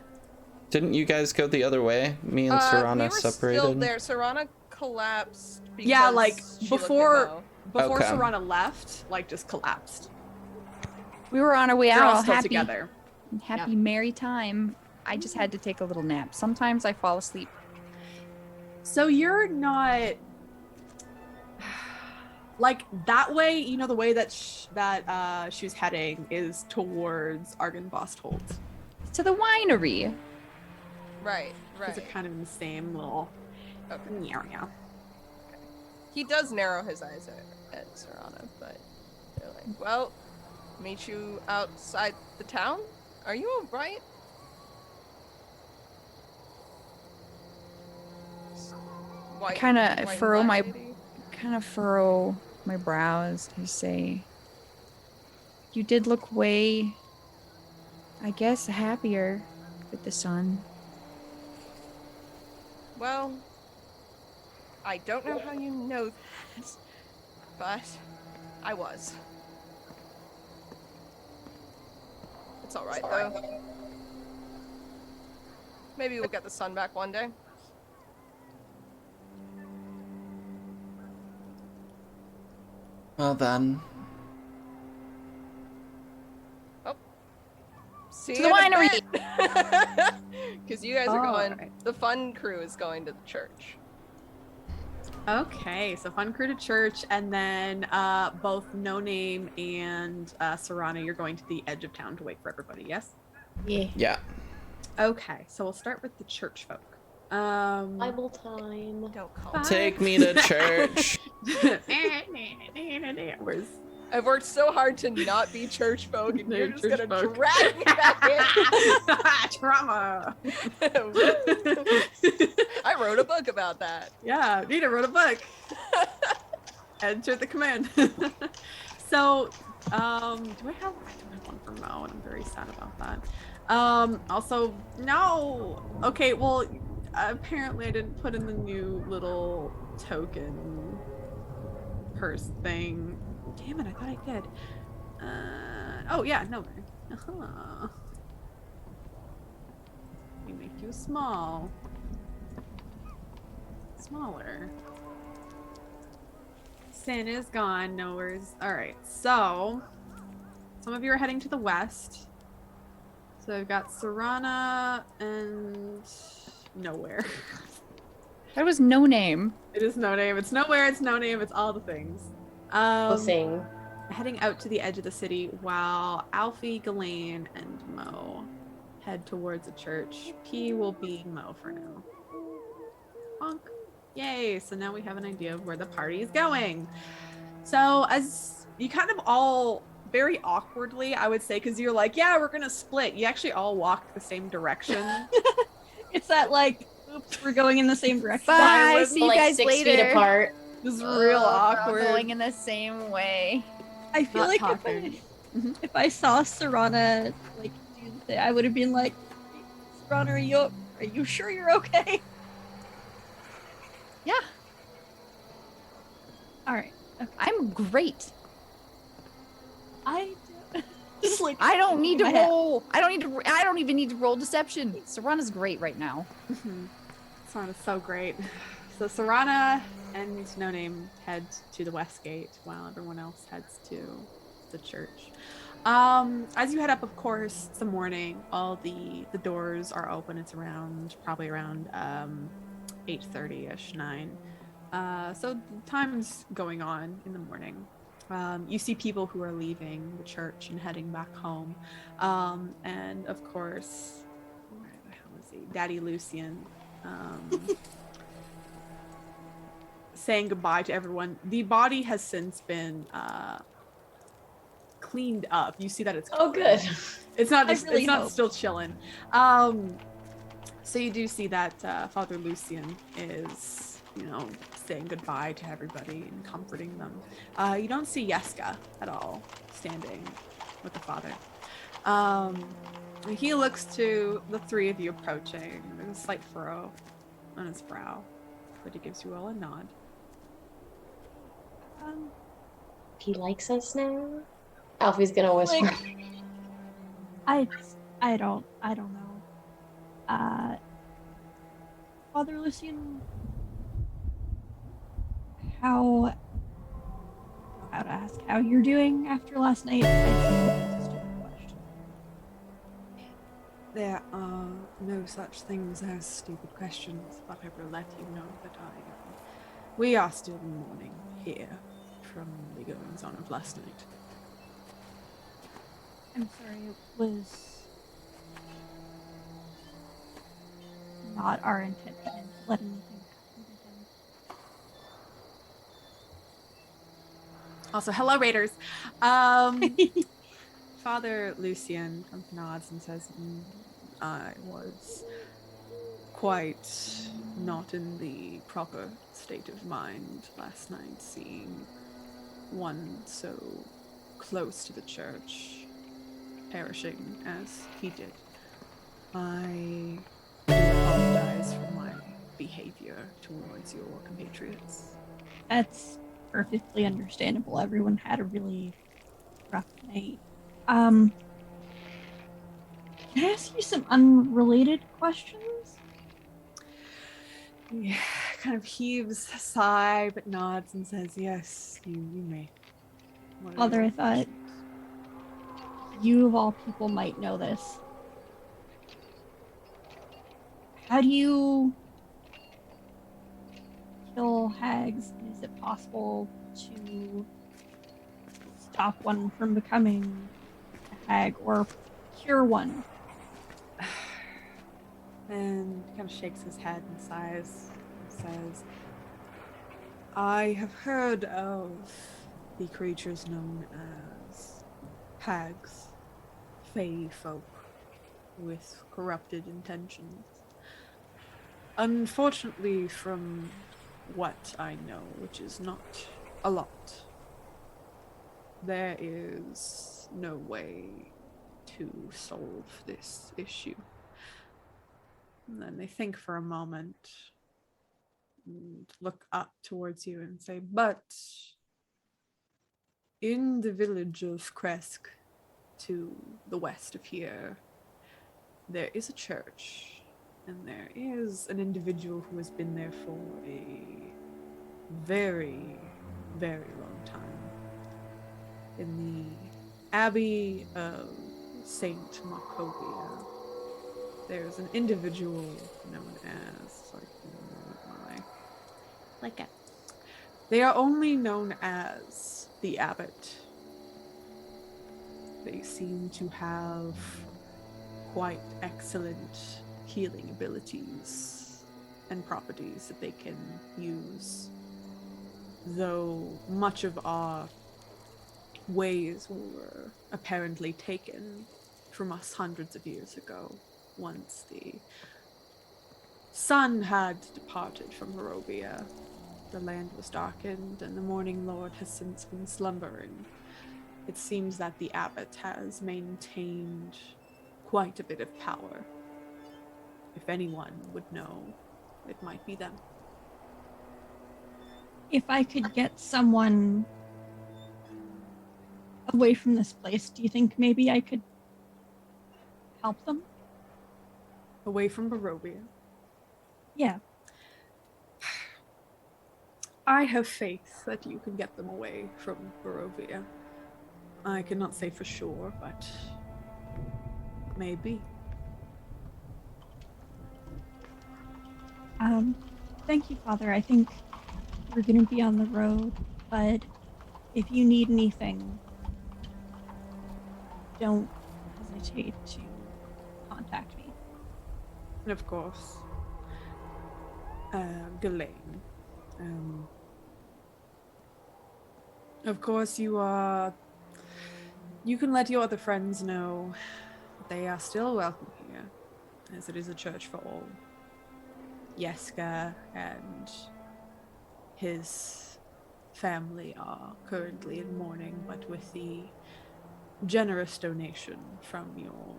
Didn't you guys go the other way? Me and We Serana were separated. still there. Serana collapsed because Yeah, like, she looked at before- Mo. Before Okay. Serana left, like just collapsed. We were on our way They're out, all all still happy, together. happy, merry time. I just had to take a little nap. Sometimes I fall asleep. So you're not like that way. You know, the way that she was heading is towards Argynvostholt. To the winery. Right, Because right. they're kind of in the same little Okay. area. He does narrow his eyes at Serana, but they're like, well, meet you outside the town? Are you alright? I kind of furrow my brows. I say, you did look way, I guess, happier with the sun. Well, I don't know how you know this, but I was. It's alright though. Maybe we'll get the sun back one day. Well then, See To the winery! Because you guys are going. Alright. The fun crew is going to the church. Okay, so fun crew to church, and then both No Name and Serana, you're going to the edge of town to wait for everybody. Yes. yeah. Okay, so we'll start with the church folk. Bible time. Don't call. Bye. Take me to church. Where's I've worked so hard to not be church folk, and you're just Church gonna folk. drag me back trauma? in. I wrote a book about that. Yeah, Nina wrote a book. Enter the command. So, do I don't have one for Mo, and I'm very sad about that. Also, no. Okay, well, apparently I didn't put in the new little token purse thing. Damn it, I thought I did. Oh yeah, no. Uh-huh. We make you small. Smaller. Sin is gone. No worries. Alright, so some of you are heading to the west. So I've got Serana and nowhere. That was No Name. It is no name. It's nowhere. It's no name. It's all the things. We'll sing. Heading out to the edge of the city while Alfie, Ghislaine, and Mo head towards a church. P will be Mo for now. Bonk. Yay! So now we have an idea of where the party is going. So as you kind of all very awkwardly, I would say, because you're like, yeah, we're gonna split. You actually all walk the same direction. It's that like, oops, we're going in the same direction. Bye. Silence. See you Like guys 6 feet later. apart. This is real We're all awkward. going in the same way. I feel Not like talking. if I saw Serana like do the thing, I would have been like, Serana, are you sure you're okay? Yeah, All right. I'm great. I just like I don't need to my head. roll. I don't even need to roll deception. Serana's great right now. Sarana's so great. So Sarana and No Name head to the west gate while everyone else heads to the church. As you head up, of course, it's the morning. All the doors are open. It's probably around 8:30ish, 9. So time's going on in the morning. You see people who are leaving the church and heading back home. And of course, where the hell is he? Daddy Lucian. Saying goodbye to everyone. The body has since been cleaned up. You see that it's Oh, good. It's not I just, really it's not hope. still chilling. So you do see that Father Lucian is, saying goodbye to everybody and comforting them. You don't see Yeska at all standing with the father. He looks to the three of you approaching. There's a slight furrow on his brow, but he gives you all a nod. He likes us now. Alfie's gonna whisper. Like, I don't know. Father Lucian, how to ask how you're doing after last night? I think that's a stupid question. There are no such things as stupid questions, but I will let you know that we are still mourning here from the goings on of last night. I'm sorry, it was not our intention to let anything happen to him. Also, hello, Raiders. Father Lucian nods and says, I was quite not in the proper state of mind last night, seeing one so close to the church perishing as he did. I do apologize for my behavior towards your compatriots. That's perfectly understandable. Everyone had a really rough night. Can I ask you some unrelated questions? Yeah, kind of heaves a sigh but nods and says, yes, you may. What are Father, your I thought you of all people might know this. How do you kill hags? And is it possible to stop one from becoming a hag or cure one? And kind of shakes his head and sighs and says, I have heard of the creatures known as hags, fey folk with corrupted intentions. Unfortunately, from what I know, which is not a lot, there is no way to solve this issue. And then they think for a moment and look up towards you and say, but in the village of Kresk to the west of here, there is a church, and there is an individual who has been there for a very, very long time. In the Abbey of Saint Markovia, there's an individual known as, like a They are only known as the Abbot. They seem to have quite excellent healing abilities and properties that they can use. Though much of our ways were apparently taken from us hundreds of years ago, once the sun had departed from Barovia. The land was darkened, and the Morning Lord has since been slumbering. It seems that the Abbot has maintained quite a bit of power. If anyone would know, it might be them. If I could get someone away from this place, do you think maybe I could help them? Away from Barovia. Yeah. I have faith that you can get them away from Barovia. I cannot say for sure, but maybe. Thank you, Father. I think we're gonna be on the road, but if you need anything, don't hesitate to contact me. And of course, Ghislaine. Of course, you can let your other friends know that they are still welcome here, as it is a church for all. Yeska and his family are currently in mourning, but with the generous donation from your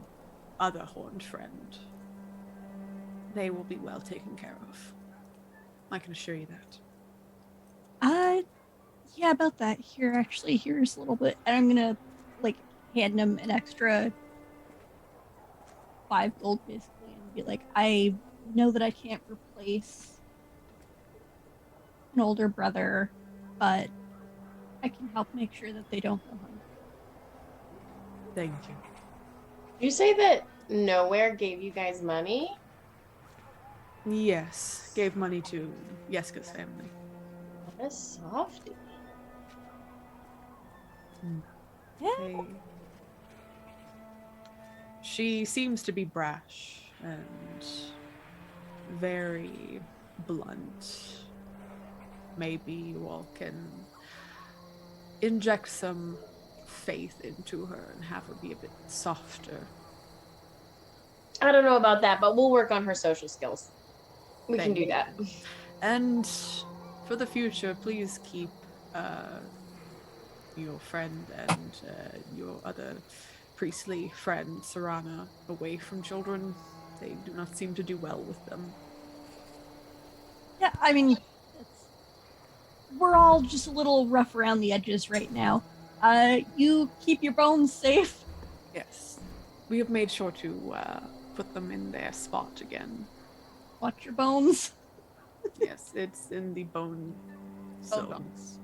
other horned friend, they will be well taken care of. I can assure you that. Yeah, about that. Here's a little bit. And I'm gonna, hand him an extra 5 gold, basically, and be like, I know that I can't replace an older brother, but I can help make sure that they don't go hungry. Thank you. You say that Nowhere gave you guys money? Yes, gave money to Yeska's family. What a softie. Yeah. She seems to be brash and very blunt. Maybe you all can inject some faith into her and have her be a bit softer. I don't know about that, but we'll work on her social skills. We Thank can do that. you. And for the future, please keep your friend and your other priestly friend, Sarana, away from children. They do not seem to do well with them. Yeah, I mean, we're all just a little rough around the edges right now. You keep your bones safe. Yes. We have made sure to put them in their spot again. Watch your bones. Yes, it's in the bone zone. It's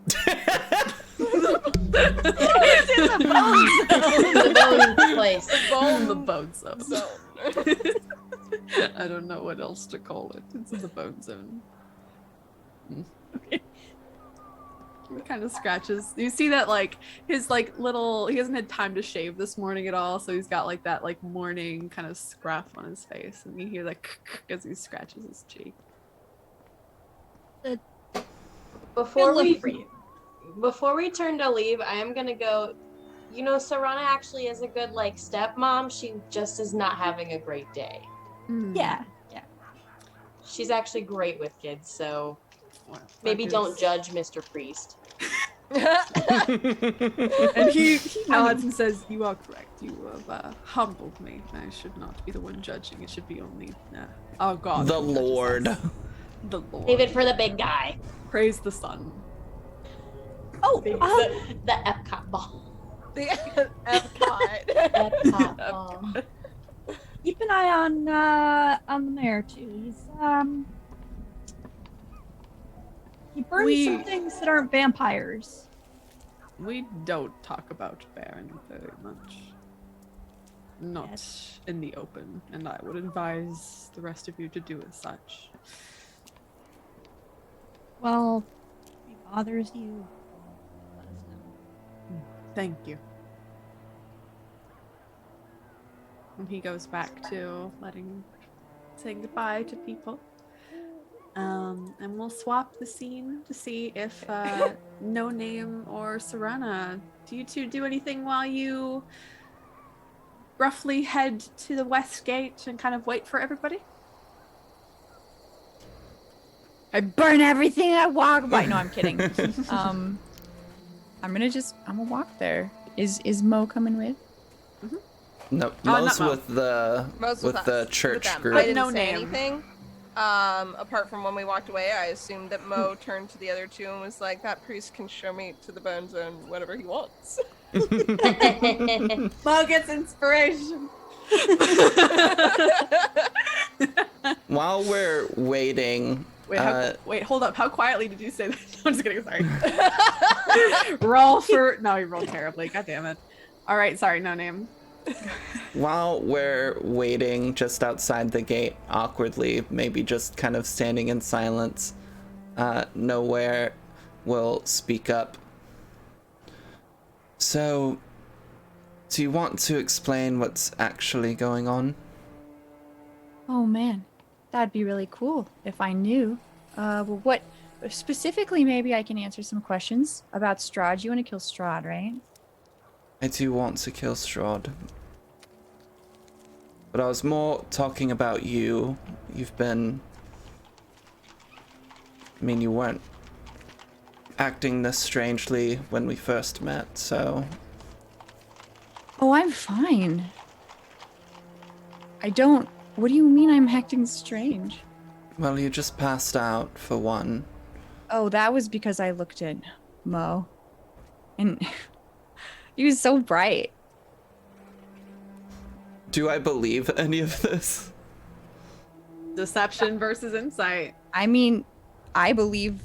in the bone zone. The bone place. In the bone zone. I don't know what else to call it. It's in the bone zone. Okay. He kind of scratches. You see that his little, he hasn't had time to shave this morning at all, so he's got that morning kind of scruff on his face, and you hear as he scratches his cheek. Before For we turn to leave, I am gonna go. You know, Sarana actually is a good stepmom. She just is not having a great day. Yeah. She's actually great with kids, so Well, maybe that don't is- judge Mr. Priest. And he nods and says, "You are correct. You have humbled me. I should not be the one judging. It should be only our God. The who judges Lord. us. The Lord. Save it for the big guy. Praise the sun." Oh, The Epcot ball. The Epcot. Epcot ball. keep an eye on the mayor too. He burns some things that aren't vampires. We don't talk about Baron very much. Not in the open, and I would advise the rest of you to do as such. Well, if it bothers you, let us know. Thank you. And he goes back to saying goodbye to people. And we'll swap the scene to see if No Name or Serana, do you two do anything while you roughly head to the west gate and kind of wait for everybody? I burn everything I walk by. No, I'm kidding. I'm gonna walk there. Is Mo coming with? No, not Mo's Mo. with the Most with us, the with church them. group. I didn't No say name. anything. Apart from when we walked away, I assumed that Mo turned to the other two and was like, "That priest can show me to the bone zone whatever he wants." Mo gets inspiration. While we're waiting, Wait, hold up. How quietly did you say that? I'm just kidding. Sorry. Roll for. No, you rolled terribly. God damn it. All right. Sorry. No name. while we're waiting just outside the gate, awkwardly, maybe just kind of standing in silence, Nowhere will speak up. So, do you want to explain what's actually going on? Oh man, that'd be really cool if I knew. Well, what specifically? Maybe I can answer some questions about Strahd. You want to kill Strahd, right? I do want to kill Strahd. But I was more talking about you. You've been... I mean, you weren't acting this strangely when we first met, so... Oh, I'm fine. I don't... What do you mean I'm acting strange? Well, you just passed out, for one. Oh, that was because I looked at Mo. And he was so bright. Do I believe any of this? Deception versus insight. I mean, I believe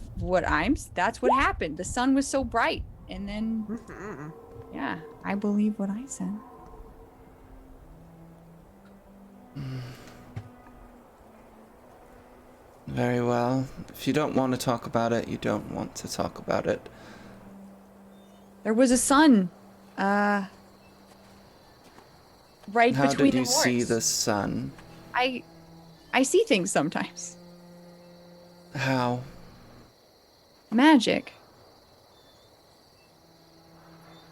that's what happened. The sun was so bright. And then, yeah, I believe what I said. Very well. If you don't want to talk about it, you don't want to talk about it. There was a sun, right How between did you the see horse. the sun? I see things sometimes. How? Magic.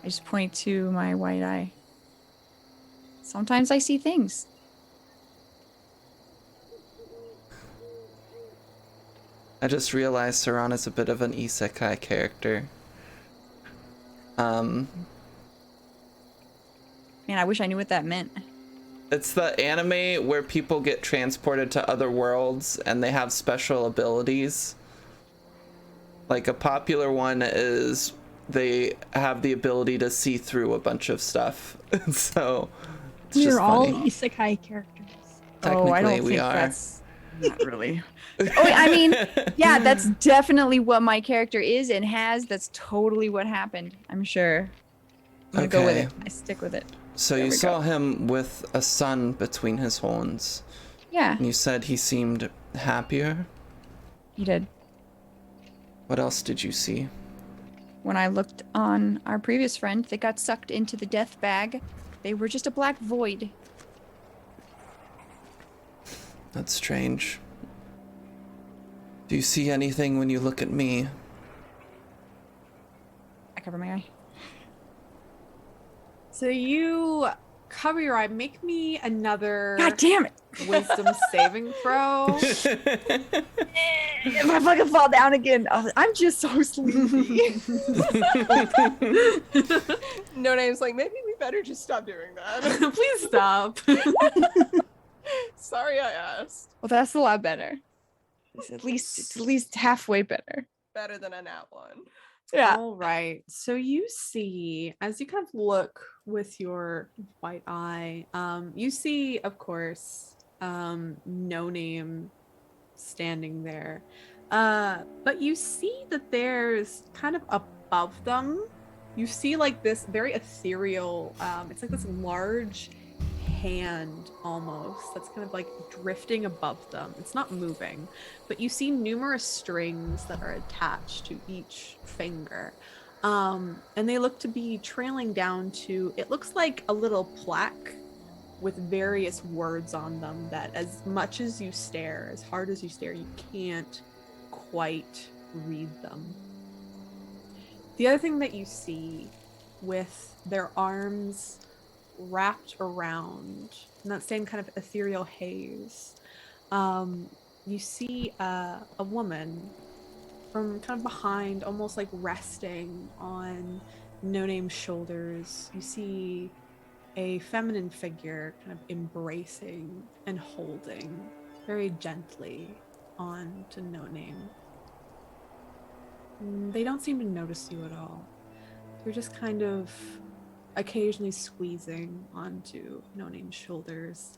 I just point to my white eye. Sometimes I see things. I just realized Serana's a bit of an isekai character. Man, I wish I knew what that meant. It's the anime where people get transported to other worlds and they have special abilities. Like a popular one is they have the ability to see through a bunch of stuff. So it's We're just all funny. isekai characters. Technically, I don't we think are. that's not really. Oh, I mean, yeah, that's definitely what my character is and has. That's totally what happened. I'm sure. I'm gonna go with Okay. it. I stick with it. So There you we saw go. him with a sun between his horns. Yeah, And you said he seemed happier. he did. What else did you see? When I looked on our previous friend that got sucked into the death bag, they were just a black void. That's strange. Do you see anything when you look at me? I cover my eye. So you cover your eye. Make me another God damn it! wisdom saving throw. If I fucking fall down again, I'm just so sleepy. No Name's like, maybe we better just stop doing that. Please stop. Sorry I asked. Well, that's a lot better. It's at least halfway better. Better than a nat one. Yeah. All right. So you see, as you kind of look with your white eye, you see, of course, No Name standing there. But you see that there's kind of above them, you see like this very ethereal, it's like this large hand almost that's kind of like drifting above them. It's not moving, but you see numerous strings that are attached to each finger. And they look to be trailing down to, it looks like a little plaque with various words on them that as much as you stare, as hard as you stare, you can't quite read them. The other thing that you see with their arms wrapped around in that same kind of ethereal haze, you see a woman from kind of behind, almost like resting on No Name's shoulders. You see a feminine figure kind of embracing and holding very gently on to No Name. They don't seem to notice you at all. They're just kind of occasionally squeezing onto No Name's shoulders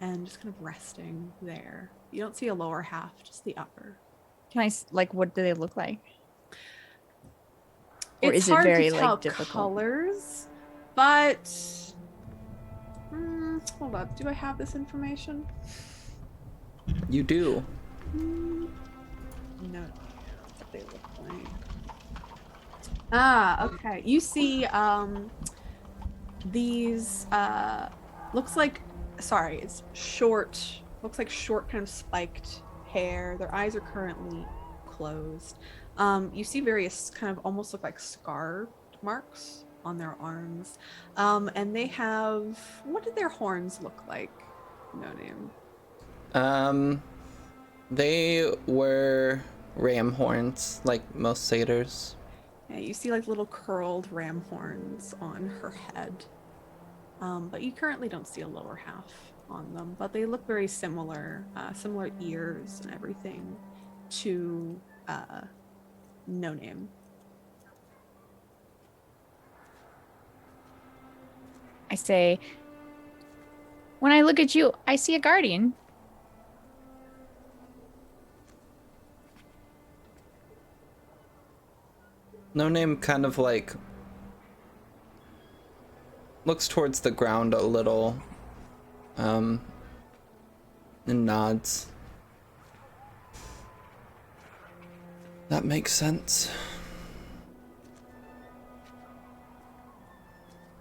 and just kind of resting there. You don't see a lower half, just the upper. Can I like? What do they look like? Or It's is it hard very to tell like difficult? colors, but hold on. Do I have this information? You do. No. What they look like. Ah, okay. You see, these looks like, sorry, it's short. Looks like short, kind of spiked hair. Their eyes are currently closed. You see various kind of almost look like scar marks on their arms. And they have, what did their horns look like? No name. They were ram horns, like most satyrs. Yeah, you see like little curled ram horns on her head. But you currently don't see a lower half on them, but they look very similar, similar ears and everything to No Name. I say, when I look at you, I see a guardian. No Name kind of like looks towards the ground a little, and nods. That makes sense.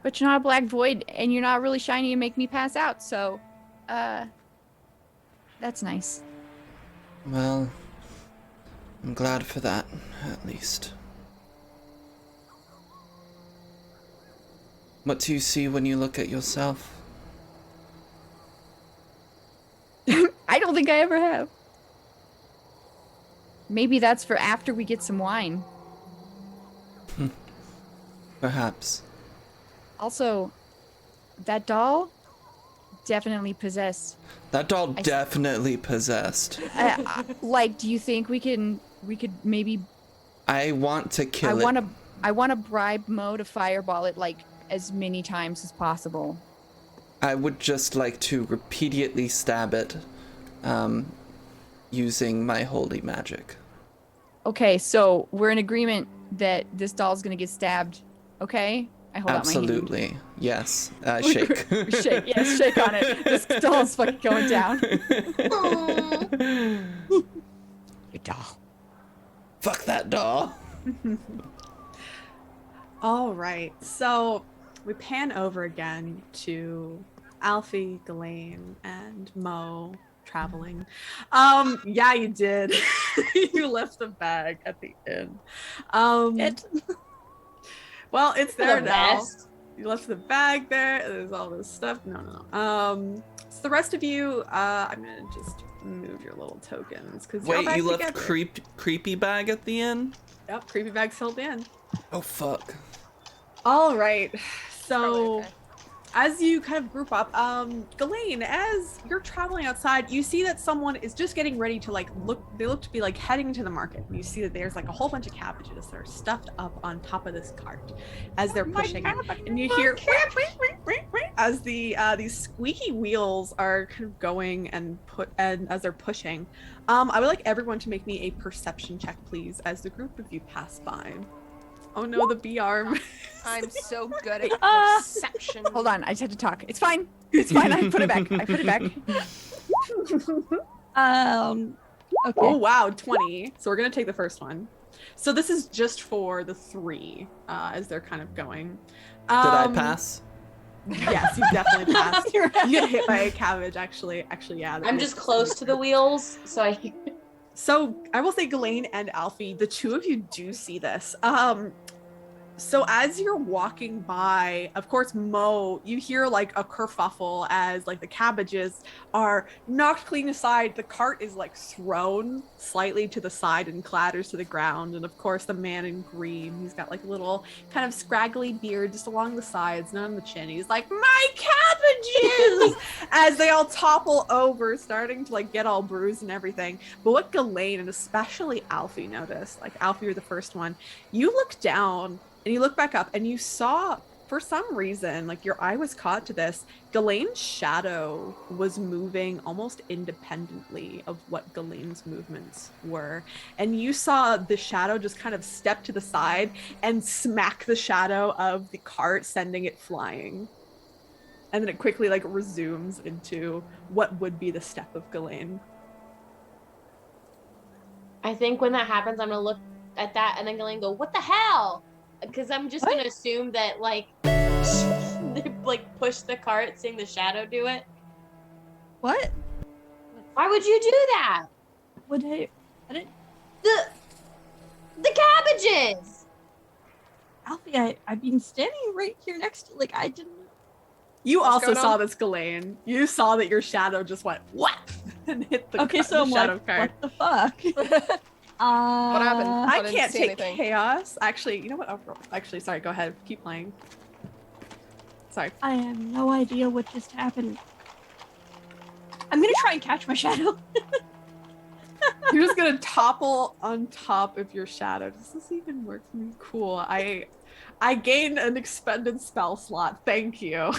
But you're not a black void, and you're not really shiny and make me pass out, so, that's nice. Well, I'm glad for that, at least. What do you see when you look at yourself? I don't think I ever have. Maybe that's for after we get some wine. Perhaps. Also, that doll, definitely possessed. That doll definitely possessed. Like, do you think we could maybe? I want to kill it. I want to bribe Mo to fireball it like as many times as possible. I would just like to repeatedly stab it, using my holy magic. Okay, so we're in agreement that this doll's gonna get stabbed. Okay, I hold Absolutely. out my hand. Yes. Shake. Shake. Yes, shake on it. This doll's fucking going down. Your doll. Fuck that doll. All right, so we pan over again to Alfie, Ghislaine, and Mo traveling. Yeah, you did. You left the bag at the inn. Well, it's there now. You left the bag there. There's all this stuff. No. So the rest of you, I'm gonna just move your little tokens because wait, you left creepy bag at the end? Yep, creepy bag's still at the end. Oh fuck. All right, so as you kind of group up, Ghislaine, as you're traveling outside, you see that someone is just getting ready to they look to be like heading to the market. And you see that there's like a whole bunch of cabbages that are stuffed up on top of this cart as they're pushing it. And you hear as these squeaky wheels are kind of going and as they're pushing. I would like everyone to make me a perception check, please, as the group of you pass by. Oh no, the bee arm. I'm so good at Ah. perception. Hold on, I just had to talk. It's fine. It's fine. I put it back. I put it back. Okay. Oh wow, 20. So we're gonna take the first one. So this is just for the 3, as they're kind of going. Did I pass? Yes, you definitely passed. You're You get hit by a cabbage, actually. Actually, yeah. I'm just close to the wheels, so I. So I will say, Ghislaine and Alfie, the two of you do see this. So as you're walking by, of course, Mo, you hear like a kerfuffle as like the cabbages are knocked clean aside. The cart is like thrown slightly to the side and clatters to the ground. And of course, the man in green, he's got like a little kind of scraggly beard just along the sides, not on the chin. He's like, my cabbages! As they all topple over, starting to like get all bruised and everything. But what Ghislaine and especially Alfie noticed, like Alfie, you're the first one, you look down and you look back up and you saw, for some reason, like your eye was caught to this, Ghislaine's shadow was moving almost independently of what Ghislaine's movements were. And you saw the shadow just kind of step to the side and smack the shadow of the cart, sending it flying. And then it quickly like resumes into what would be the step of Ghislaine. I think when that happens, I'm gonna look at that and then Ghislaine go, "What the hell?" Because I'm just gonna assume that like they like push the cart, seeing the shadow do it. What? Why would you do that? Would I didn't. The cabbages. Alfie, I've been standing right here next to. Like I didn't. You What's also going saw on? this, Ghislaine. You saw that your shadow just went whap and hit the, Okay, so I'm shadow like, card. what the fuck? What happened? I didn't can't see take anything. chaos. Actually, you know what? Actually, sorry. Go ahead. Keep playing. Sorry. I have no idea what just happened. I'm gonna try and catch my shadow. You're just gonna topple on top of your shadow. Does this even work for me? Cool. I gained an expended spell slot. Thank you.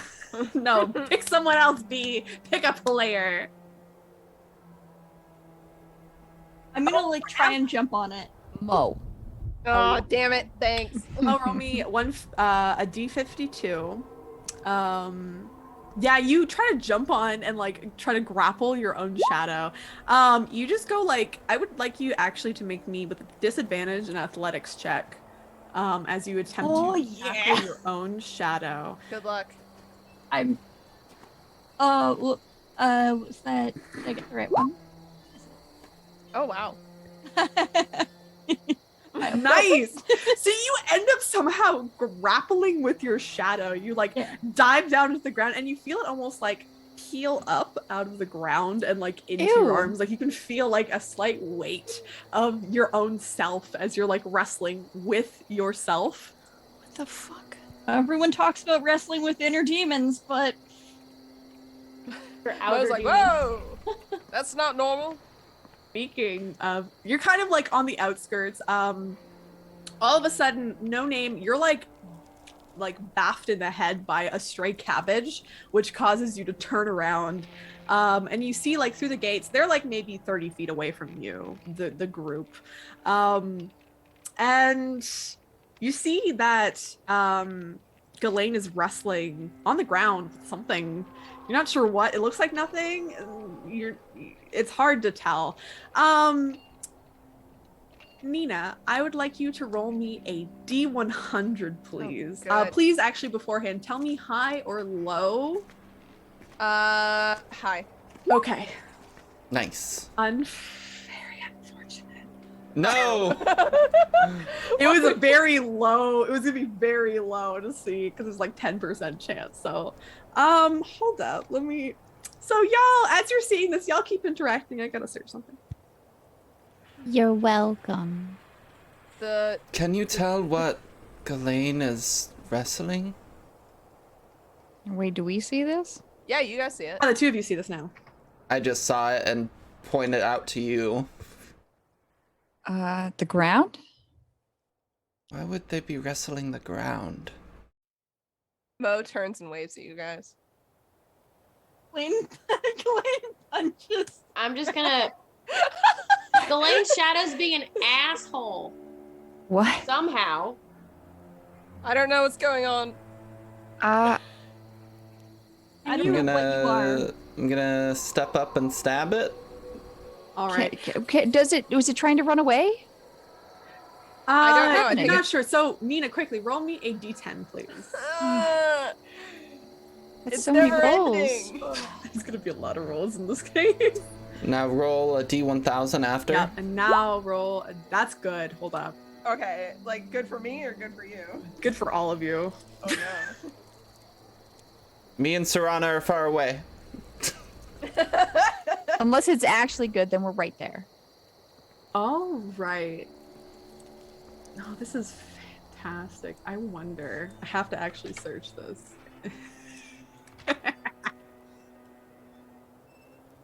No, pick someone else, B. Pick a player. I'm gonna like try and jump on it. Mo. Oh, damn it. Thanks. Oh, roll me a D52. Yeah, you try to jump on and like try to grapple your own shadow. You just go like, I would like you actually to make me with a disadvantage an athletics check. As you attempt to tackle your own shadow. Good luck. I'm. Was that? Did I get the right one? Oh, wow. Nice. So you end up somehow grappling with your shadow. You like dive down into the ground and you feel it almost like peel up out of the ground and like into your arms. Like you can feel like a slight weight of your own self as you're like wrestling with yourself. What the fuck? Everyone talks about wrestling with inner demons, but I was like, whoa, that's not normal. Speaking of, you're kind of like on the outskirts. All of a sudden, no name, you're like baffed in the head by a stray cabbage, which causes you to turn around. And you see like through the gates, they're like maybe 30 feet away from you, the group. And you see that Ghislaine is wrestling on the ground with something. You're not sure what. It looks like nothing. It's hard to tell. Nina, I would like you to roll me a D100, please. Oh, please, actually, beforehand, tell me high or low. Hi. Okay. Nice. Very unfortunate. No. It was a very low. It was gonna be very low to see because it's like 10% chance. So, hold up. Let me. So y'all, as you're seeing this, y'all keep interacting. I gotta search something. You're welcome. Can you tell what Ghislaine is wrestling? Wait, do we see this? Yeah, you guys see it. Oh, the two of you see this now. I just saw it and pointed out to you. The ground? Why would they be wrestling the ground? Mo turns and waves at you guys. Ghislaine punches. I'm just gonna. Ghislaine's shadow's being an asshole What? somehow. I don't know what's going on. I don't know what you are. I'm gonna step up and stab it. All right. Okay. Was it trying to run away? I don't know, I I'm think not sure. So, Nina, quickly roll me a d10, please. Uh, That's it's so many never rolls. ending. There's gonna be a lot of rolls in this case. Now roll a D1000 after. Yeah, and now roll. That's good. Hold up. Okay, like good for me or good for you? Good for all of you. Oh no. Me and Serana are far away. Unless it's actually good, then we're right there. All right. Oh, this is fantastic. I wonder. I have to actually search this.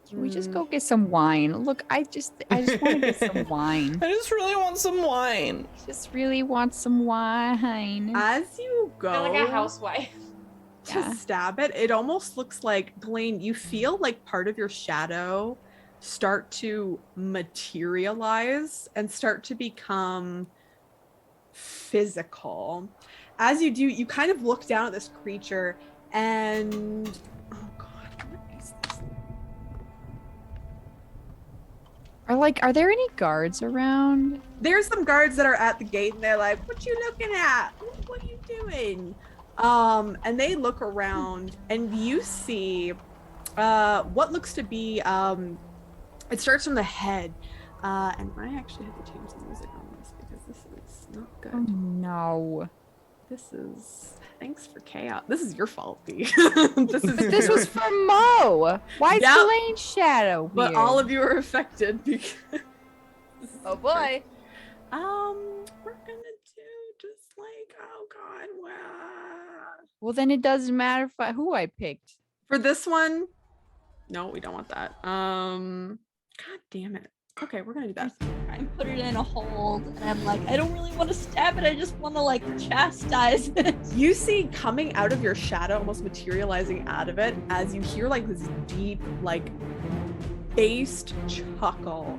Can we just go get some wine? Look, I just want to get some wine. I just really want some wine. Just really want some wine. As you go, Feel like a housewife. to Yeah. stab it, it almost looks like, Blaine, you feel like part of your shadow start to materialize and start to become physical. As you do, you kind of look down at this creature and oh god, what is this? Are there any guards around? There's some guards that are at the gate and they're like, what you looking at? What are you doing? And they look around and you see what looks to be it starts from the head. And I actually have to change the music on this because this is not good. Oh no. This is thanks for chaos. This is your fault, B. This was from Mo. Why is Yep. Elaine's shadow weird? but all of you are affected because Oh boy. we're gonna do just like oh god, wow. Well, then it doesn't matter who I picked. For this one, no, we don't want that. God damn it. Okay, we're gonna do that. I put it in a hold, and I'm like, I don't really want to stab it. I just want to like chastise it. You see coming out of your shadow, almost materializing out of it, as you hear like this deep, like based chuckle.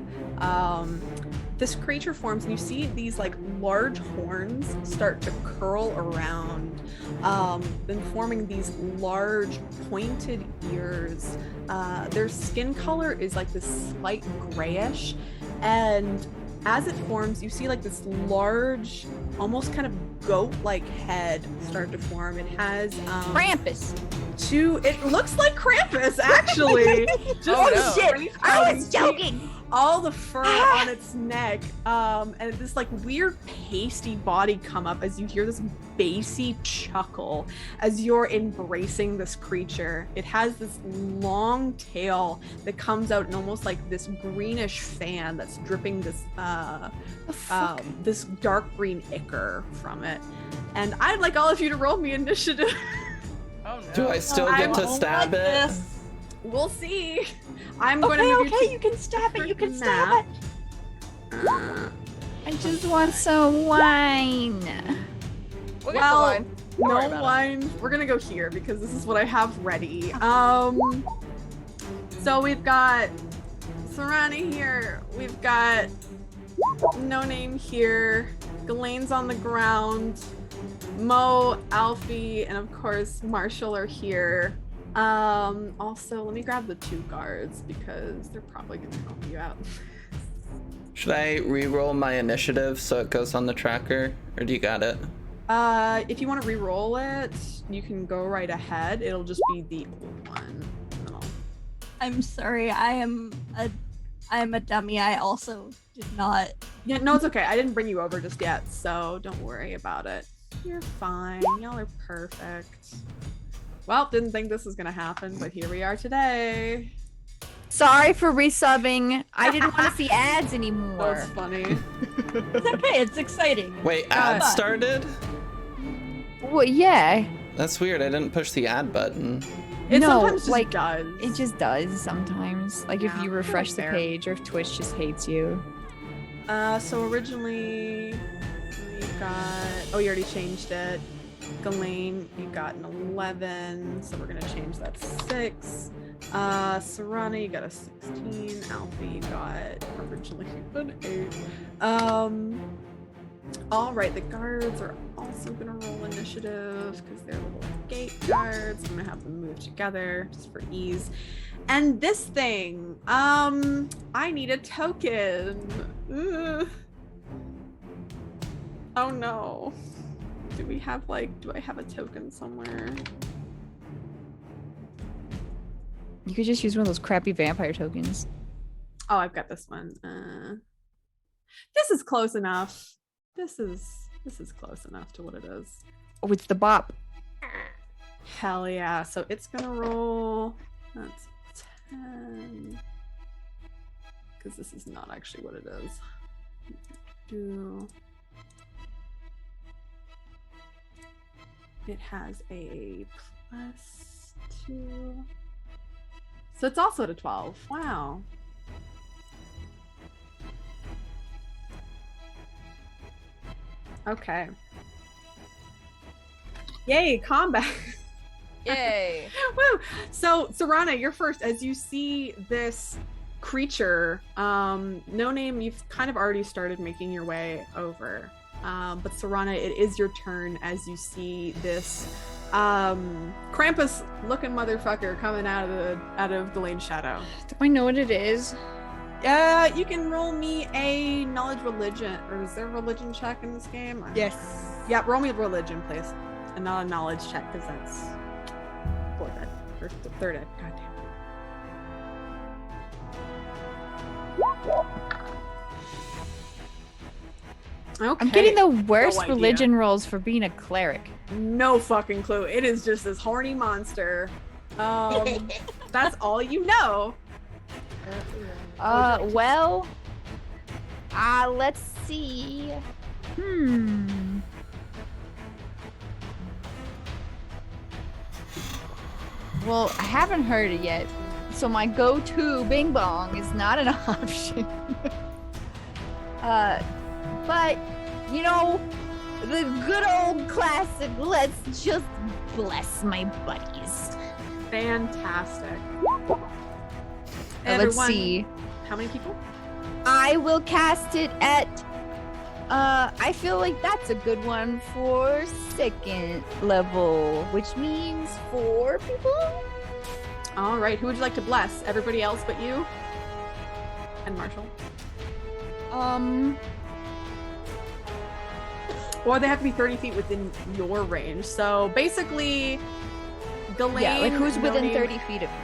This creature forms, and you see these like large horns start to curl around, then forming these large pointed ears. Their skin color is like this slight grayish, and as it forms, you see like this large, almost kind of goat-like head start to form. It has Krampus. it looks like Krampus actually. Just Oh, this no. very I was tiny- joking. all the fur on its neck, and this like weird pasty body come up as you hear this bassy chuckle as you're embracing this creature. It has this long tail that comes out in almost like this greenish fan that's dripping this this dark green ichor from it. And I'd like all of you to roll me initiative. Oh no. Do I still I get to don't stab like it? this. We'll see. I'm going to move Okay, you can stab it. You can stab it. I just want some wine. We'll get the Well, wine. Don't worry no about it. wine. We're gonna go here because this is what I have ready. So we've got Serani here. We've got No Name here. Ghislaine's on the ground. Mo, Alfie, and of course Marshall are here. Also, let me grab the 2 guards because they're probably gonna help you out. Should I re-roll my initiative so it goes on the tracker, or do you got it? If you want to re-roll it, you can go right ahead. It'll just be the old one. No. I'm sorry. I am a dummy. I also did not. Yeah, no, it's okay. I didn't bring you over just yet, so don't worry about it. You're fine. Y'all are perfect. Well, didn't think this was gonna happen, but here we are today. Sorry for resubbing. I didn't want to see ads anymore. That's funny. It's okay. It's exciting. Wait, ad Fun. started? Well, yeah. That's weird. I didn't push the ad button. It No, sometimes just like, does. It just does sometimes. Like if Yeah, you refresh the fair. page or if Twitch just hates you. So originally we got. Oh, you already changed it. Ghislaine, you got an 11, so we're gonna change that to 6. Serana, you got a 16. Alfie got originally an 8. All right, the guards are also gonna roll initiative because they're little gate guards. I'm gonna have them move together just for ease. And this thing, I need a token. Ugh. Oh no. Do I have a token somewhere? You could just use one of those crappy vampire tokens. Oh, I've got this one. This is close enough. This is close enough to what it is. Oh, it's the bop. Hell yeah. So it's gonna roll. That's 10. Because this is not actually what it is. It has a +2. So it's also to 12. Wow. Okay. Yay, combat. Yay. Woo! So, Serana, you're first. As you see this creature, No Name, you've kind of already started making your way over. But Serana, it is your turn as you see this Krampus-looking motherfucker coming out of Ghislaine's shadow. Do I know what it is? You can roll me a knowledge religion, or is there a religion check in this game? Yes. Yeah, roll me a religion, please. And not a knowledge check, because that's fourth ed, or third ed. God damn. Okay. I'm getting the worst idea. religion rolls for being a cleric. No fucking clue. It is just this horny monster. That's all you know. Well, let's see. Well, I haven't heard it yet, so my go-to Bing Bong is not an option. But, you know, the good old classic, let's just bless my buddies. Fantastic. Let's see. How many people? I will cast it at, I feel like that's a good one for second level, which means 4 people. All right, who would you like to bless? Everybody else but you? And Marshall? Or they have to be 30 feet within your range. So basically, Ghislaine... Yeah, like who's within No Name- 30 feet of me?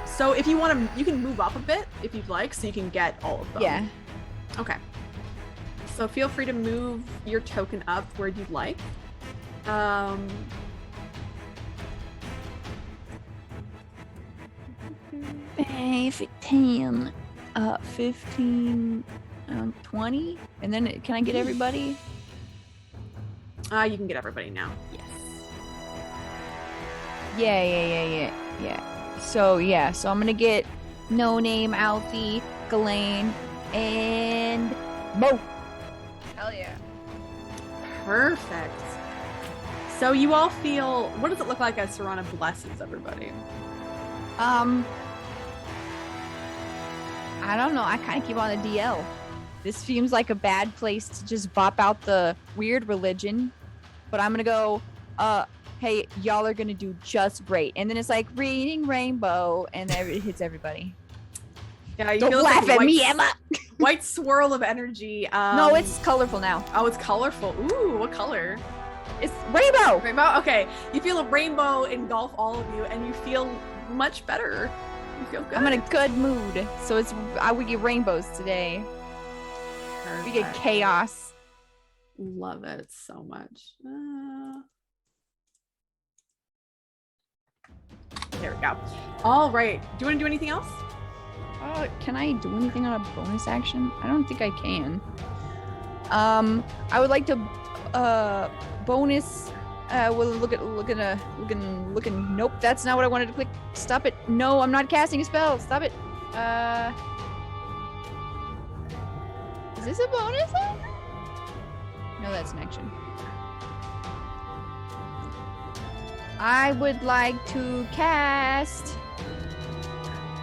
So if you want to, you can move up a bit if you'd like, so you can get all of them. Yeah. Okay. So feel free to move your token up where you'd like. 15, 15, 20, and then can I get everybody? You can get everybody now. Yes. Yeah. So I'm gonna get No Name, Alfie, Ghislaine, and Mo. Hell yeah. Perfect. So you all feel, what does it look like as Serana blesses everybody? I don't know. I kind of keep on the DL. This seems like a bad place to just bop out the weird religion, but I'm gonna go, hey, y'all are gonna do just great. And then it's like reading rainbow, and then it hits everybody. Yeah, you Don't feel laugh like at me, Emma. White swirl of energy. No, it's colorful now. Oh, it's colorful. Ooh, what color? It's rainbow. Rainbow? Okay. You feel a rainbow engulf all of you, and you feel much better. You feel good. I'm in a good mood. So we get rainbows today. We get chaos. Love it so much. There we go. All right. Do you want to do anything else? Can I do anything on a bonus action? I don't think I can. I would like to bonus. We'll looking. Nope, that's not what I wanted to click. Stop it. No, I'm not casting a spell. Stop it. Is this a bonus? No, that's an action. I would like to cast.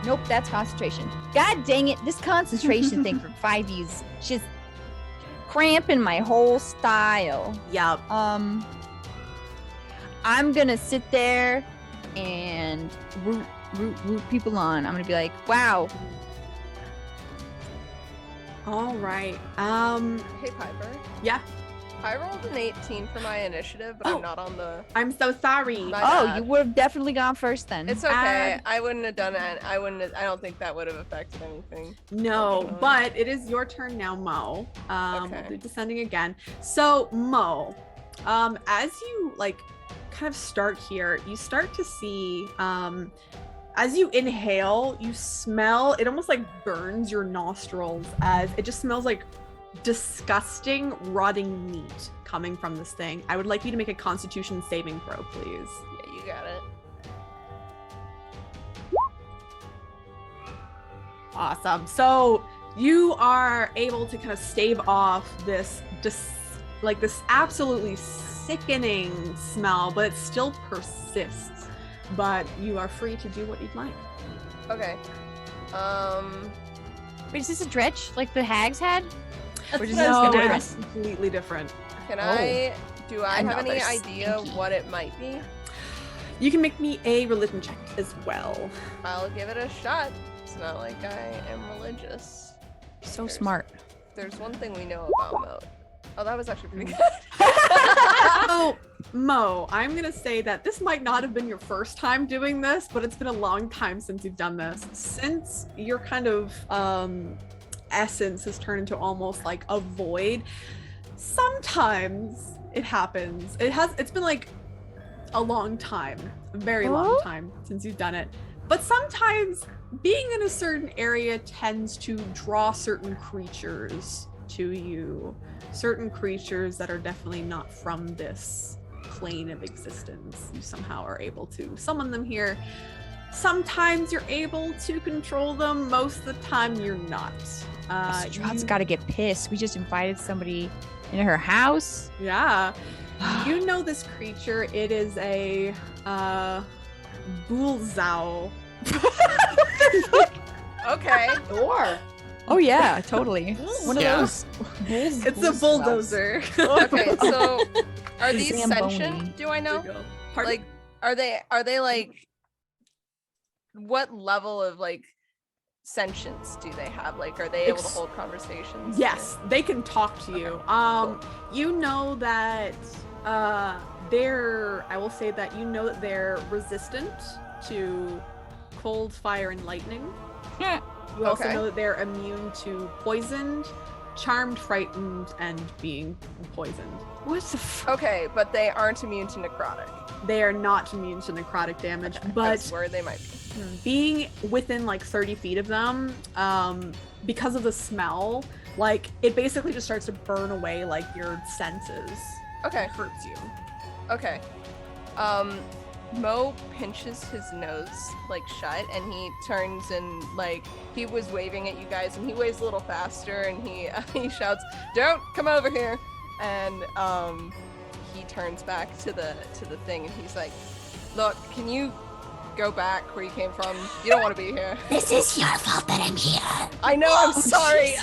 Nope, that's concentration. God dang it! This concentration thing for 5e is just cramping my whole style. Yep. I'm gonna sit there and root people on. I'm gonna be like, wow. All right. Hey, Piper. Yeah. I rolled an 18 for my initiative, but I'm not on the. I'm so sorry. My Oh, bad. you would have definitely gone first then. It's okay. I wouldn't have done it. I don't think that would have affected anything. No, but it is your turn now, Mo. We'll do descending again. So, Mo, as you like kind of start here, you start to see as you inhale, you smell, it almost like burns your nostrils as it just smells like disgusting rotting meat coming from this thing. I would like you to make a Constitution saving throw, please. Yeah, you got it. Awesome. So you are able to kind of stave off this this absolutely sickening smell, but it still persists. But you are free to do what you'd like. Okay. Wait, is this a dretch like the hags had? Or is No, this it's completely different. Do I have any Another idea stinky. what it might be? You can make me a religion check as well. I'll give it a shot. It's not like I am religious. So smart. There's one thing we know about Moat. Oh, that was actually pretty good. So, Mo, I'm gonna say that this might not have been your first time doing this, but it's been a long time since you've done this. Since your kind of essence has turned into almost like a void, sometimes it happens. It's been like a long time, a very long time since you've done it. But sometimes being in a certain area tends to draw certain creatures to you. Certain creatures that are definitely not from this plane of existence. You somehow are able to summon them here. Sometimes you're able to control them. Most of the time you're not. Strahd's got to get pissed. We just invited somebody into her house. Yeah. You know this creature. It is a Bulzao. Okay. Or Oh yeah, totally. One of Yeah. those. It's a bulldozer. Okay, so are these Zamboni. sentient? Do I know? Pardon? Like, are they like what level of like sentience do they have? Like, are they able to hold conversations? Yes, they can talk to you. You know that I will say that you know that they're resistant to cold, fire, and lightning. You also Okay. know that they're immune to poisoned, charmed, frightened, and being poisoned. What the Okay, but they aren't immune to necrotic. They are not immune to necrotic damage, I but swear they might be. being within like 30 feet of them, because of the smell, like it basically just starts to burn away like your senses. Okay. It hurts you. Okay. Mo pinches his nose like shut and he turns and like he was waving at you guys and he waves a little faster and he he shouts, "Don't come over here!" And he turns back to the thing and he's like, "Look, can you go back where you came from? You don't want to be here." This is your fault that I'm here. I know, I'm sorry.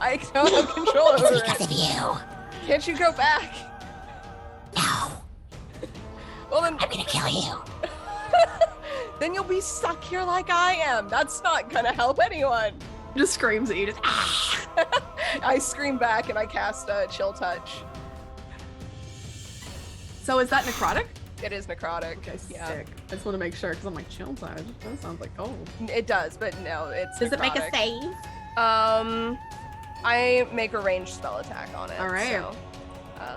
I don't have control over It's because it. of you. Can't you go back? No, Well then, I'm gonna kill you. then you'll be stuck here like I am. That's not gonna help anyone. Just screams at you. Just, I scream back and I cast a chill touch. So is that necrotic? It is necrotic. Okay, Yeah, sick. I just want to make sure because I'm like chill touch. That sounds like it does, but no, it's. Does it make a necrotic. save? I make a ranged spell attack on it. All right. So,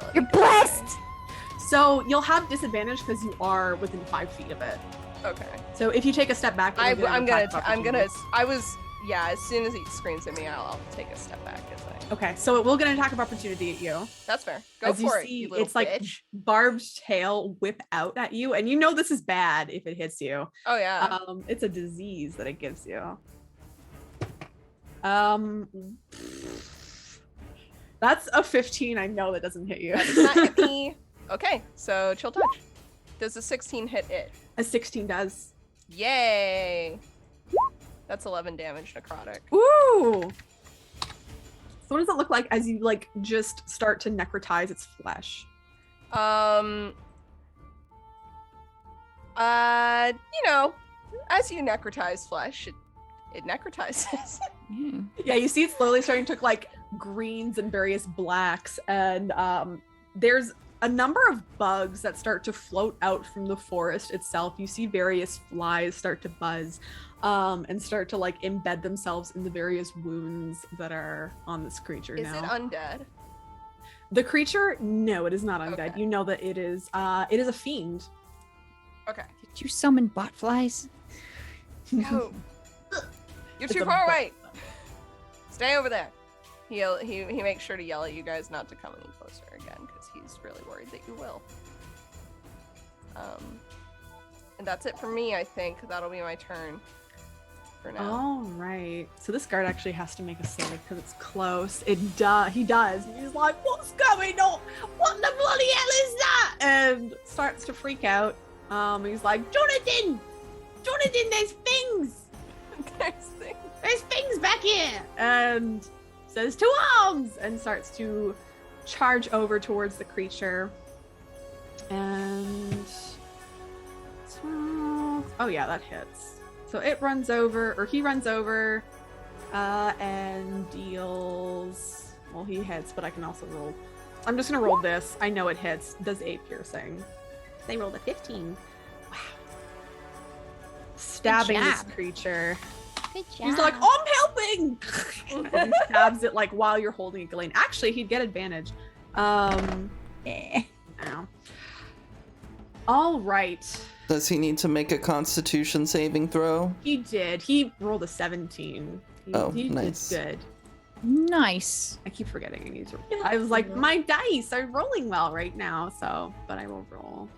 let You're me- blessed. So you'll have disadvantage because you are within 5 feet of it. Okay. So if you take a step back, I'm it'll get an gonna. attack of I'm gonna. opportunity. I was. Yeah. As soon as he screams at me, I'll take a step back. As I. Okay, so it will get an attack of opportunity at you. That's fair. Go As you for it. see, You little it's like bitch. barbed tail whip out at you, and you know this is bad if it hits you. Oh yeah. It's a disease that it gives you. That's a 15. I know that doesn't hit you. That does not hit me. Okay. So chill touch. Does a 16 hit it? A 16 does. Yay. That's 11 damage necrotic. Ooh. So what does it look like as you like just start to necrotize its flesh? You know, as you necrotize flesh, it necrotizes. Yeah, you see it slowly starting to like greens and various blacks, and there's a number of bugs that start to float out from the forest itself. You see various flies start to buzz and start to like embed themselves in the various wounds that are on this creature now. Is it undead? The creature, no, it is not undead. Okay. You know that it is a fiend. Okay. Did you summon botflies? No. You're It's too a far bu- away. Stay over there. He makes sure to yell at you guys not to come any closer again because he's really worried that you will. And that's it for me. I think that'll be my turn for now. All right. So this guard actually has to make a save because it's close. He does. He's like, "What's going on? What the bloody hell is that?" And starts to freak out. He's like, Jonathan, there's things. There's things back here. And says 2 arms and starts to charge over towards the creature. And 12. Oh yeah, that hits. So he runs over and deals, well, he hits, but I can also roll. I'm just gonna roll this. I know it hits. Does 8 piercing. They rolled a 15. Wow. Stabbing this creature. Good job. He's like, I'm helping! And he stabs it like while you're holding it, Ghislaine. Actually, he'd get advantage. Ow. All right. Does he need to make a Constitution saving throw? He did. He rolled a 17. He nice. did good. Nice. I keep forgetting I need to. I was like, my dice are rolling well right now, so but I will roll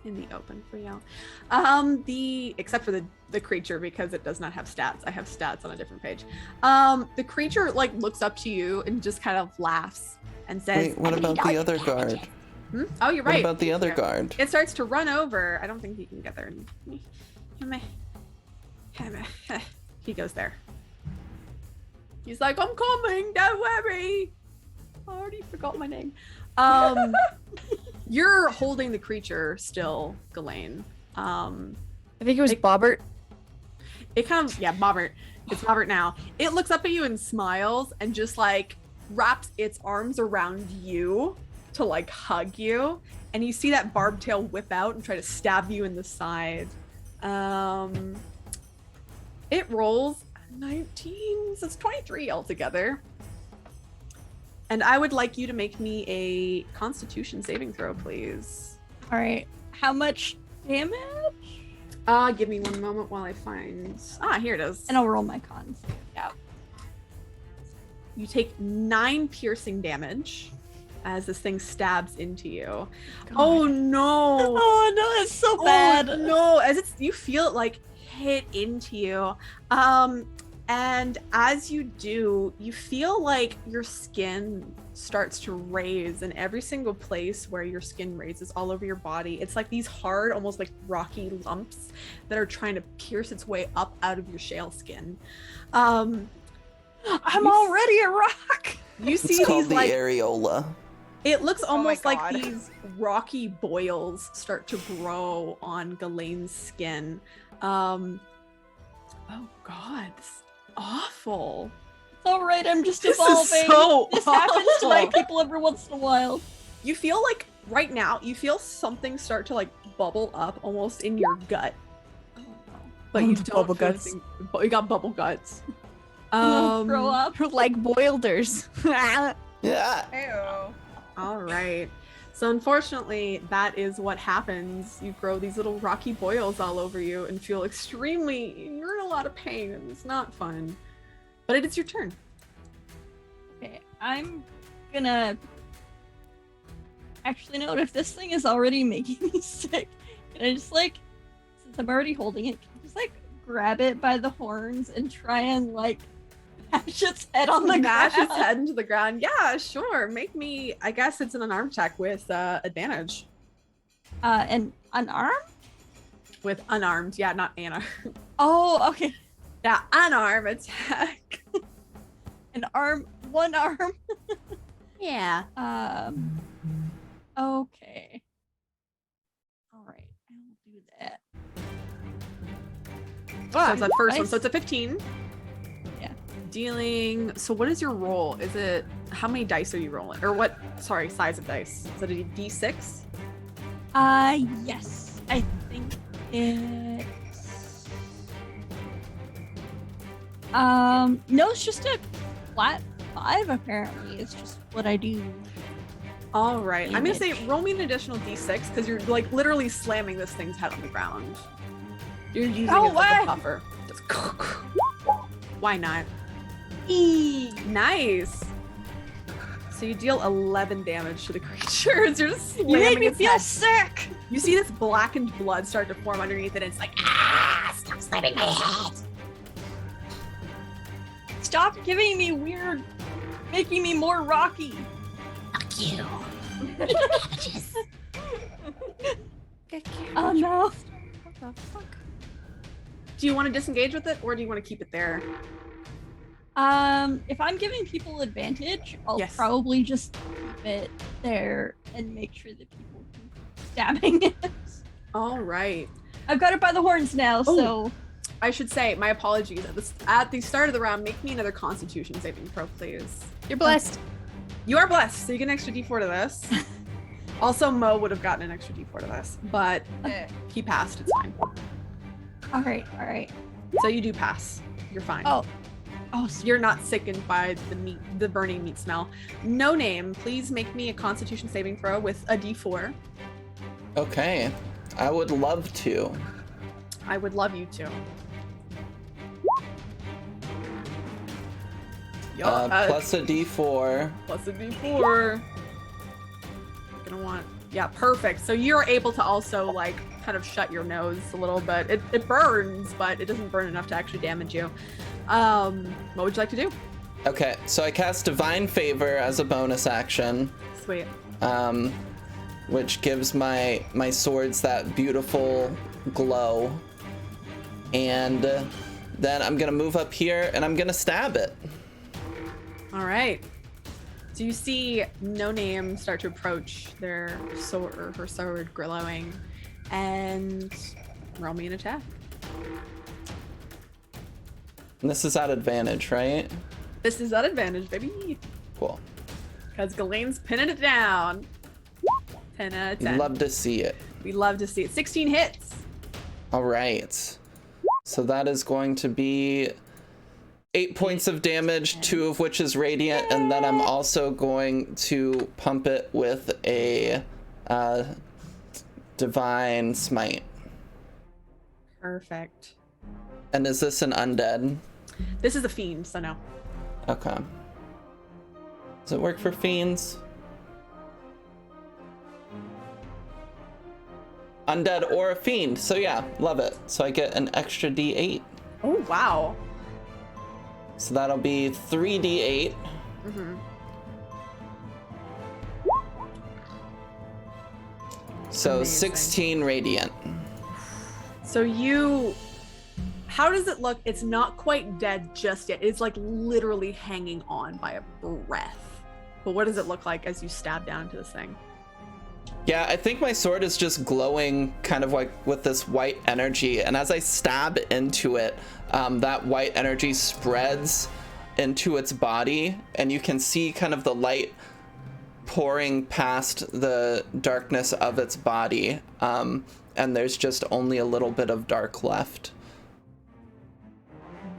in the open for you. Except for the creature because it does not have stats. I have stats on a different page. The creature like looks up to you and just kind of laughs and says, Wait, what about the other guard? Oh, you're right. What about the other guard? It starts to run over. I don't think he can get there. He goes there. He's like, I'm coming, don't worry. I already forgot my name. You're holding the creature still, Ghislaine. I think it was Bobbert. It kind of, yeah, Bobbert. It's Bobbert now. It looks up at you and smiles and just like wraps its arms around you to like hug you. And you see that barbed tail whip out and try to stab you in the side. It rolls 19, so it's 23 altogether. And I would like you to make me a Constitution saving throw, please. All right. How much damage? Give me one moment while I find. Here it is. And I'll roll my cons. Yeah. You take 9 piercing damage as this thing stabs into you. God. Oh no! Oh no, it's so bad. Oh, no, as you feel it like hit into you. And as you do, you feel like your skin starts to raise in every single place where your skin raises all over your body. It's like these hard, almost like rocky lumps that are trying to pierce its way up out of your shale skin. I'm already a rock. You see It's called these the like areola. it looks almost like God. these rocky boils start to grow on Ghislaine's skin. Oh God, this is awful. It's all right. I'm just This evolving. is so This happens to my awful. people every once in a while. You feel like right now, you feel something start to like bubble up almost in your gut. Oh no. But Oh, you the don't bubble feel guts. anything- But you got bubble guts. Throw up. Like boilders. Yeah. Ew. All right. So unfortunately, that is what happens. You grow these little rocky boils all over you and feel you're in a lot of pain and it's not fun. But it is your turn. Okay, I'm gonna actually note if this thing is already making me sick. Can I just like, since I'm already holding it, can I just like grab it by the horns and try and like bash its head on the Bash ground? its head into the ground. Yeah, sure. Make me, I guess it's an unarmed attack with advantage. And unarmed? With unarmed, yeah, not Anna. Oh, okay. Yeah, unarmed attack. An arm. one arm. Yeah. Okay. All right, I'll do that. So that's that first one. Nice. So it's a 15. Yeah. Dealing. So what is your roll? Is it how many dice are you rolling? Or what? Sorry, size of dice. Is it a D6? Yes. I think it's no, it's just a flat 5 apparently. It's just what I do. All right. I'm gonna say Damage. roll me an additional D6 because you're like literally slamming this thing's head on the ground. You're using Oh, it like a what? buffer. Just why not? E. Nice. So you deal 11 damage to the creatures. You're just You slamming made me its feel head. sick. You see this blackened blood start to form underneath it, and it's like, Stop slamming my head. Stop giving me weird, making me more rocky. Fuck you. Bitches. Oh no. what the fuck? Do you want to disengage with it, or do you want to keep it there? If I'm giving people advantage, I'll Yes. probably just keep it there and make sure that people keep stabbing it. All right. I've got it by the horns now, so I should say, my apologies. At the start of the round, make me another Constitution saving throw, please. You're blessed. You are blessed, so you get an extra D4 to this. Also, Mo would have gotten an extra D4 to this, but he passed. It's fine. all right. So you do pass. You're fine. Oh, You're not sickened by the burning meat smell. No name, please make me a Constitution saving throw with a D4. Okay. I would love to. I would love you to. Plus a D4. Plus a D4. Gonna want, yeah, perfect. So you're able to also like kind of shut your nose a little bit. It burns, but it doesn't burn enough to actually damage you. What would you like to do? Okay, so I cast Divine Favor as a bonus action, Sweet. which gives my swords that beautiful glow. And then I'm gonna move up here and I'm gonna stab it. All right. So you see No Name start to approach their sword or her sword glowing, and roll me an attack. And this is at advantage, right? This is at advantage, baby. Cool. Because Ghislaine's pinning it down. 10 out of 10. Love to see it. We love to see it. 16 hits. All right. So that is going to be 8 points of damage, 2 of which is radiant, and then I'm also going to pump it with a divine smite. Perfect. And is this an undead? This is a fiend, so no. Okay. Does it work for fiends? Undead or a fiend. So yeah, love it. So I get an extra D8. Oh, wow. So that'll be 3d8. Mm-hmm. So Amazing. 16 radiant. So how does it look? It's not quite dead just yet. It's like literally hanging on by a breath. But what does it look like as you stab down into this thing? Yeah, I think my sword is just glowing kind of like with this white energy. And as I stab into it, that white energy spreads into its body. And you can see kind of the light pouring past the darkness of its body. And there's just only a little bit of dark left.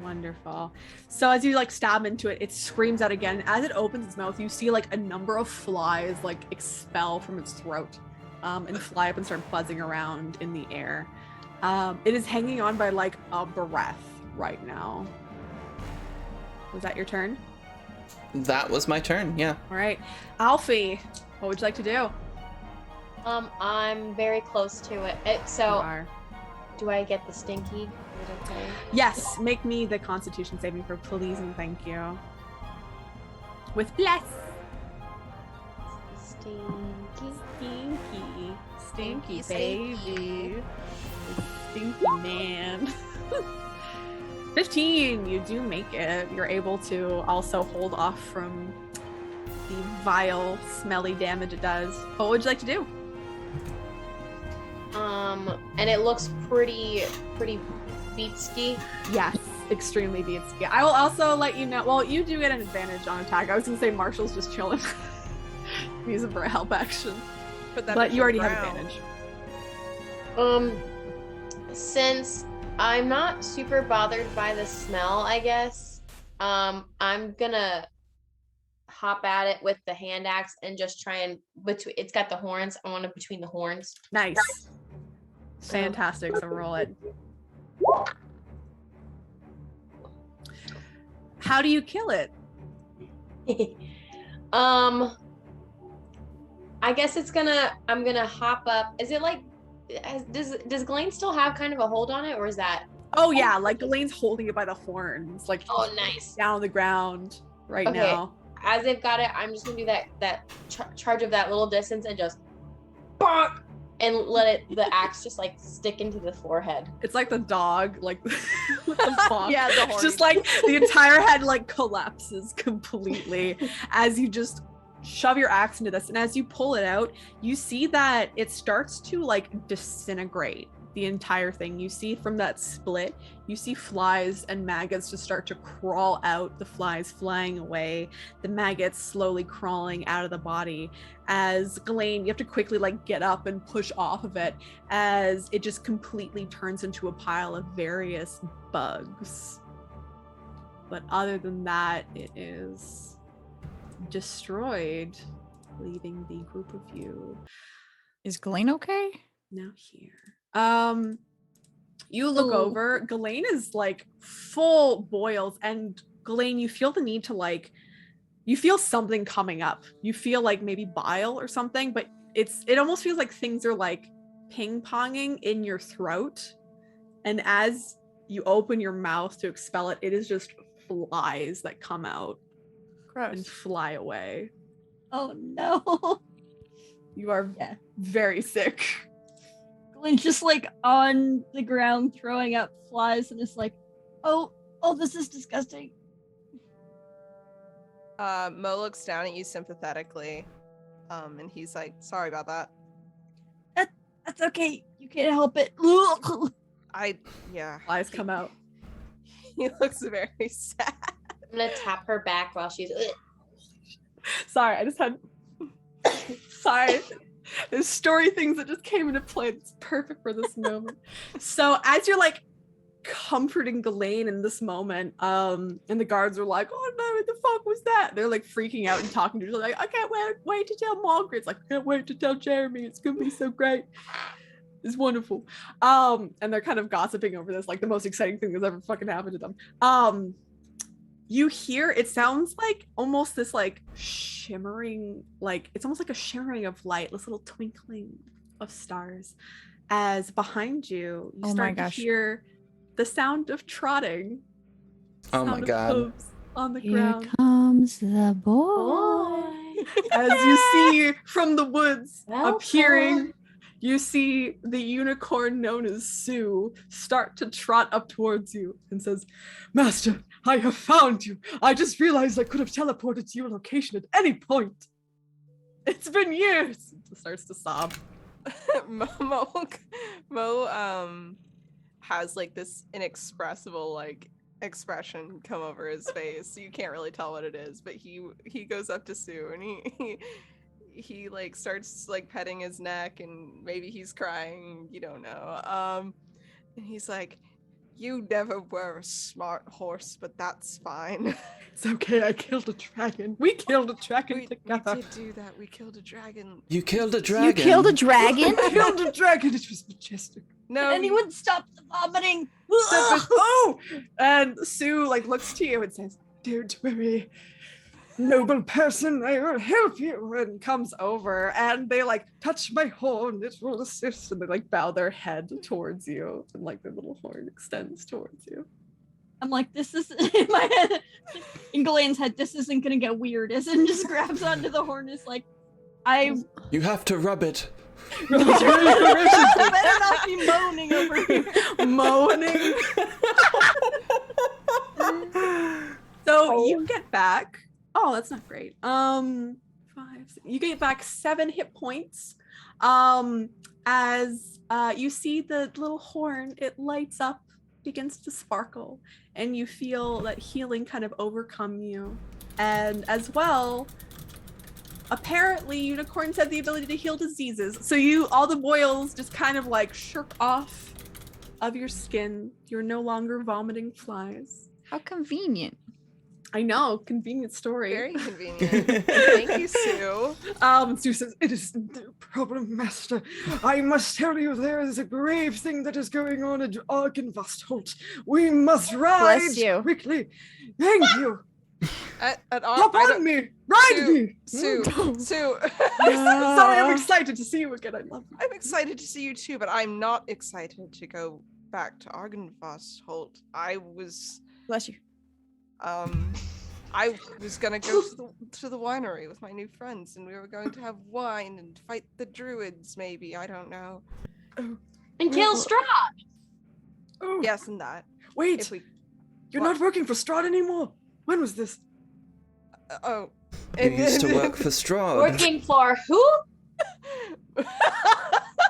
Wonderful. So as you like stab into it, it screams out again. As it opens its mouth, you see like a number of flies like expel from its throat and fly up and start buzzing around in the air. It is hanging on by like a breath right now. Was that your turn? That was my turn, yeah. All right. Alfie, what would you like to do? I'm very close to it. You So are. do I get the stinky? Is it okay? Yes, make me the Constitution saving throw, please, and thank you. With bless. Stinky. Stinky Stinky, baby. Stinky man. 15, you do make it. You're able to also hold off from the vile, smelly damage it does. What would you like to do? And it looks pretty beatsky. Yes, extremely beatsky. I will also let you know. Well, you do get an advantage on attack. I was gonna say Marshall's just chilling. Use it for a help action, but you already have advantage. Since I'm not super bothered by the smell, I guess, I'm gonna hop at it with the hand axe and just try and it's got the horns. I want it between the horns. Nice. Fantastic. So roll it. How do you kill it? I guess I'm gonna hop up. Is it like, does Ghislaine still have kind of a hold on it, or is that? Oh yeah, like Elaine's holding it by the horns, like oh nice, down on the ground right now. As they've got it, I'm just gonna do that charge of that little distance and just bonk, and let the axe just like stick into the forehead. It's like the dog, like with the bonk. Yeah, the horns. Just like the entire head like collapses completely as you just shove your axe into this, and as you pull it out, you see that it starts to like disintegrate. The entire thing. You see from that split, you see flies and maggots just start to crawl out, the flies flying away, the maggots slowly crawling out of the body. As Ghislaine, you have to quickly like get up and push off of it as it just completely turns into a pile of various bugs. But other than that, it is destroyed, leaving the group of you. Is Ghislaine okay? Now here. You look over, Ghislaine is like full boils, and Ghislaine, you feel the need to like, you feel something coming up. You feel like maybe bile or something, but it almost feels like things are like ping-ponging in your throat. And as you open your mouth to expel it, it is just flies that come out. Gross. And fly away. Oh no. You are very sick. Glenn's just like on the ground throwing up flies and it's like, oh, this is disgusting. Mo looks down at you sympathetically, and he's like, sorry about that. That's okay. You can't help it. Flies come out. He looks very sad. I'm gonna tap her back while she's sorry, I just had sorry. There's story things that just came into play. It's perfect for this moment. So as you're like comforting Ghislaine in this moment, and the guards are like, oh no, what the fuck was that? They're like freaking out and talking to each other like, I can't wait to tell Margaret. It's like, I can't wait to tell Jeremy. It's gonna be so great. It's wonderful. And they're kind of gossiping over this, like the most exciting thing that's ever fucking happened to them. You hear, it sounds like almost this like shimmering, like it's almost like a shimmering of light, this little twinkling of stars, as behind you start to hear the sound of trotting. Oh my god. On the Here ground. comes the boy. As you see from the woods appearing, you see the unicorn known as Sue start to trot up towards you and says, Master, I have found you. I just realized I could have teleported to your location at any point. It's been years. It starts to sob. Mo has like this inexpressible like expression come over his face. So you can't really tell what it is, but he goes up to Sue and he like starts like petting his neck and maybe he's crying, you don't know. And he's like, you never were a smart horse, but that's fine. It's okay, I killed a dragon. We killed a dragon together. We did do that. We killed a dragon. You killed a dragon. You killed a dragon? I killed a dragon. It was majestic. No. And anyone stop the vomiting. Oh! And Sue like looks to you and says, don't worry, noble person, I will help you, and comes over and they like touch my horn, it will assist, and they like bow their head towards you and like their little horn extends towards you. I'm like, this is in my head, in Ghislaine's head, this isn't gonna get weird, is it? And just grabs onto the horn, is like, You have to rub it. I better not be moaning over here. Moaning. So you get back. Oh, that's not great. You get back 7 hit points. As you see the little horn, it lights up, begins to sparkle, and you feel that healing kind of overcome you. And as well, apparently unicorns have the ability to heal diseases. So all the boils just kind of like shirk off of your skin. You're no longer vomiting flies. How convenient. I know, convenient story. Very convenient. Thank you, Sue. Sue says, "It is no problem, master. I must tell you there is a grave thing that is going on at Arkenvastholt. We must ride Bless you. quickly. Thank you. Hop on me. Ride me. Sue. Sorry, I'm excited to see you again. I love you. I'm excited to see you too, but I'm not excited to go back to Arkenvastholt. Bless you. I was gonna go to the winery with my new friends, and we were going to have wine and fight the druids, maybe. I don't know. And kill Strahd. Oh, Yes, and that. wait. If we, You're what? not working for Strahd anymore. When was this? Oh. You used to work for Strahd. Working for who?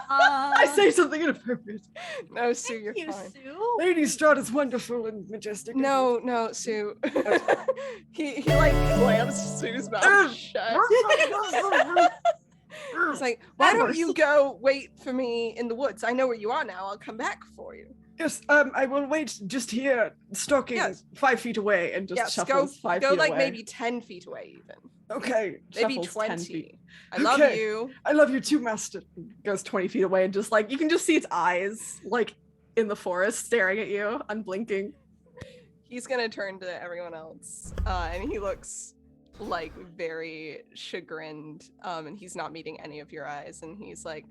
I say something inappropriate. No, Sue, Thank you're you, fine. Sue. Lady Strahd is wonderful and majestic. No, Sue. he like slams Sue's mouth shut. He's like, why don't you go wait for me in the woods? I know where you are now. I'll come back for you. Yes, I will wait just here, stalking Yes. 5 feet away, and just Yes, shuffles 5 go feet like away. maybe 10 feet away even. Okay, Maybe shuffles 10 feet. 20. I love Okay. you. I love you too, master. Goes 20 feet away and just like, you can just see its eyes like in the forest staring at you, unblinking. He's gonna turn to everyone else, and he looks like very chagrined, and he's not meeting any of your eyes, and he's like,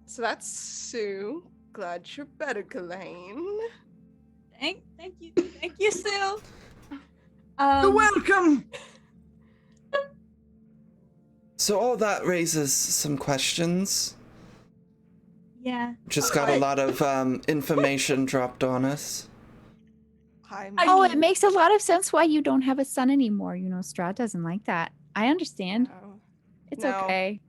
so that's Sue. Glad you're better, Ghislaine. Thank you, Sue. You're welcome. So all that raises some questions. Yeah. Just got a lot of information dropped on us. Oh, it makes a lot of sense why you don't have a son anymore. You know, Strahd doesn't like that. I understand. No. It's No. okay.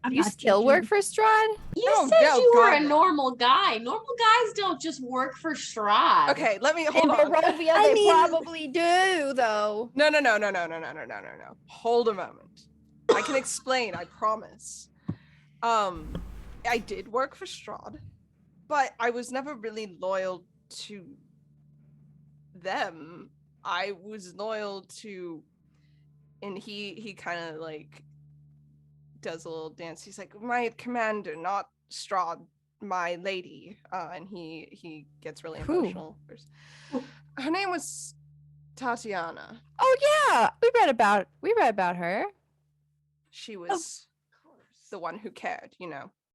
I'm You not still judging. work for Strahd? You No, said no, you were God, a no. normal guy. Normal guys don't just work for Strahd. Okay, let me In hold on. Barovia, I they mean- probably do, though. No. Hold a moment. I can explain, I promise. I did work for Strahd, but I was never really loyal to them. I was loyal to, and he kind of like does a little dance. He's like, my commander, not Strahd, my lady. And he gets really Who? emotional. Her name was Tatiana. Oh yeah, we read about her. She was the one who cared,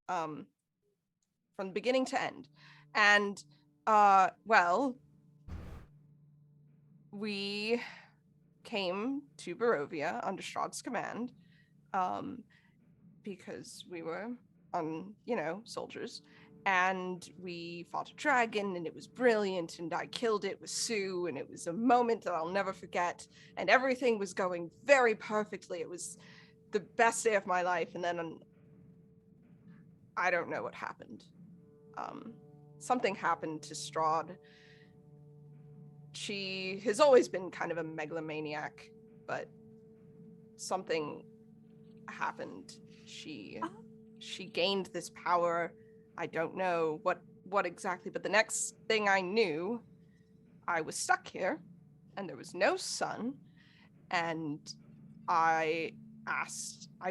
from beginning to end. And well, we came to Barovia under Strahd's command, because we were soldiers, and we fought a dragon, and it was brilliant, and I killed it with Sue, and it was a moment that I'll never forget, and everything was going very perfectly. It was the best day of my life, and then I don't know what happened. Something happened to Strahd. She has always been kind of a megalomaniac, but something happened. She gained this power. I don't know what exactly, but the next thing I knew, I was stuck here, and there was no sun, and I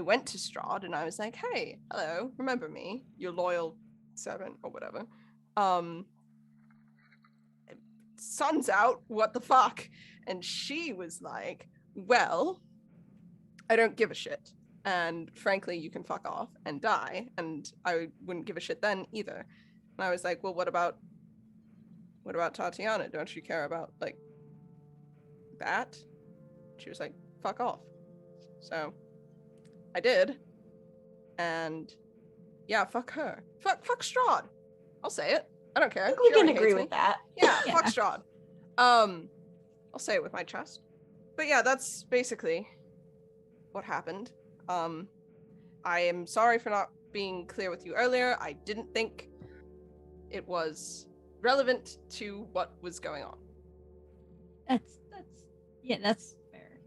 went to Strahd, and I was like, hey, hello, remember me, your loyal servant, or whatever. Sun's out, what the fuck? And she was like, well, I don't give a shit. And frankly, you can fuck off and die. And I wouldn't give a shit then either. And I was like, well, what about Tatiana? Don't you care about, like, that? She was like, fuck off. So I did. And yeah, fuck her. Fuck Strahd. I'll say it. I don't care. I think we She can already agree hates me. with that. Yeah, Yeah. fuck Strahd. I'll say it with my chest. But yeah, that's basically what happened. I am sorry for not being clear with you earlier. I didn't think it was relevant to what was going on. That's fair.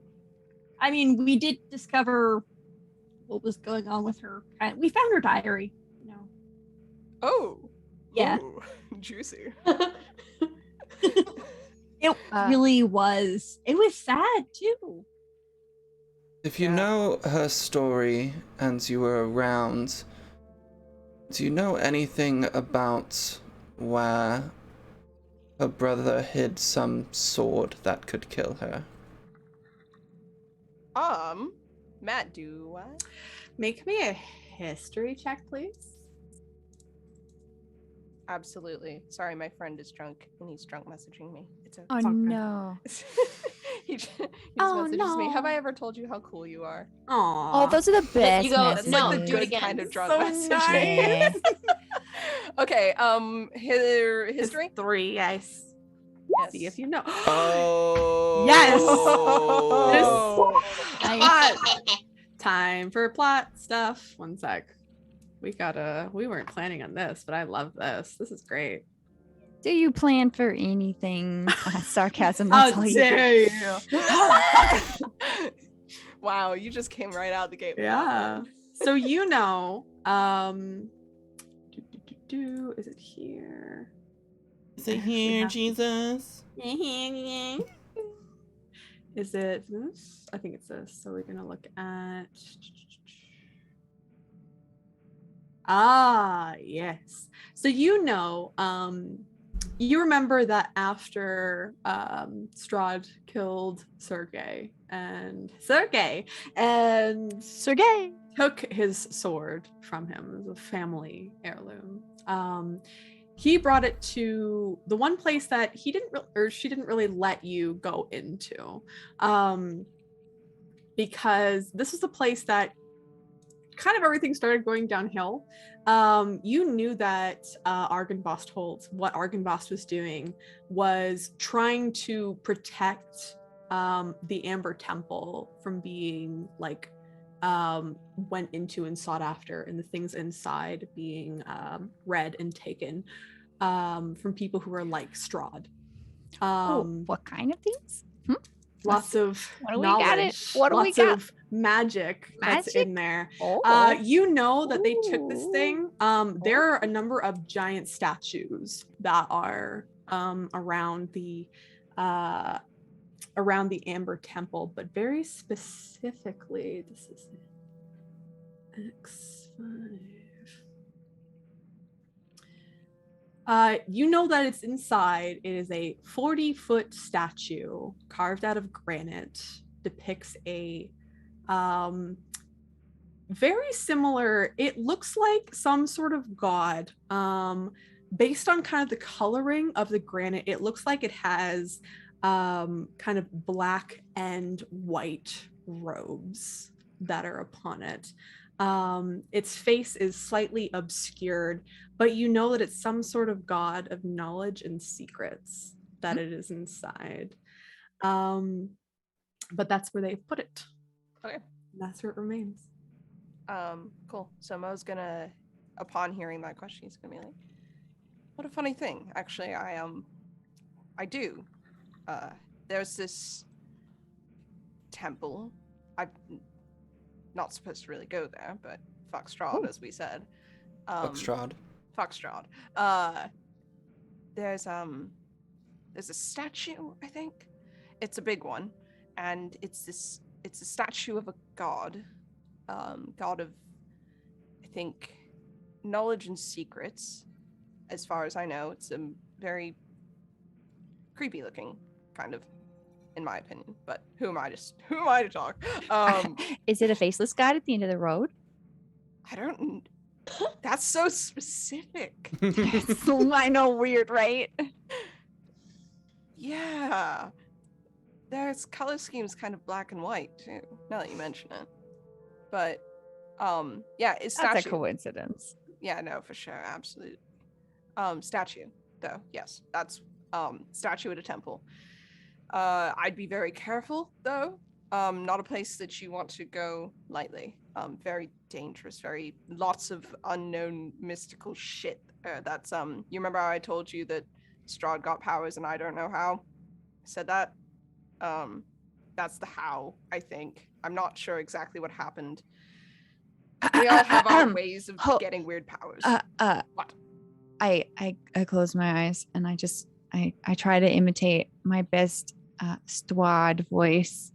I mean, we did discover what was going on with her. We found her diary, you know. Oh. Yeah. Ooh, juicy. It really was. It was sad too. If you know her story and you were around, do you know anything about where her brother hid some sword that could kill her? Matt, do what? Make me a history check, please. Absolutely. Sorry, my friend is drunk and he's drunk messaging me. It's okay. Oh no. he just Oh, messages me. Have I no. ever told you how cool you are? Aw. Oh, those are the best. You go, That's like the no, do it good again. kind of drunk So messaging. nice. Okay, history? 3, yes. Yes. See if you know. Oh. Yes. Time for plot stuff. One sec. We weren't planning on this, but I love this. This is great. Do you plan for anything? Sarcasm, that's all you do. Wow, you just came right out the gate. With Yeah. that one. So is it here? Is it here, have to- Jesus? Is it this? I think it's this. So we're gonna look at. Yes. So you remember that after Strahd killed Sergei took his sword from him as a family heirloom. He brought it to the one place that she didn't really let you go into, because this was the place that kind of everything started going downhill. You knew that what Argynvost was doing was trying to protect the Amber Temple from being went into and sought after, and the things inside being read and taken from people who are like Strahd. What kind of things? Lots of What do we got it? knowledge, What do we lots got? of magic that's Magic? in there. Oh. You know that they took this thing. There are a number of giant statues that are around the Amber Temple, but very specifically, this is X5. You know that it's inside. It is a 40-foot statue carved out of granite, depicts a very similar, it looks like some sort of god. Based on kind of the coloring of the granite, it looks like it has kind of black and white robes that are upon it. Its face is slightly obscured, but you know that it's some sort of god of knowledge and secrets that it is inside. But that's where they've put it. Okay. And that's where it remains. Cool. So Mo's gonna, upon hearing that question, he's gonna be like, what a funny thing. Actually, I do. There's this temple. I'm not supposed to really go there, but fuck Strahd, as we said. Fuck Strahd. Fuck Strahd. There's a statue, I think. It's a big one, and it's a statue of a god. God of, I think, knowledge and secrets. As far as I know, it's a very creepy looking, kind of, in my opinion. But who am I to talk? Is it a faceless god at the end of the road? I don't. That's so specific. I know, weird, right? Yeah. There's color schemes kind of black and white too, now that you mention it. But yeah, it's statue. That's a coincidence. Yeah, no, for sure, absolute. Statue. though. Yes, that's statue at a temple. I'd be very careful though. Not a place that you want to go lightly. Very dangerous. Very lots of unknown mystical shit. That's you remember how I told you that Strahd got powers and I don't know how? I said that. That's the how, I think. I'm not sure exactly what happened. We all have our ways of getting weird powers. What? I close my eyes and I try to imitate my best Strahd voice,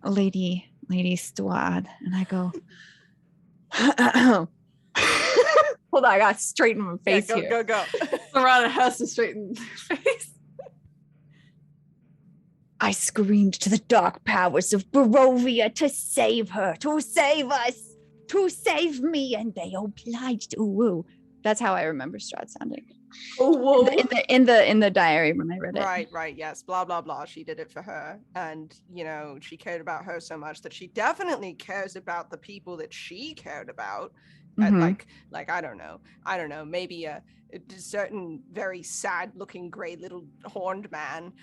Lady Strahd, and I go. Hold on, I got to straighten my face here. Go. Serana has to straighten their face. I screamed to the dark powers of Barovia to save her, to save us, to save me, and they obliged. Ooh, that's how I remember Strahd sounding. Oh, whoa. In the diary when I read it. Right. Yes. Blah blah blah. She did it for her, and she cared about her so much that she definitely cares about the people that she cared about. And like I don't know. Maybe a certain very sad-looking gray little horned man.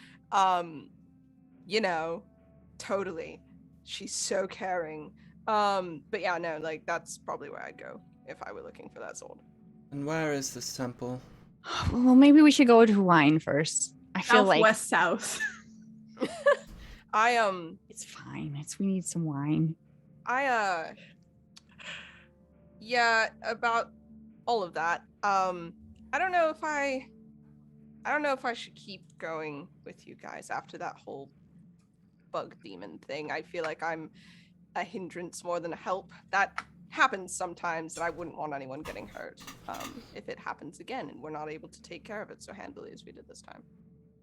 Totally. She's so caring. But yeah, no, like that's probably where I'd go if I were looking for that sword. And where is this temple? Well, maybe we should go to wine first. I feel Southwest south. It's fine. We need some wine. Yeah, about all of that. I don't know if I should keep going with you guys after that whole bug demon thing. I feel like I'm a hindrance more than a help. That happens sometimes, and I wouldn't want anyone getting hurt if it happens again and we're not able to take care of it so handily as we did this time.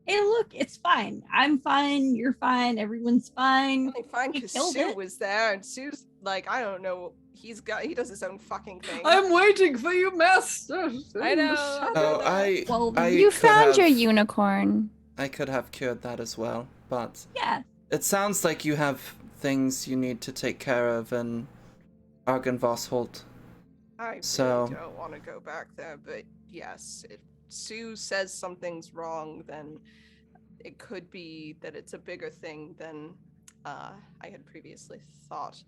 Hey, look, it's fine. I'm fine. You're fine. Everyone's fine. Only fine because Sue was there, and Sue's like, I don't know. He does his own fucking thing. I'm waiting for you, master. I know. Oh, You found your unicorn. I could have cured that as well, but yeah, it sounds like you have things you need to take care of in Argynvost. I really don't want to go back there, but yes, if Sue says something's wrong, then it could be that it's a bigger thing than I had previously thought.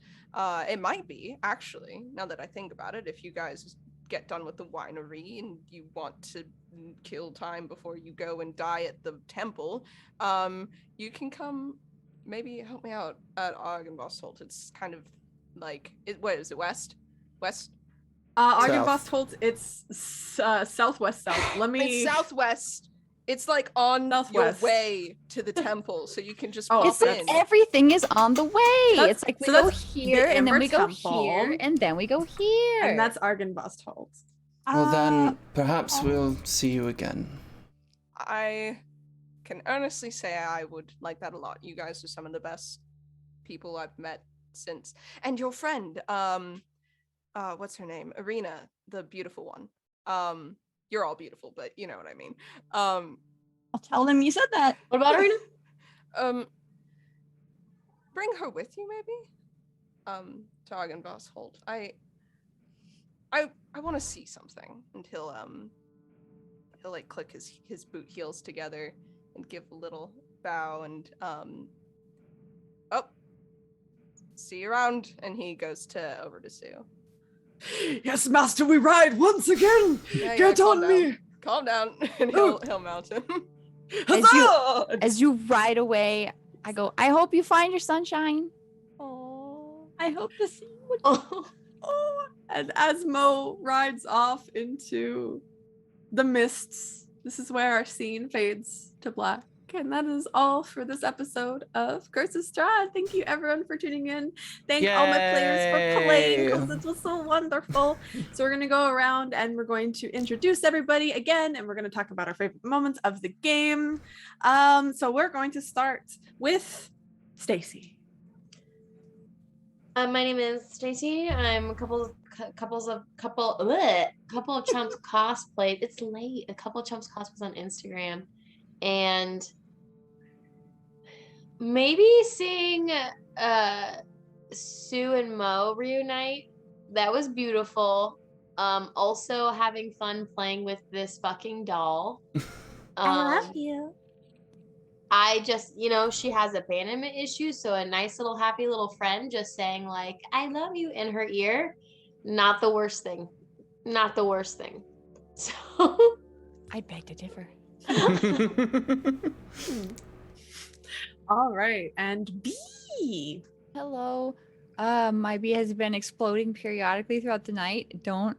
It might be, actually, now that I think about it, if you guys get done with the winery and you want to kill time before you go and die at the temple, you can come maybe help me out at Argynvost. It's kind of like, what is it, west? Argynvost Holt, it's southwest south. It's southwest. It's like on Southwest. your way to the temple, so you can just pop It's like in. everything is on the way. It's like we go here, and then we go temple. here, and then we go here. And that's Argynvost Holt. Well, then perhaps we'll see you again. I can honestly say I would like that a lot. You guys are some of the best people I've met since. And your friend, what's her name? Irina, the beautiful one. You're all beautiful, but you know what I mean. I'll tell them you said that. What about Irina? Bring her with you, maybe. To Argynvost Holt. I want to see something. And he'll like click his boot heels together and give a little bow and see you around. And he goes over to Sue. Yes, master, we ride once again. Get on me. Calm down, and he'll mount him. As you ride away, I go, I hope you find your sunshine. Oh, I hope to see you. Oh, and as Mo rides off into the mists, this is where our scene fades to black. And that is all for this episode of Curse of Strahd. Thank you everyone for tuning in. Thank all my players for playing because it was so wonderful. So we're going to go around and we're going to introduce everybody again, and we're going to talk about our favorite moments of the game. So we're going to start with Stacy. My name is Stacy. I'm a couple of Chumps cosplay. It's late. A couple of Chumps cosplays on Instagram. And maybe seeing Sue and Mo reunite, that was beautiful. Also having fun playing with this fucking doll. I love you. I just, she has abandonment issues, so a nice little happy little friend just saying like, I love you in her ear, not the worst thing. Not the worst thing. So I beg to differ. All right, and B. Hello. My bee has been exploding periodically throughout the night. Don't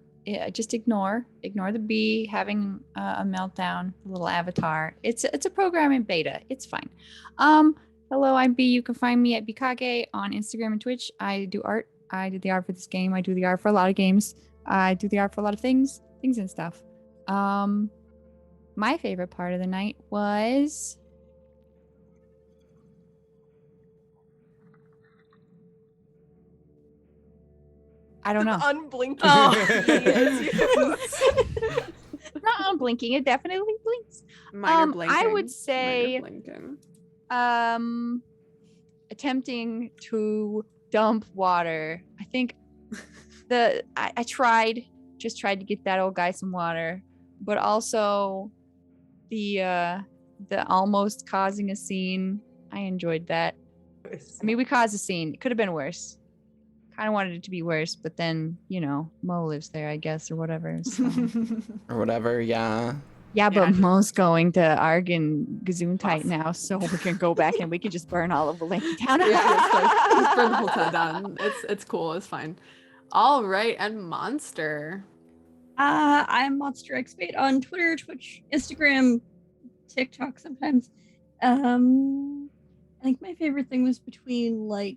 just ignore the bee having a meltdown. The little avatar. It's a program in beta. It's fine. Hello, I'm B. You can find me at Bikage on Instagram and Twitch. I do art. I did the art for this game. I do the art for a lot of games. I do the art for a lot of things and stuff. My favorite part of the night was. I don't know. Unblinking. Not unblinking. It definitely blinks. Minor blinking. I would say, Minor blinking. attempting to dump water. I think I tried to get that old guy some water, but also the almost causing a scene. I enjoyed that. I mean, we caused a scene. It could have been worse. Kind of wanted it to be worse, but then, Mo lives there, I guess, or whatever. So. Or whatever, yeah. Yeah, but Mo's going to Arg and Gesundheit now, so we can go back and we can just burn all of the Linky down. Just burn the whole town down. It's cool. It's fine. All right, and Monster. I'm Monster X8 on Twitter, Twitch, Instagram, TikTok sometimes. I think my favorite thing was between like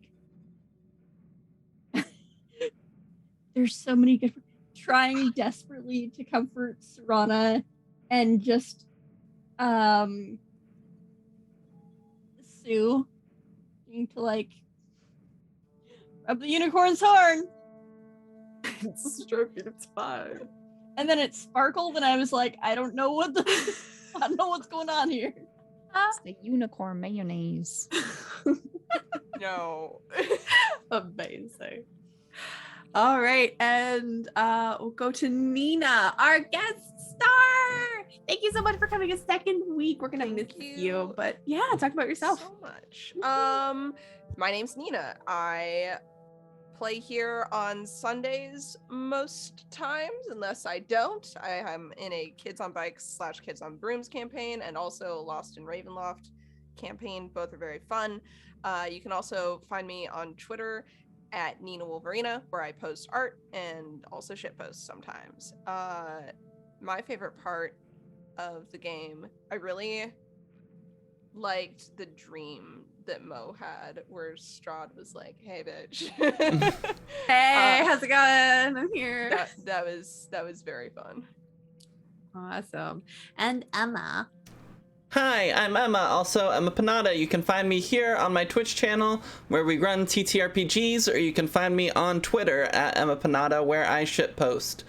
there's so many good trying desperately to comfort Serana and just Sue being to like rub the unicorn's horn. Stroke it, it's fine. And then it sparkled and I was like, I don't know what's going on here. It's the unicorn mayonnaise. No. Amazing. All right, and we'll go to Nina, our guest star. Thank you so much for coming a second week. We're gonna miss you, but yeah, talk about yourself. So much. My name's Nina. I play here on Sundays most times, unless I don't. I'm in a Kids on Bikes / Kids on Brooms campaign, and also Lost in Ravenloft campaign. Both are very fun. You can also find me on Twitter at Nina Wolverina, where I post art and also shit posts sometimes. My favorite part of the game, I really liked the dream that Mo had, where Strahd was like, "Hey, bitch." Hey, how's it going? I'm here. That was very fun. Awesome. And Emma. Hi, I'm Emma, also Emma Panada. You can find me here on my Twitch channel where we run TTRPGs, or you can find me on Twitter at Emma Panada where I shitpost.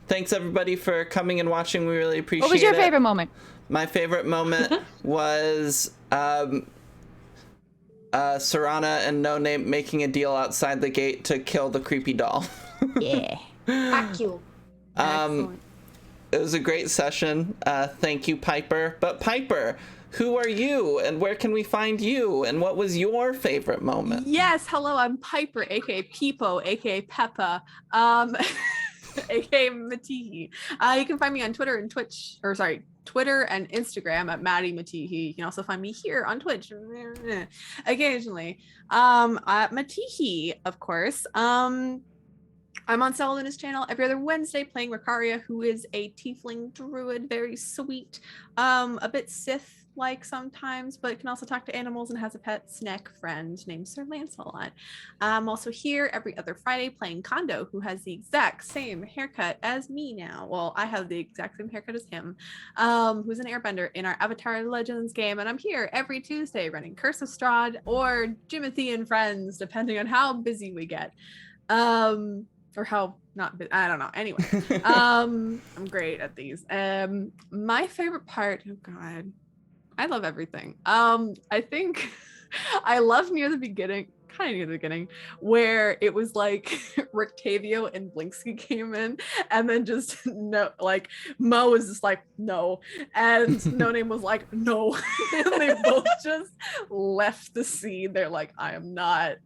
Thanks everybody for coming and watching. We really appreciate it. What was your favorite moment? My favorite moment was Serana and No Name making a deal outside the gate to kill the creepy doll. Yeah. Fuck you. Excellent. It was a great session. Thank you, Piper. But Piper, who are you and where can we find you? And what was your favorite moment? Yes, hello, I'm Piper, aka Peepo, aka Peppa, aka Matihi. You can find me on Twitter and Twitter and Instagram at Maddie Matihi. You can also find me here on Twitch occasionally. At Matihi, of course. I'm on Saladin's channel every other Wednesday playing Ricaria, who is a tiefling druid, very sweet, a bit Sith-like sometimes, but can also talk to animals and has a pet snack friend named Sir Lancelot. I'm also here every other Friday playing Kondo, who has the exact same haircut as me now. Well, I have the exact same haircut as him, who's an airbender in our Avatar Legends game, and I'm here every Tuesday running Curse of Strahd or Jimothy and Friends, depending on how busy we get. Or how not, I don't know. Anyway, I'm great at these. My favorite part, oh God, I love everything. I think I love near the beginning. kind of near the beginning, where it was like Rictavio and Blinksky came in, and then just no, like Mo was just like no, and No Name was like no, and they both just left the scene. They're like, I'm not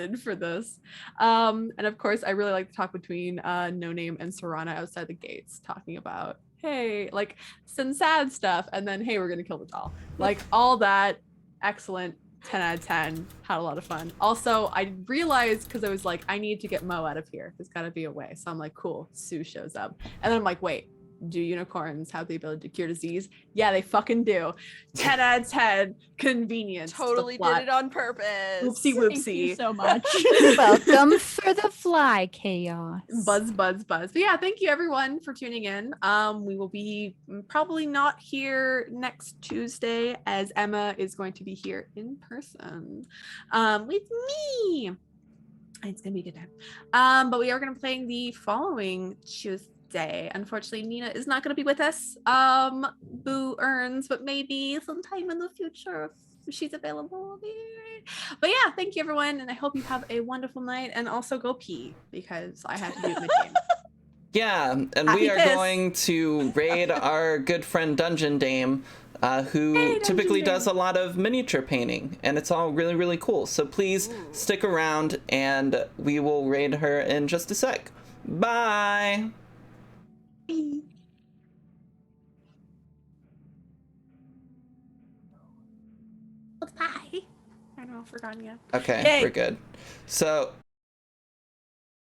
in for this. And of course, I really like the talk between No Name and Serana outside the gates, talking about, hey, like some sad stuff, and then hey, we're gonna kill the doll. Like all that, excellent. 10 out of 10. Had a lot of fun. Also, I realized because I was like, I need to get Mo out of here. There's got to be a way. So I'm like, cool. Sue shows up, and then I'm like, wait. Do unicorns have the ability to cure disease? Yeah, they fucking do. 10 out of 10. Convenience. Totally did it on purpose. Oopsie Thank whoopsie. you so much. Welcome for the fly chaos. Buzz. But yeah, thank you everyone for tuning in. We will be probably not here next Tuesday, as Emma is going to be here in person with me. It's gonna be a good time. But we are gonna be playing the following Tuesday. Unfortunately, Nina is not gonna be with us. Boo earns, but maybe sometime in the future if she's available. But yeah, thank you everyone, and I hope you have a wonderful night. And also go pee because I have to do it mid-game. Yeah, and Happy we are piss. going to raid our good friend Dungeon Dame, who Hey, typically Dungeon does Dame. a lot of miniature painting, and it's all really, really cool. So please stick around, and we will raid her in just a sec. Bye! Bye. I don't know, forgotten yet. Okay, Yay. we're good. So